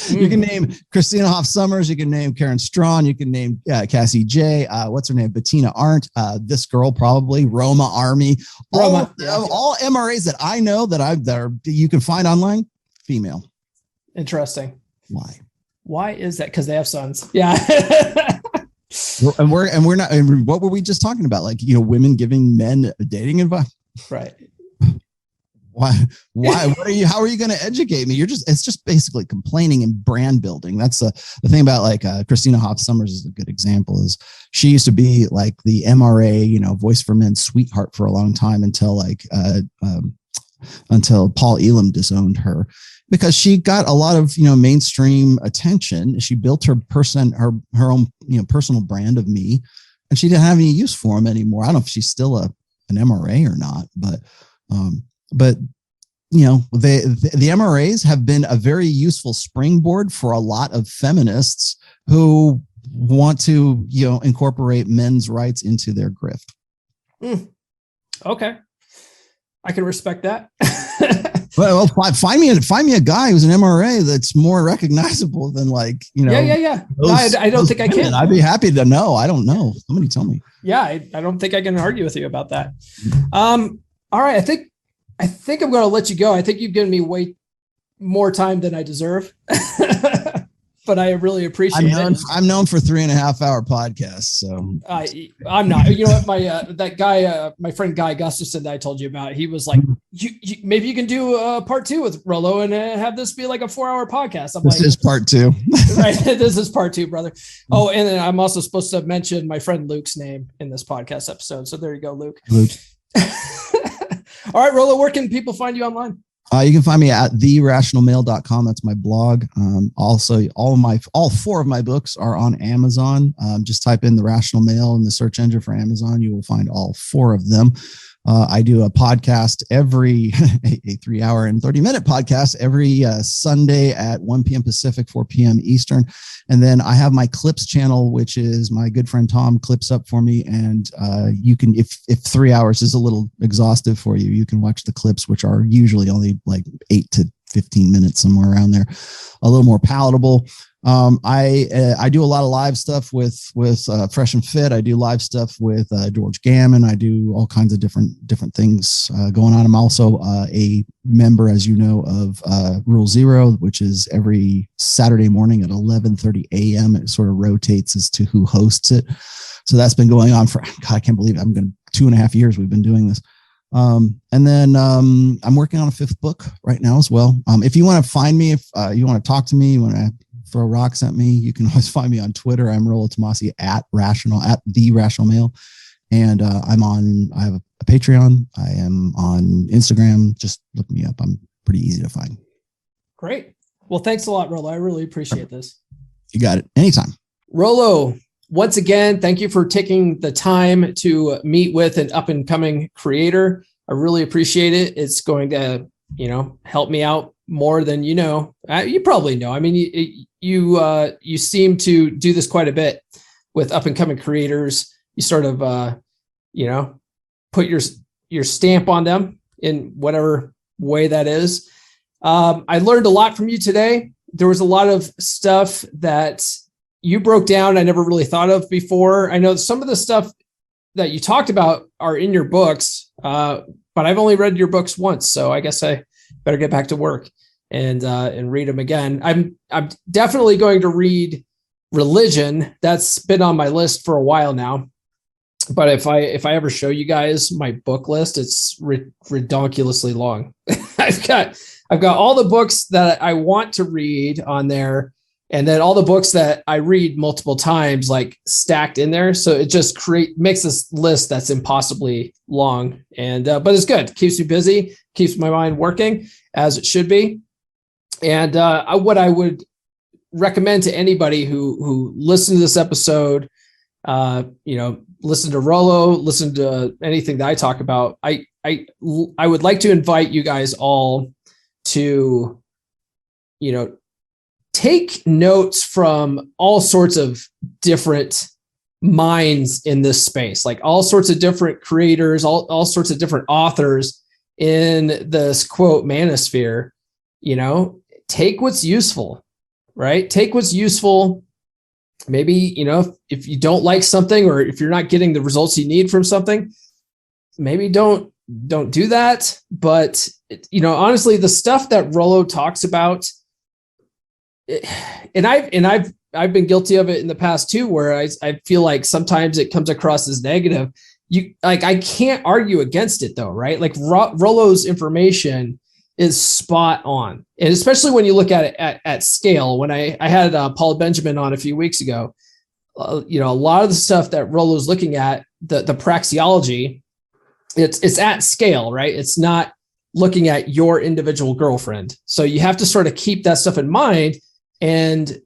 you can name Christina Hoff Sommers, you can name Karen Strawn, you can name Cassie J. What's her name? Bettina Arndt. This girl probably Roma Army. All MRAs that I know that you can find online, female. Interesting. Why is that? Because they have sons. Yeah. and we're not. And what were we just talking about? Like women giving men dating advice, right? Why? How are you going to educate me? It's just basically complaining and brand building. That's the thing about like Christina Hoff Sommers is a good example. Is she used to be like the MRA, Voice for Men sweetheart for a long time until like until Paul Elam disowned her, because she got a lot of, mainstream attention. She built her own, personal brand of me, and she didn't have any use for him anymore. I don't know if she's still an MRA or not, but the MRAs have been a very useful springboard for a lot of feminists who want to, incorporate men's rights into their grift. Okay. I can respect that. Well, find me a guy who's an MRA that's more recognizable than Yeah. I don't think I can. I'd be happy to know. I don't know. Somebody tell me. Yeah, I don't think I can argue with you about that. All right. I think I'm going to let you go. I think you've given me way more time than I deserve, but I really appreciate it. I'm known for 3.5 hour podcasts. So I'm not, you know what? That guy, my friend Guy Gustafson that I told you about, he was like, maybe you can do a part 2 with Rollo and have this be like a 4-hour podcast. This is part 2. Right. This is part 2, brother. Oh, and then I'm also supposed to mention my friend Luke's name in this podcast episode. So there you go, Luke. All right, Rollo, where can people find you online? You can find me at therationalmail.com. That's my blog. Also, all 4 of my books are on Amazon. Just type in The Rational Mail in the search engine for Amazon. You will find all 4 of them. I do a podcast a 3-hour and 30-minute podcast every Sunday at 1 p.m. Pacific, 4 p.m. Eastern. And then I have my Clips channel, which is my good friend Tom clips up for me. And you can, if 3 hours is a little exhaustive for you, you can watch the clips, which are usually only like 8 to 15 minutes, somewhere around there, a little more palatable. I do a lot of live stuff with Fresh and Fit. I do live stuff with George Gammon. I do all kinds of different things going on. I'm also a member, as you know, of Rule Zero, which is every Saturday morning at 11:30 a.m. It sort of rotates as to who hosts it. So that's been going on for, God, I can't believe it. 2.5 years we've been doing this. And then I'm working on a 5th book right now as well. If you want to find me, if you want to talk to me, you want to throw rocks at me, you can always find me on Twitter. I'm Rollo Tomassi at The Rational Mail. And I have a Patreon. I am on Instagram. Just look me up. I'm pretty easy to find. Great. Well, thanks a lot, Rollo. I really appreciate this. You got it. Anytime. Rollo, once again, thank you for taking the time to meet with an up and coming creator. I really appreciate it. It's going to, help me out more than you know. You probably know. I mean, you seem to do this quite a bit with up and coming creators. You sort of, put your stamp on them in whatever way that is. I learned a lot from you today. There was a lot of stuff that you broke down I never really thought of before. I know some of the stuff that you talked about are in your books, but I've only read your books once, so I guess I better get back to work and read them again. I'm definitely going to read Religion. That's been on my list for a while now. But if I ever show you guys my book list, it's ridiculously long. I've got all the books that I want to read on there, and then all the books that I read multiple times, like stacked in there. So it just makes this list that's impossibly long. And but it's good. Keeps me busy, keeps my mind working as it should be. And what I would recommend to anybody who listen to this episode, listen to Rollo, listen to anything that I talk about. I would like to invite you guys all to, take notes from all sorts of different minds in this space, like all sorts of different creators, all sorts of different authors in this quote manosphere. Take what's useful, right? Take what's useful. Maybe, if you don't like something, or if you're not getting the results you need from something, maybe don't do that. But, honestly, the stuff that Rollo talks about, and I've been guilty of it in the past too, where I feel like sometimes it comes across as negative. I can't argue against it though, right? Like Rollo's information is spot on. And especially when you look at it at scale. When I had Paul Benjamin on a few weeks ago, a lot of the stuff that Rollo's looking at, the praxeology, it's at scale, right? It's not looking at your individual girlfriend. So you have to sort of keep that stuff in mind and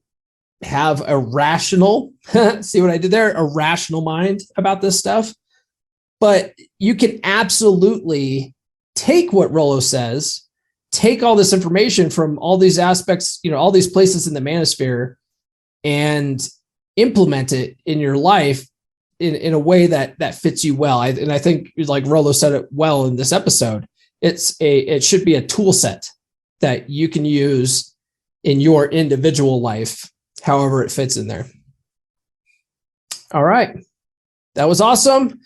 have a rational, see what I did there? A rational mind about this stuff. But you can absolutely take what Rollo says, take all this information from all these aspects, all these places in the manosphere, and implement it in your life in a way that fits you well. And I think, like Rollo said it well in this episode, it should be a tool set that you can use in your individual life, however it fits in there. All right. That was awesome.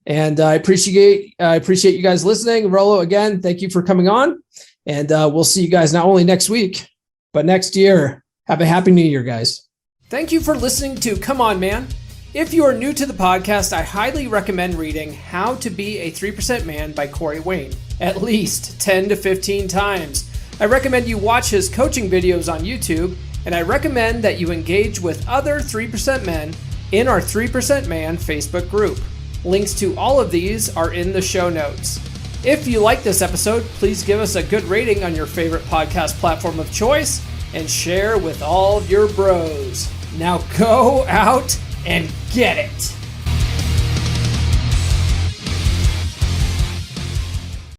And I appreciate you guys listening. Rollo, again, thank you for coming on. And we'll see you guys not only next week, but next year. Have a happy new year, guys. Thank you for listening to Come On Man. If you are new to the podcast, I highly recommend reading How to Be a 3% Man by Corey Wayne at least 10 to 15 times. I recommend you watch his coaching videos on YouTube, and I recommend that you engage with other 3% men in our 3% Man Facebook group. Links to all of these are in the show notes. If you like this episode, please give us a good rating on your favorite podcast platform of choice and share with all your bros. Now go out and get it.